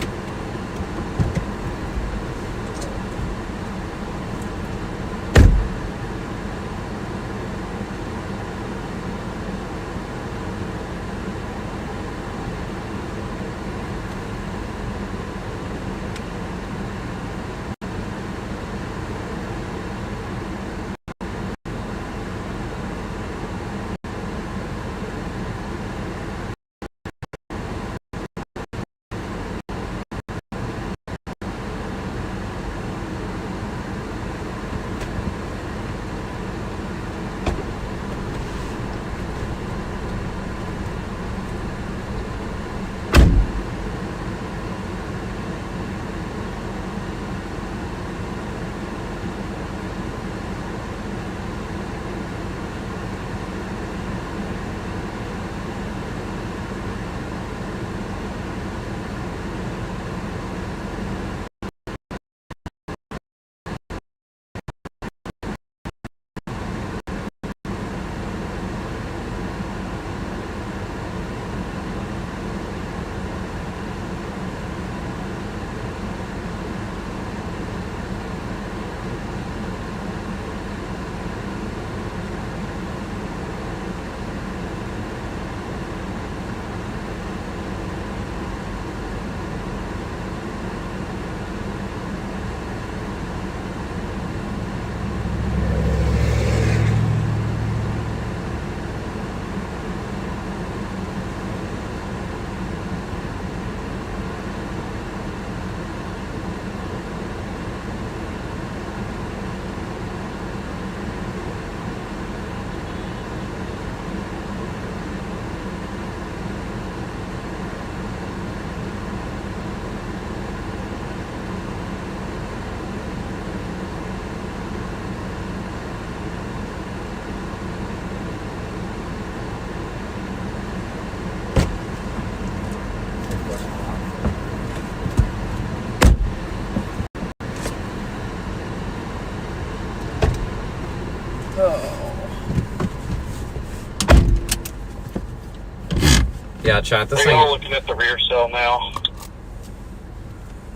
Yeah, chat. This They thing. are looking at the rear cell now.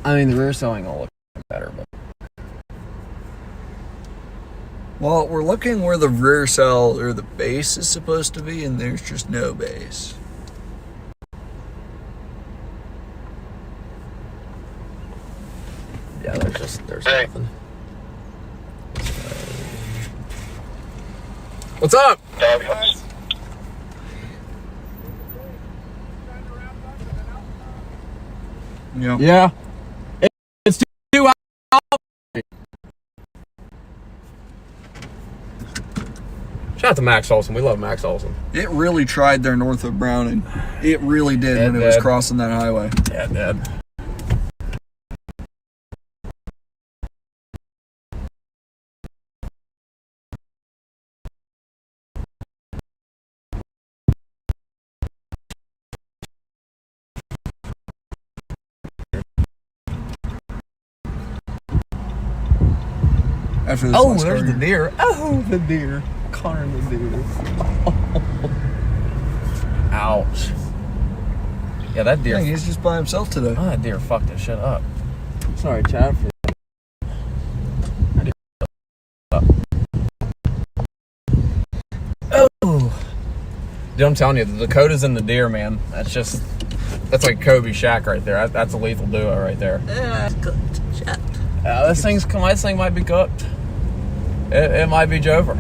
I mean, the rear cell ain't gonna look better, but Well, we're looking where the rear cell or the base is supposed to be, and there's just no base. yeah, there's Hey. nothing. What's up? Fabulous. Yeah. Yeah. It's too out. Shout out to Max Olson. We love Max Olson. It really tried there north of Browning. It really did when it was did. crossing that highway. Yeah, Dad. After this Oh, last there's car. the deer. Oh, the deer. Connor the deer. Ouch. Yeah, that deer. Dang, he's just by himself today. Oh, that deer fucked that shit up. Sorry, Chad. For oh. Dude, I'm telling you, the Dakotas and the deer, man. That's like Kobe Shaq right there. That's a lethal duo right there. Yeah, good shit. This thing might be cooked. It might be Jover.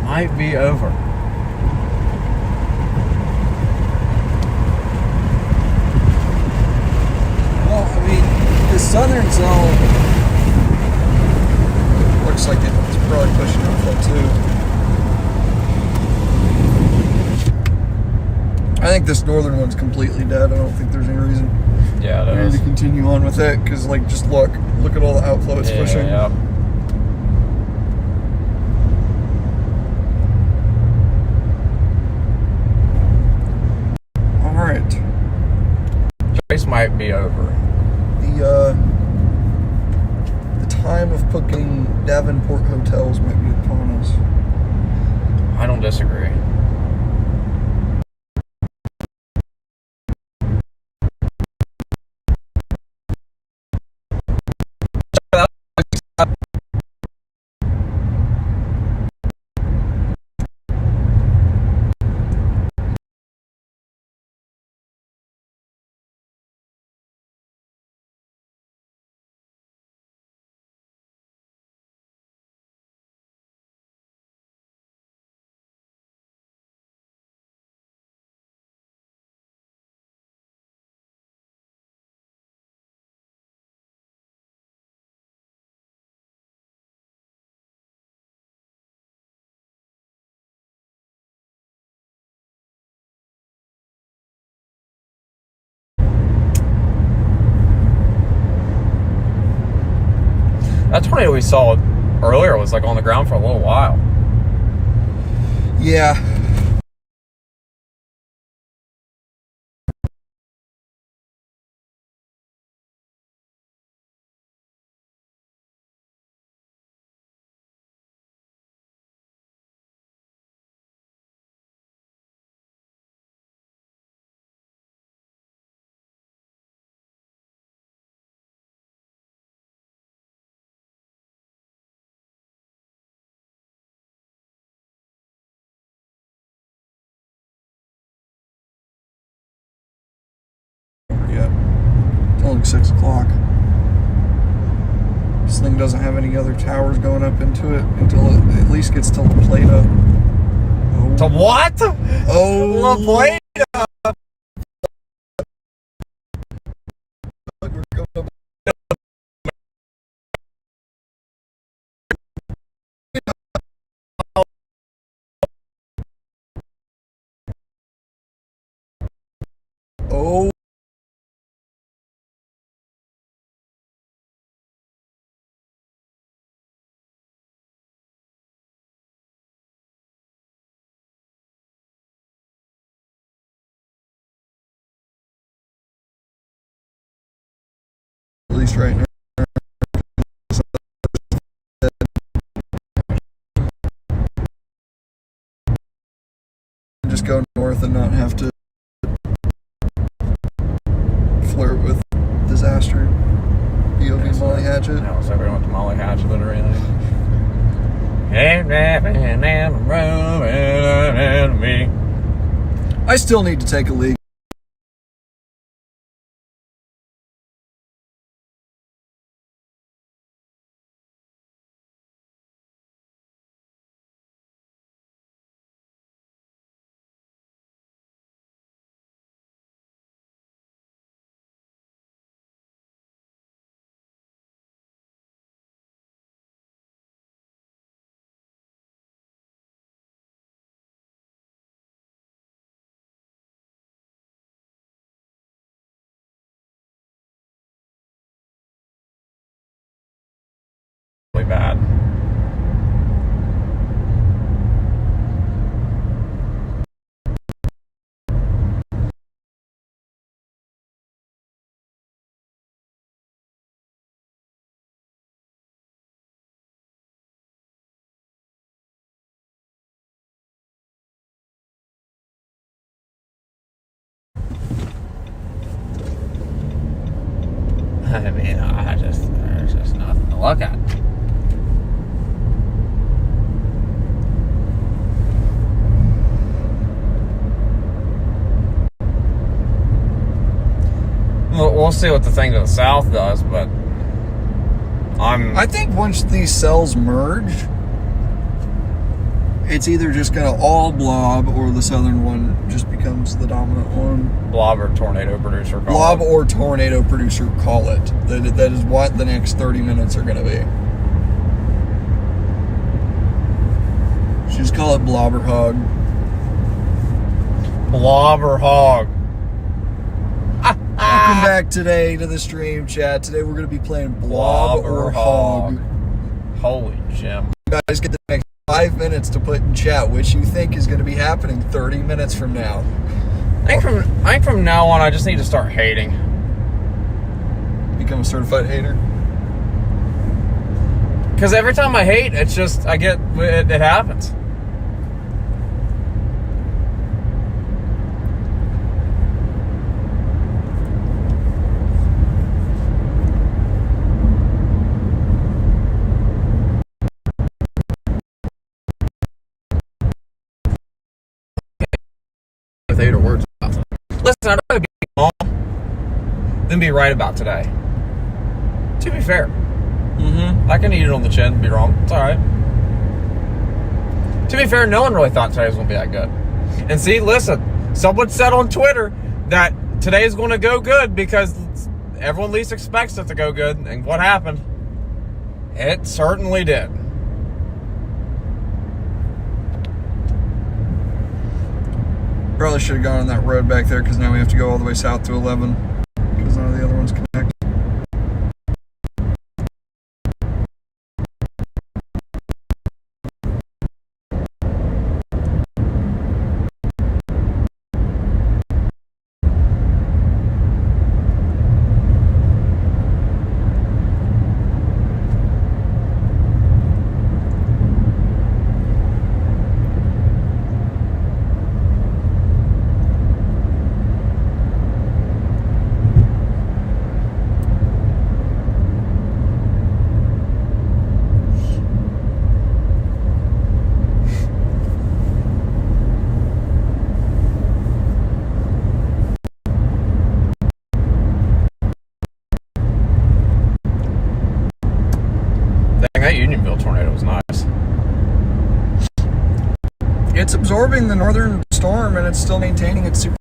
Might be over. Well, I mean, the southern zone looks like it's probably pushing off that too. I think this northern one's completely dead. I don't think there's any reason Yeah, for it you is. to continue on with it because, like, just look at all the outflow it's pushing. Yeah. All right, Race might be over. the time of booking Davenport hotels might be upon us. I don't disagree. That tornado we saw earlier was like on the ground for a little while. Yeah. Yet. It's only 6 o'clock. This thing doesn't have any other towers going up into it until it at least gets to La Plata. Oh. To what? Oh, La Plata. Oh. At least right now. Just go north and not have to flirt with disaster. POV Molly Hatchet. No, so we went to Molly Hatchet or anything. I still need to take a leak. Really bad. I mean, there's just nothing to look at. We'll see what the thing to the south does, but I think once these cells merge, it's either just going to all blob or the southern one just becomes the dominant one. blob or tornado producer call Blob it. or tornado producer, call it. That is what the next 30 minutes are going to be. Just call it blob or hog. Blob or hog. Welcome back today to the stream chat. Today we're going to be playing blob or hog. Holy Jim. You guys get the next 5 minutes to put in chat which you think is going to be happening 30 minutes from now. I think from now on I just need to start hating. Become a certified hater. Because every time I hate, it's just, it happens. I'd rather be wrong than be right about today. To be fair. I can eat it on the chin and be wrong. It's alright. To be fair, no one really thought today was going to be that good. And see, listen, someone said on Twitter that today is going to go good because everyone least expects it to go good. And what happened? It certainly did. Probably should have gone on that road back there because now we have to go all the way south to 11 because none of the other ones connect. Dang, that Unionville tornado was nice. It's absorbing the northern storm and it's still maintaining its super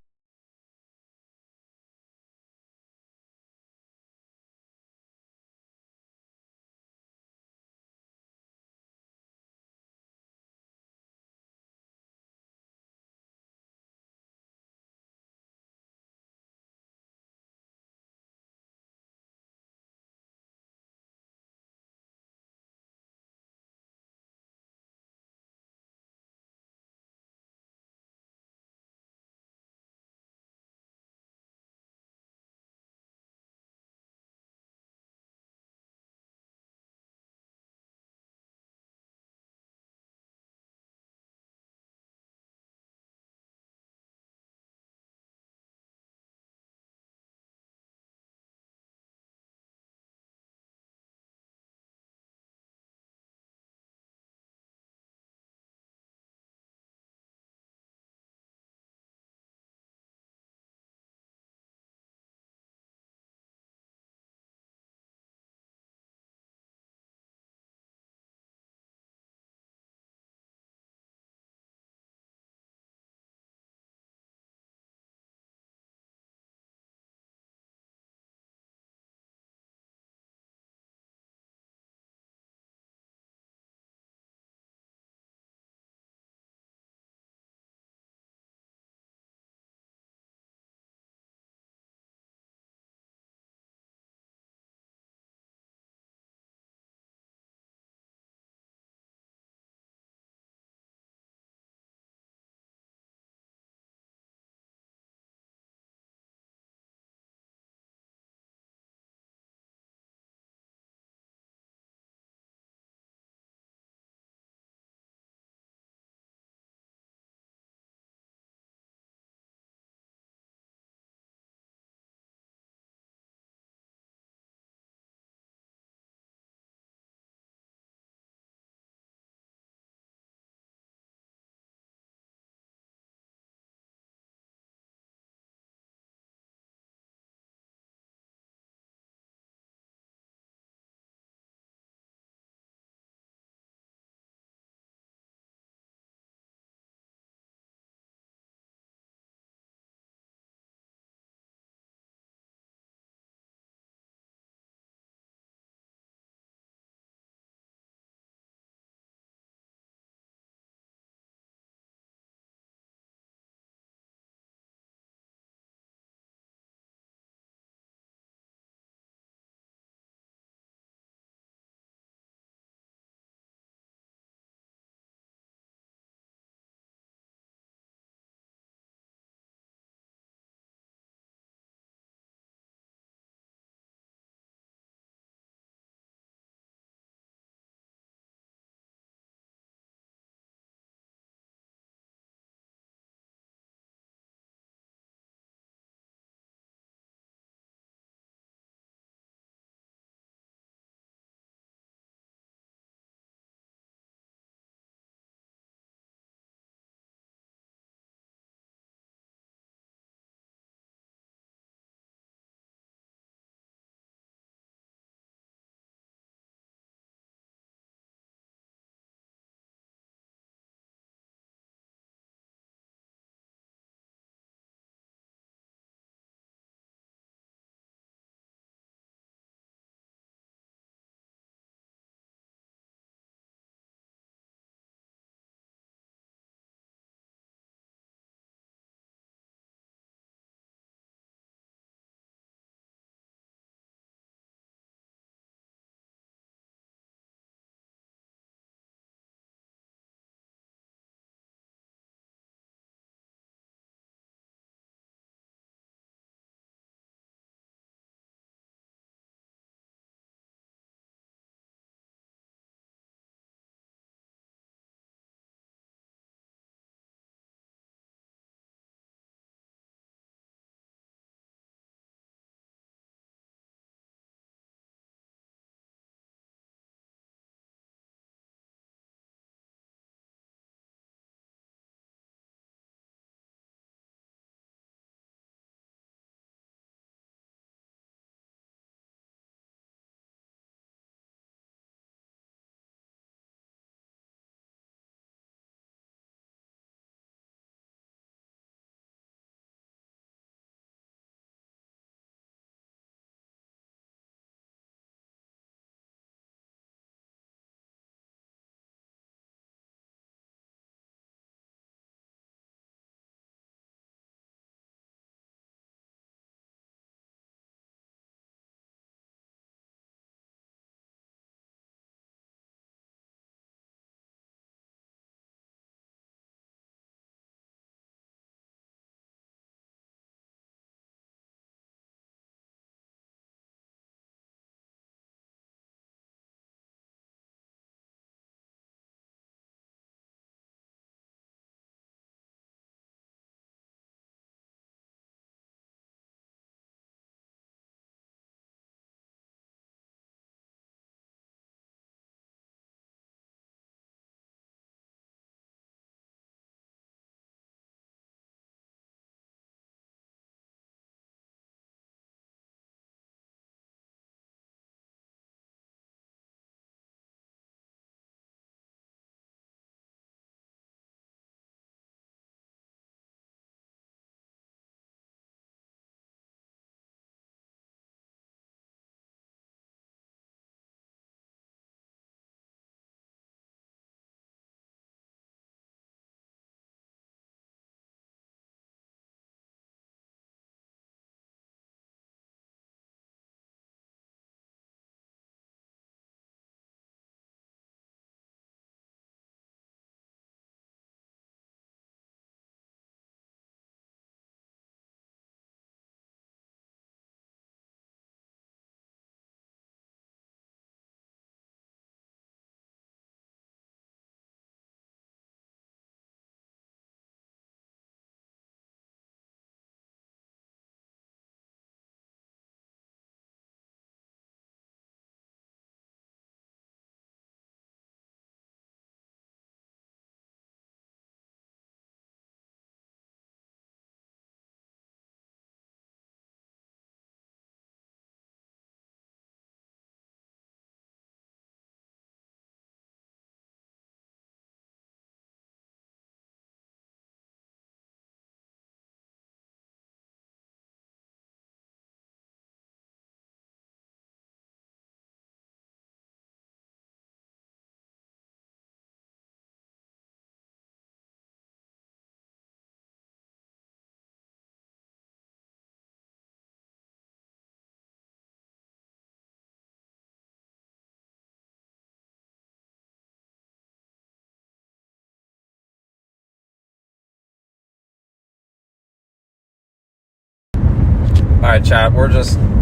Alright, chat, we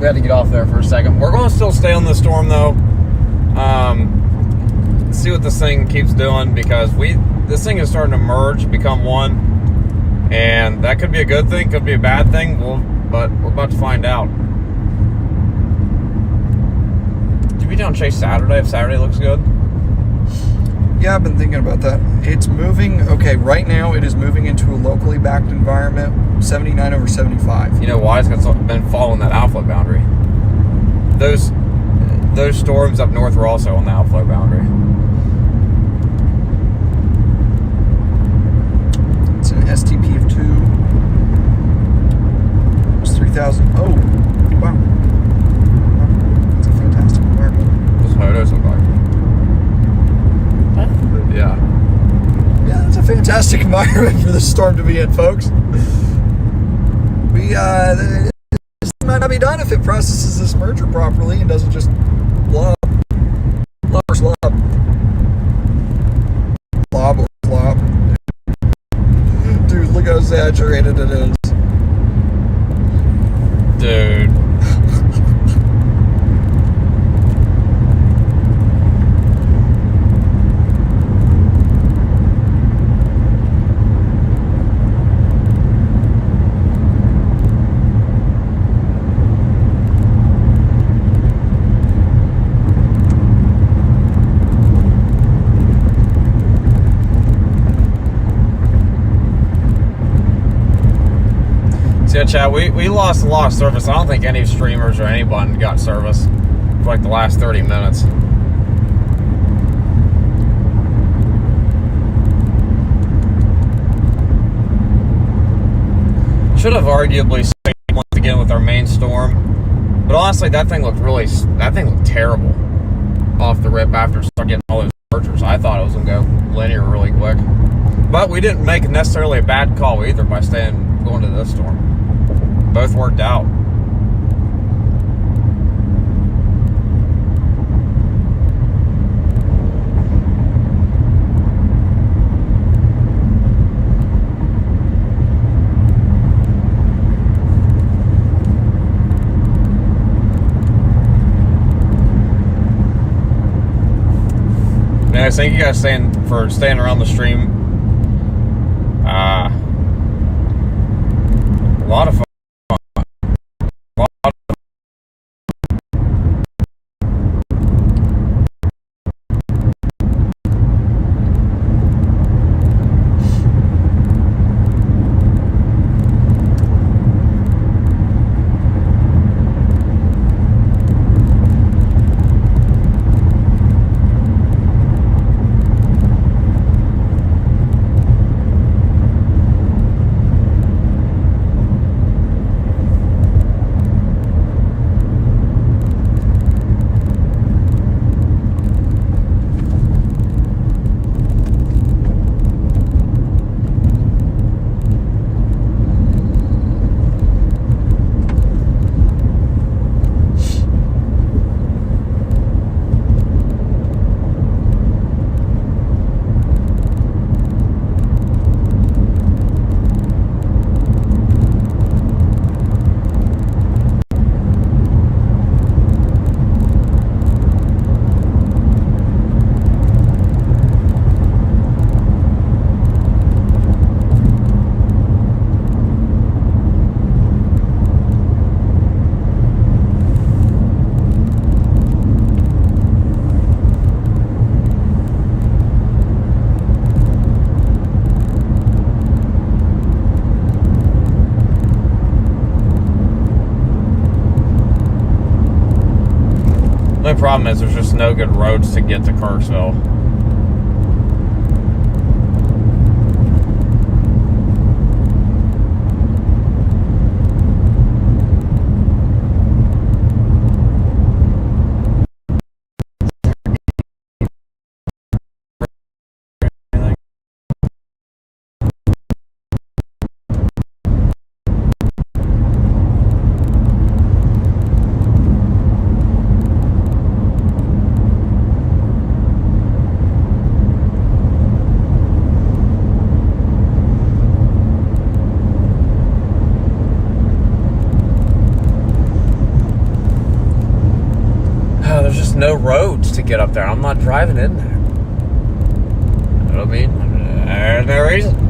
had to get off there for a second. We're going to still stay on the storm, though. See what this thing keeps doing, because this thing is starting to merge, become one. And that could be a good thing, could be a bad thing, but we're about to find out. Did we down Chase Saturday if Saturday looks good? Yeah, I've been thinking about that. It's moving. Okay, right now it is moving into a locally backed environment, 79 over 75. You know why? It's been following that outflow boundary. Those storms up north were also on the outflow boundary. It's an STP of 2. It's 3,000. Oh, wow. It's a fantastic environment. Those photos look like. Yeah. Yeah, it's a fantastic environment for the storm to be in, folks. This might not be done if it processes this merger properly and doesn't just blob or slob. Blob or flop. Dude, look how saturated it is. Dude. So yeah, chat, we lost a lot of service. I don't think any streamers or anyone got service for like the last 30 minutes. Should have arguably stayed once again with our main storm. But honestly, that thing looked terrible off the rip after starting getting all those mergers. I thought it was going to go linear really quick. But we didn't make necessarily a bad call either by going to this storm. Both worked out. Yeah, thank you guys for staying around the stream. A lot of fun. The problem is there's just no good roads to get to Kirksville. no roads to get up there. I'm not driving in there. You know what I mean? There's no reason.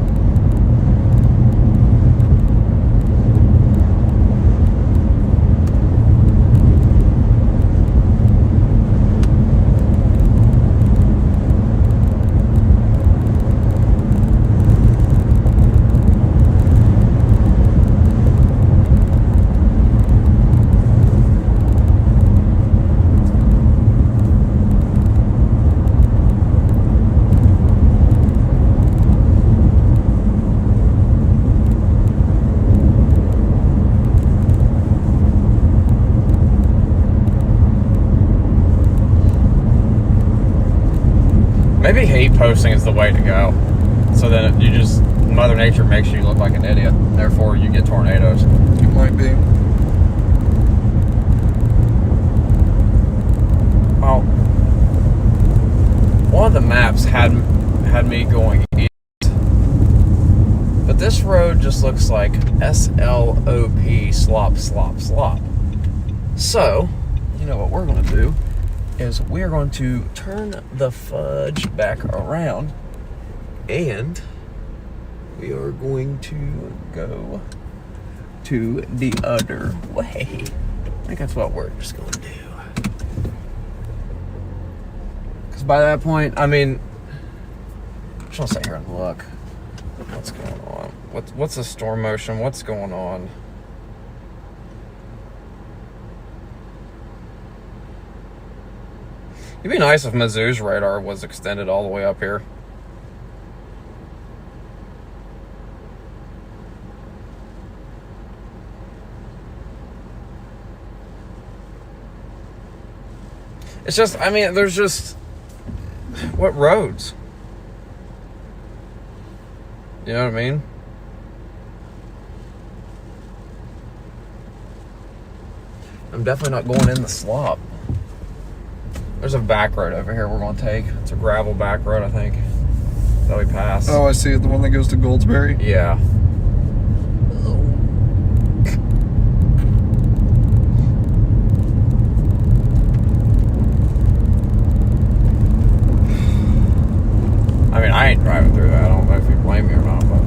Maybe hate posting is the way to go. So then you just, Mother Nature makes you look like an idiot. Therefore, you get tornadoes. It might be. Well, one of the maps had me going east. But this road just looks like SLOP, slop, slop, slop. So, you know what we're going to do? Is we are going to turn the fudge back around and we are going to go to the other way. I think that's what we're just going to do. Because by that point, I mean, I'm just going to sit here and look. What's going on? What's the storm motion? What's going on? It'd be nice if Mizzou's radar was extended all the way up here. It's just, I mean, there's just, what roads? You know what I mean? I'm definitely not going in the slop. There's a back road over here we're going to take. It's a gravel back road, I think, that we passed. Oh, I see it. The one that goes to Goldsberry? Yeah. I mean, I ain't driving through that. I don't know if you blame me or not, but...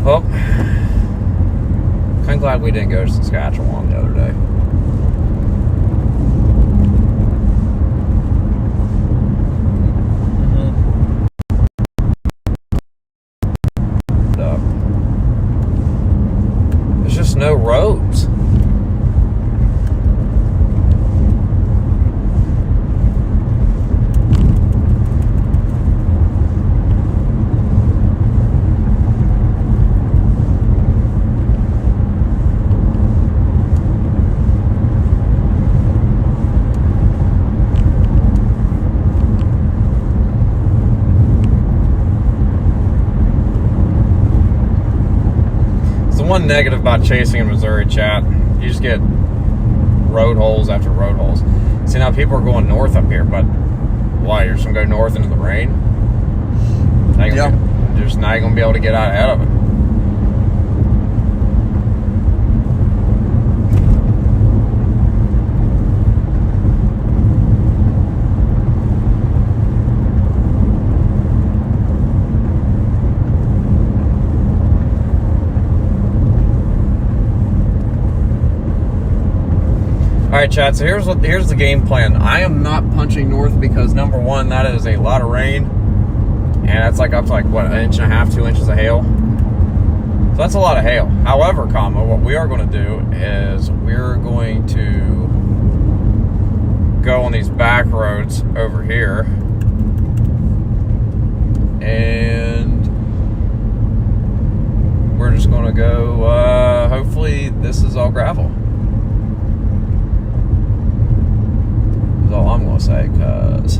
Well, I'm glad we didn't go to Saskatchewan the other day. There's just no roads. One negative about chasing in Missouri, chat, you just get road holes after road holes. See, now people are going north up here, but why? You're just gonna go north into the rain? You're just not gonna be able to get out ahead of it. Alright, chat, so here's the game plan. I am not punching north because, number one, that is a lot of rain. And that's like up to like, what, 1.5 inches, 2 inches of hail. So that's a lot of hail. However, what we are going to do is we're going to go on these back roads over here. And we're just going to go, hopefully this is all gravel. That's all I'm going to say, because...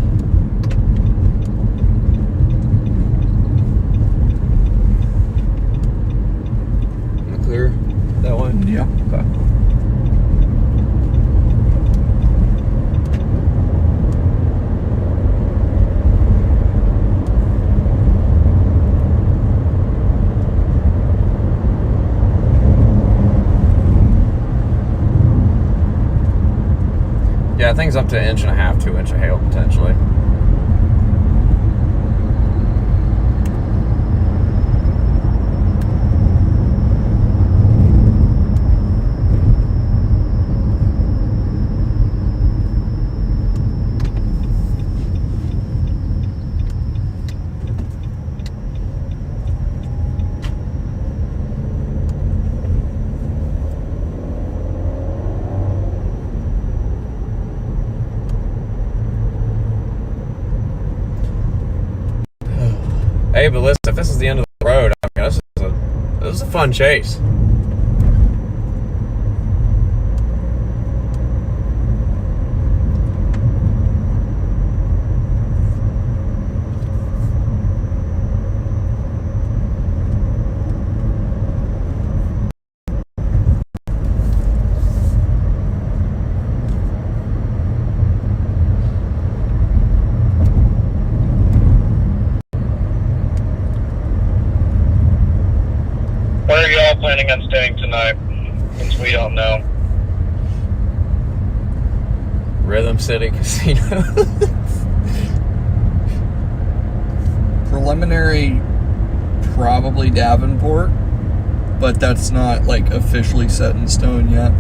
Am I clear that one? Yeah. Okay. Yeah, I think it's up to 1.5 inches, 2 inch of hail potentially. Hey, but listen, if this is the end of the road, I mean, this is a fun chase. Where are y'all planning on staying tonight? Since we don't know. Rhythm City Casino. Preliminary, probably Davenport, but that's not like officially set in stone yet.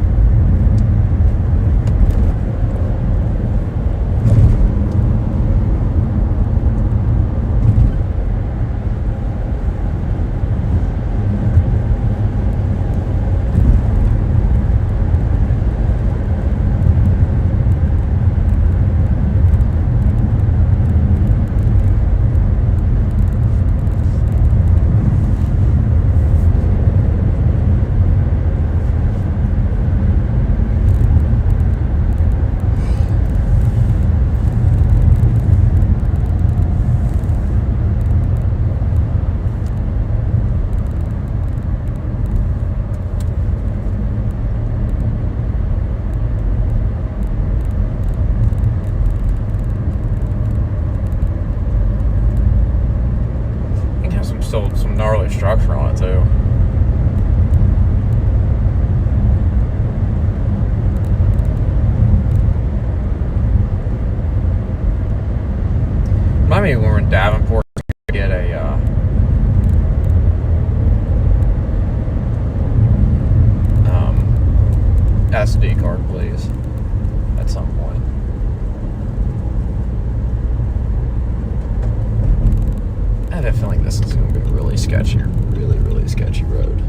Some gnarly structure on it too. Remind me when we're in Davenport to get a SD card, please, at some point. I have a feeling this is going to be a really sketchy, really sketchy road.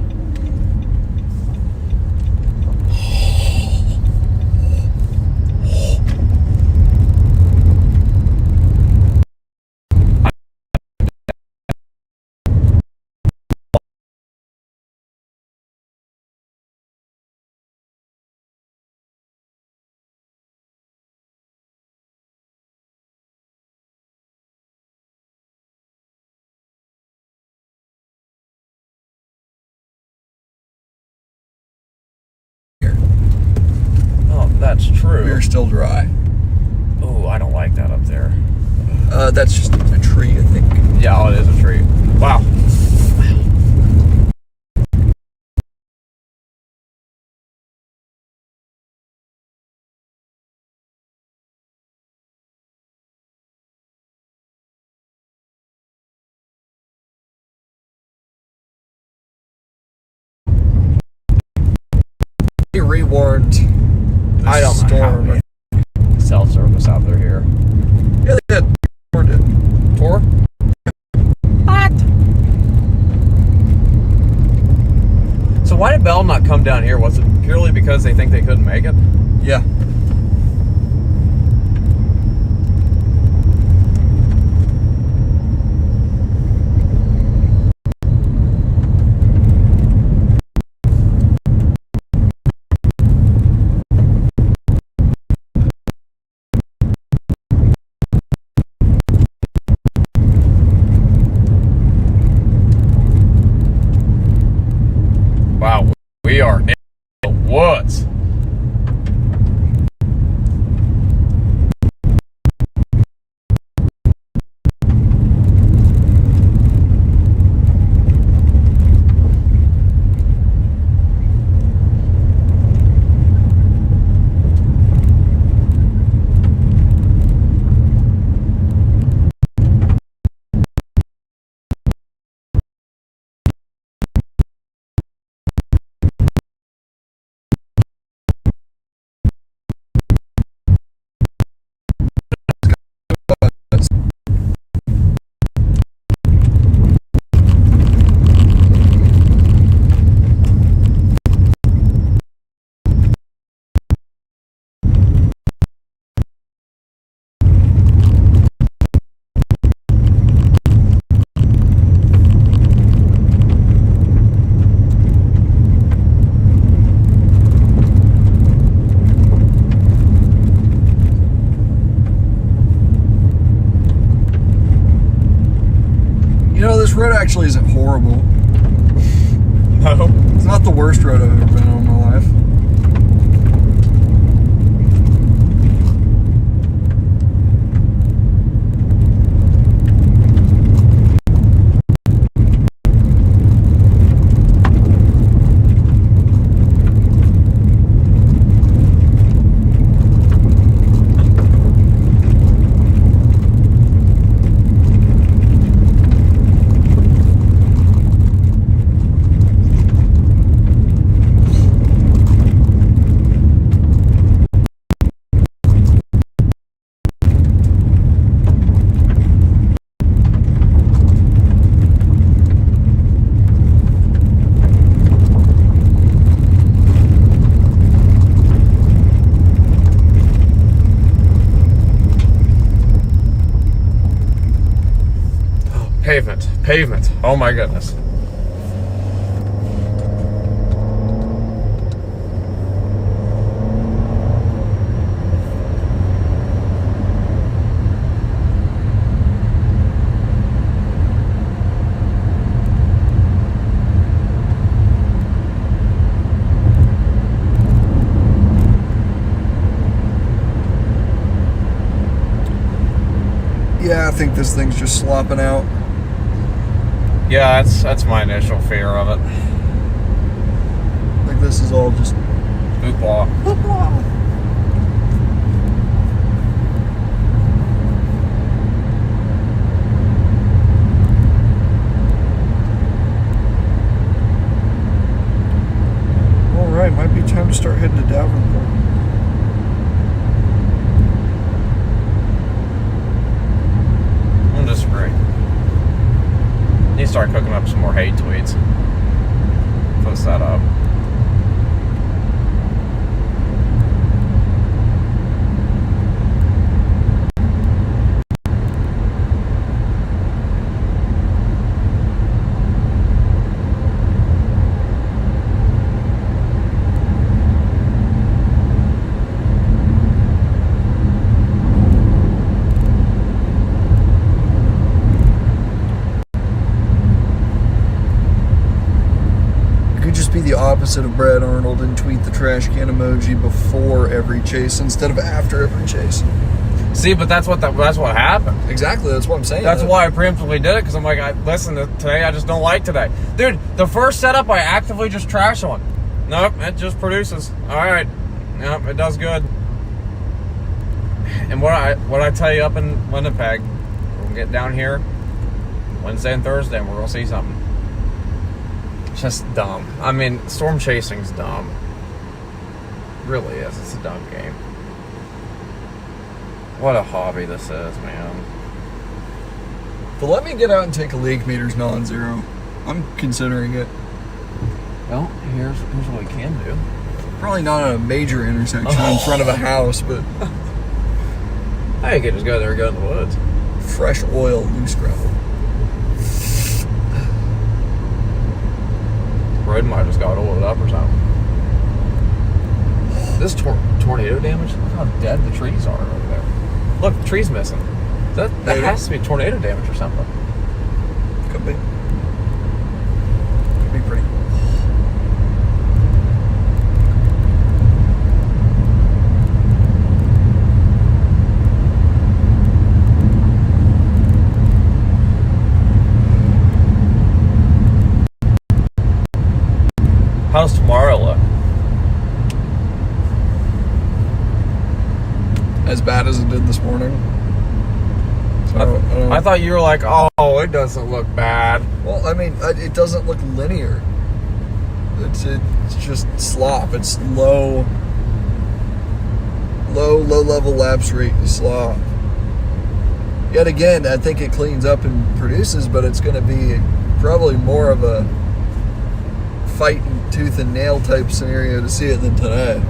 That's true. We're still dry. Oh, I don't like that up there. That's just a tree, I think. Yeah, oh, it is a tree. Wow. Be rewarned. I don't know how storm. many cell service out there here. Yeah, they had warned it. Tor? What? So why did Bell not come down here? Was it purely because they think they couldn't make it? Yeah. We are in the woods. This road actually isn't horrible. No. It's not the worst road I've ever been on in my life. Pavement. Oh my goodness. Yeah, I think this thing's just slopping out. Yeah, that's my initial fear of it. Like this is all just Hoopla. all right. Might be time to start heading to Davenport. I don't disagree. Need to start cooking up some more hate tweets. Post that up. Be the opposite of Brad Arnold and tweet the trash can emoji before every chase instead of after every chase. See, but that's what happened. Exactly, that's what I'm saying. That's why I preemptively did it, because I'm like, listen, today I just don't like today. Dude, the first setup I actively just trash on. Nope, it just produces. All right. Nope, it does good. And what I tell you up in Winnipeg, we're gonna get down here Wednesday and Thursday, and we're gonna see something. It's just dumb. I mean, storm chasing's dumb. It really is. It's a dumb game. What a hobby this is, man. But let me get out and take a leak meter's non-zero. I'm considering it. Well, here's what we can do. Probably not at a major intersection in front of a house, but I could just go there and go in the woods. fresh oil, loose gravel. Road might have just got oiled up or something. This tornado damage? Look how dead the trees are over there. Look, the tree's missing. That has to be tornado damage or something. Could be. Could be pretty. as bad as it did this morning. So, I thought you were like, oh, it doesn't look bad. well, I mean, it doesn't look linear. It's just slop. It's low level lapse rate slop. Yet again, I think it cleans up and produces, but it's going to be probably more of a fighting tooth and nail type scenario to see it than today.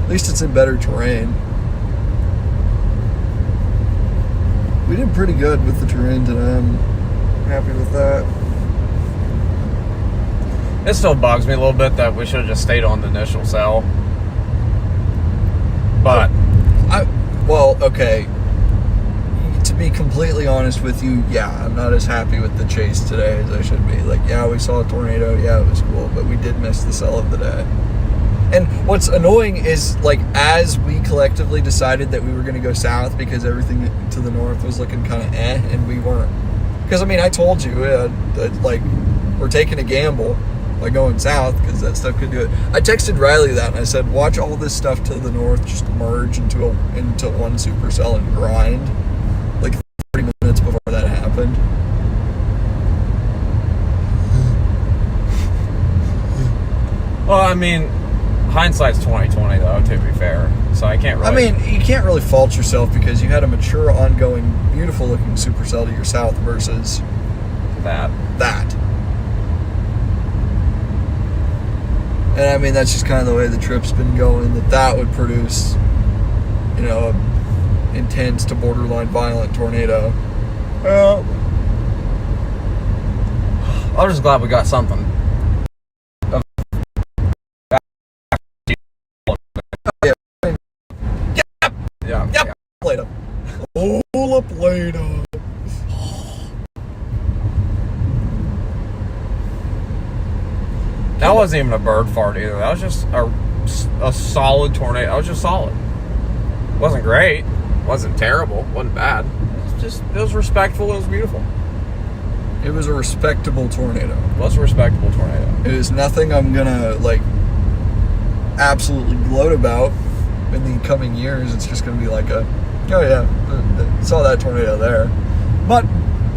At least it's in better terrain. We did pretty good with the terrain today. I'm happy with that. It still bugs me a little bit that we should have just stayed on the initial cell. But Well, okay. To be completely honest with you, yeah, I'm not as happy with the chase today as I should be. Like, yeah, we saw a tornado, yeah, it was cool, but we did miss the cell of the day. And what's annoying is, like, as we collectively decided that we were going to go south because everything to the north was looking kind of and we weren't. Because, I mean, I told you that, like, we're taking a gamble by going south because that stuff could do it. I texted Riley that and I said, watch all this stuff to the north just merge into one supercell and grind. Like 30 minutes before that happened. well, I mean, hindsight's 20/20 though. To be fair, so I can't really. I mean, you can't really fault yourself because you had a mature, ongoing, beautiful-looking supercell to your south versus that. And I mean, that's just kind of the way the trip's been going. That would produce, you know, a intense to borderline violent tornado. Well, I'm just glad we got something. Yeah. Play-Doh. Oh, la Play-Doh. That wasn't even a bird fart either. That was just a solid tornado. That was just solid. It wasn't great. It wasn't terrible. It wasn't bad. It was respectful. It was beautiful. It was a respectable tornado. It was a respectable tornado. It is nothing I'm gonna, like, absolutely gloat about in the coming years. It's just gonna be like oh yeah, saw that tornado there. But,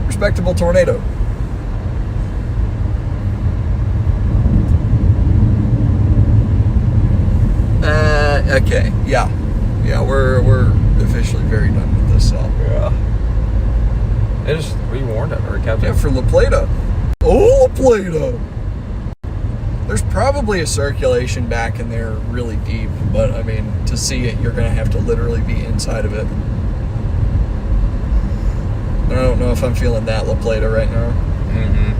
respectable tornado. Okay, yeah, we're officially very done with this cell. Yeah. We warned it, or we kept Yeah, it. for La Play-Doh. Oh, La Play-Doh. There's probably a circulation back in there really deep, but I mean, to see it, you're gonna have to literally be inside of it. I don't know if I'm feeling that La Play-Doh right now. Mm-hmm.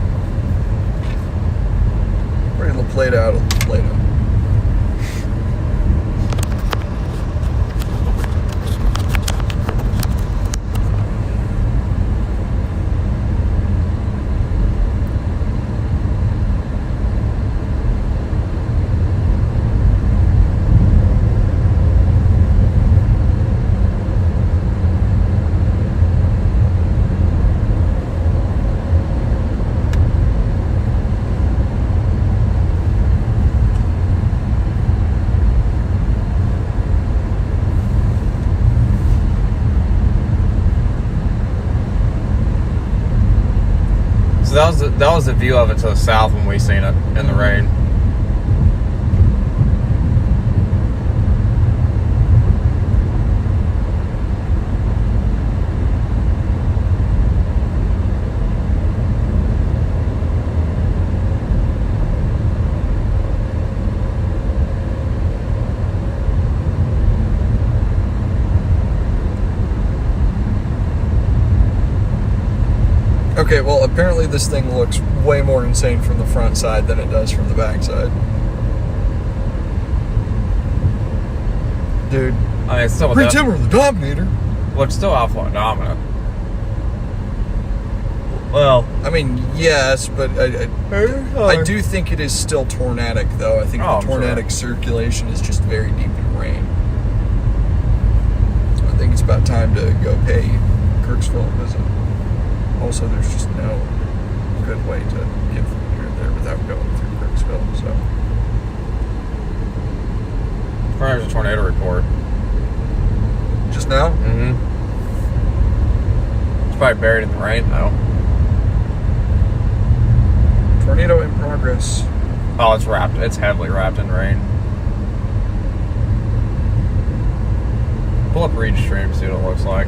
Bring La Play-Doh out of La Play-Doh. So that was the view of it to the south when we seen it in the rain. Okay, well, apparently this thing looks way more insane from the front side than it does from the back side. Dude. I mean, it's still Green Timber, the Dominator. Well, it's still Alpha dominant. Well, I mean, yes, but I do think it is still tornadic, though. I think the tornadic circulation is just very deep in rain. So I think it's about time to go pay Kirksville a visit. Also, there's just no good way to get from here to there without going through Kirksville, so. there's a tornado report. Just now? Mm-hmm. It's probably buried in the rain, though. Tornado in progress. Oh, it's wrapped. It's heavily wrapped in rain. Pull up Reed Stream, see what it looks like.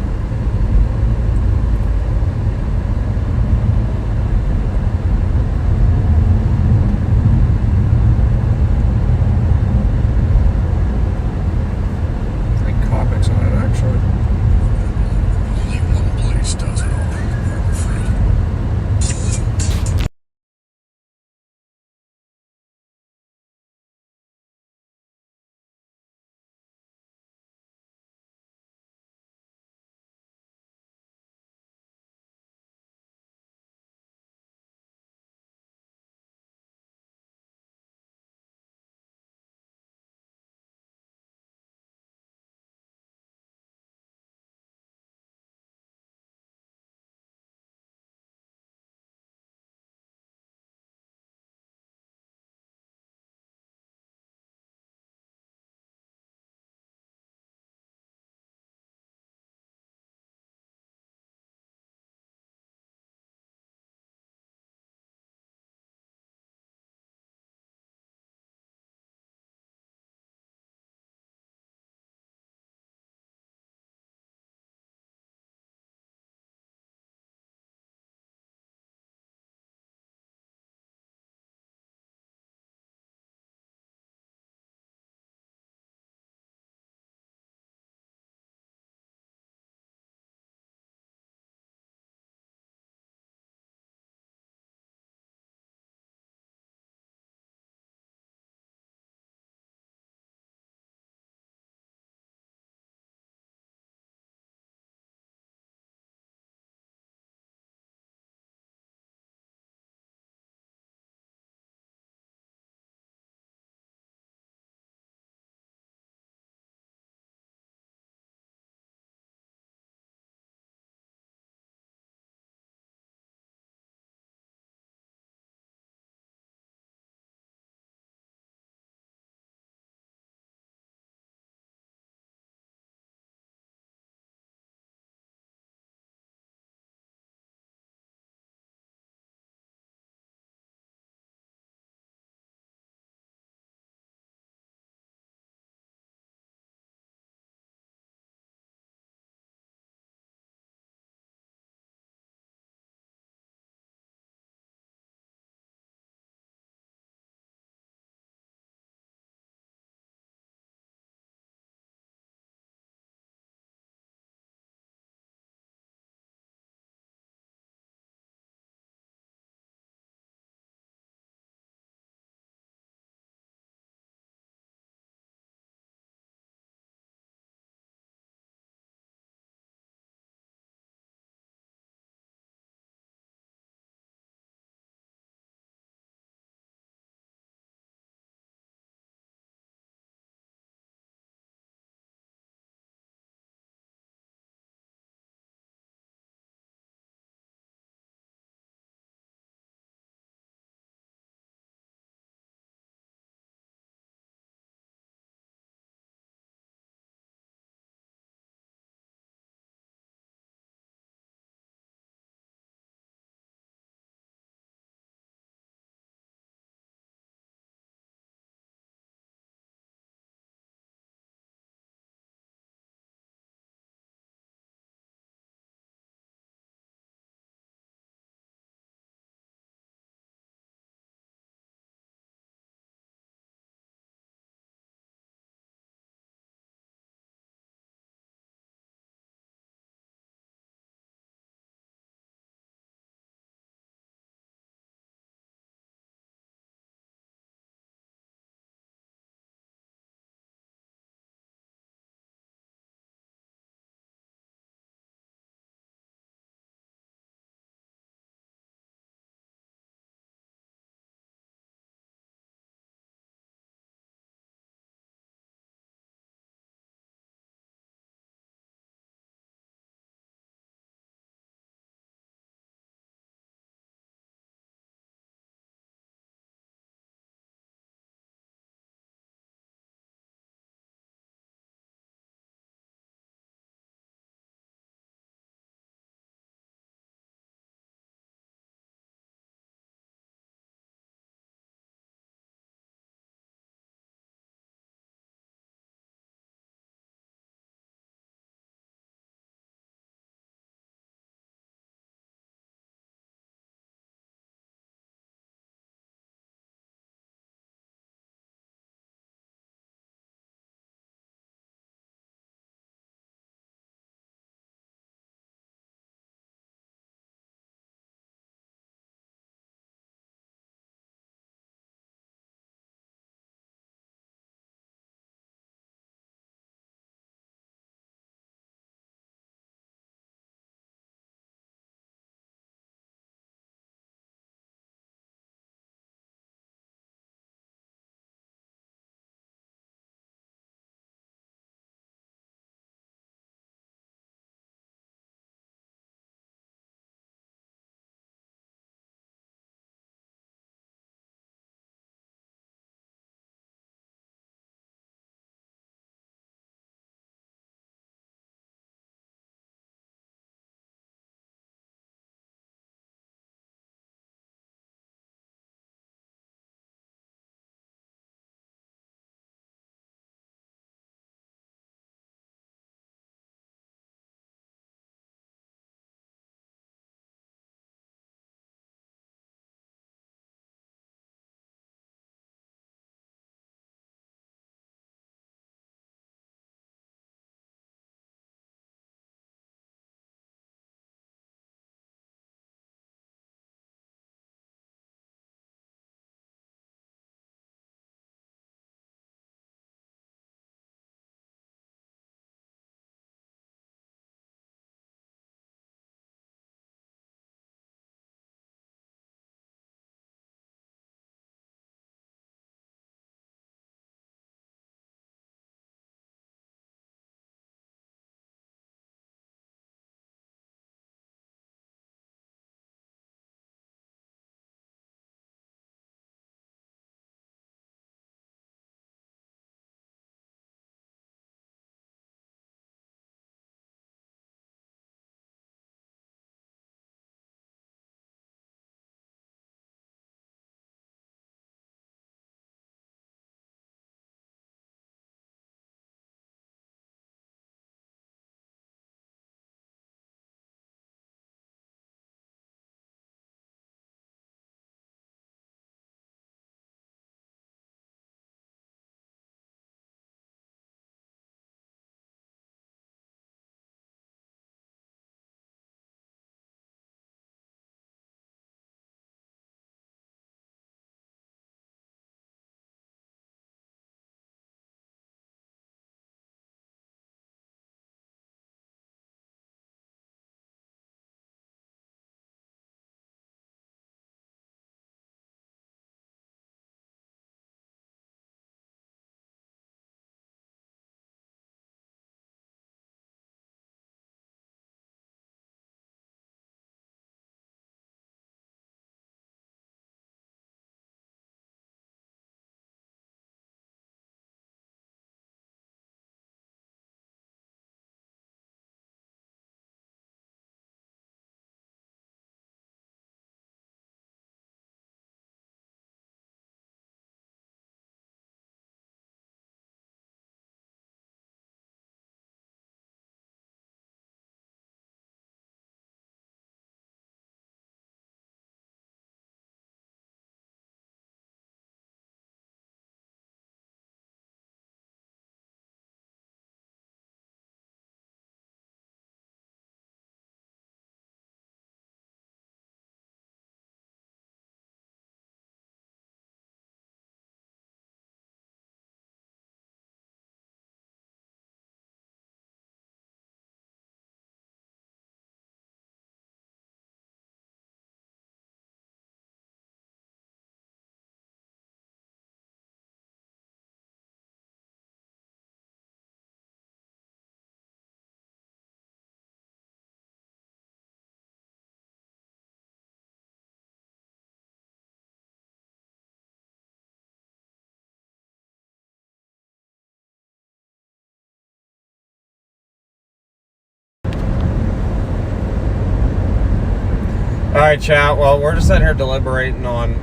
right, chat. Well, we're just sitting here deliberating on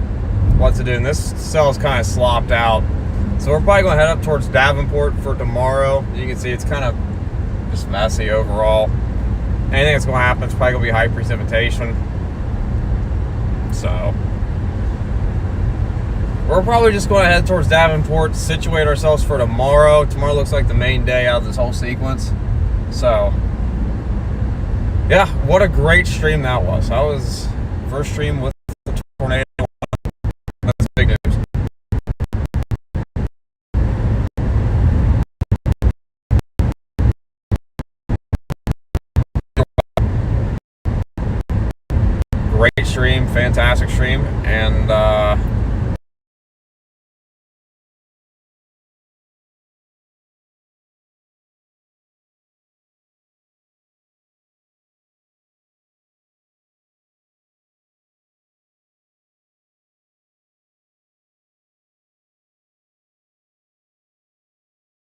what to do, and this cell's kind of slopped out. So we're probably going to head up towards Davenport for tomorrow. You can see it's kind of just messy overall. Anything that's going to happen is probably going to be high precipitation. So we're probably just going to head towards Davenport, situate ourselves for tomorrow. Tomorrow looks like the main day out of this whole sequence. So yeah, what a great stream that was. That was first stream with the tornado. That's big news. Great stream, fantastic stream, and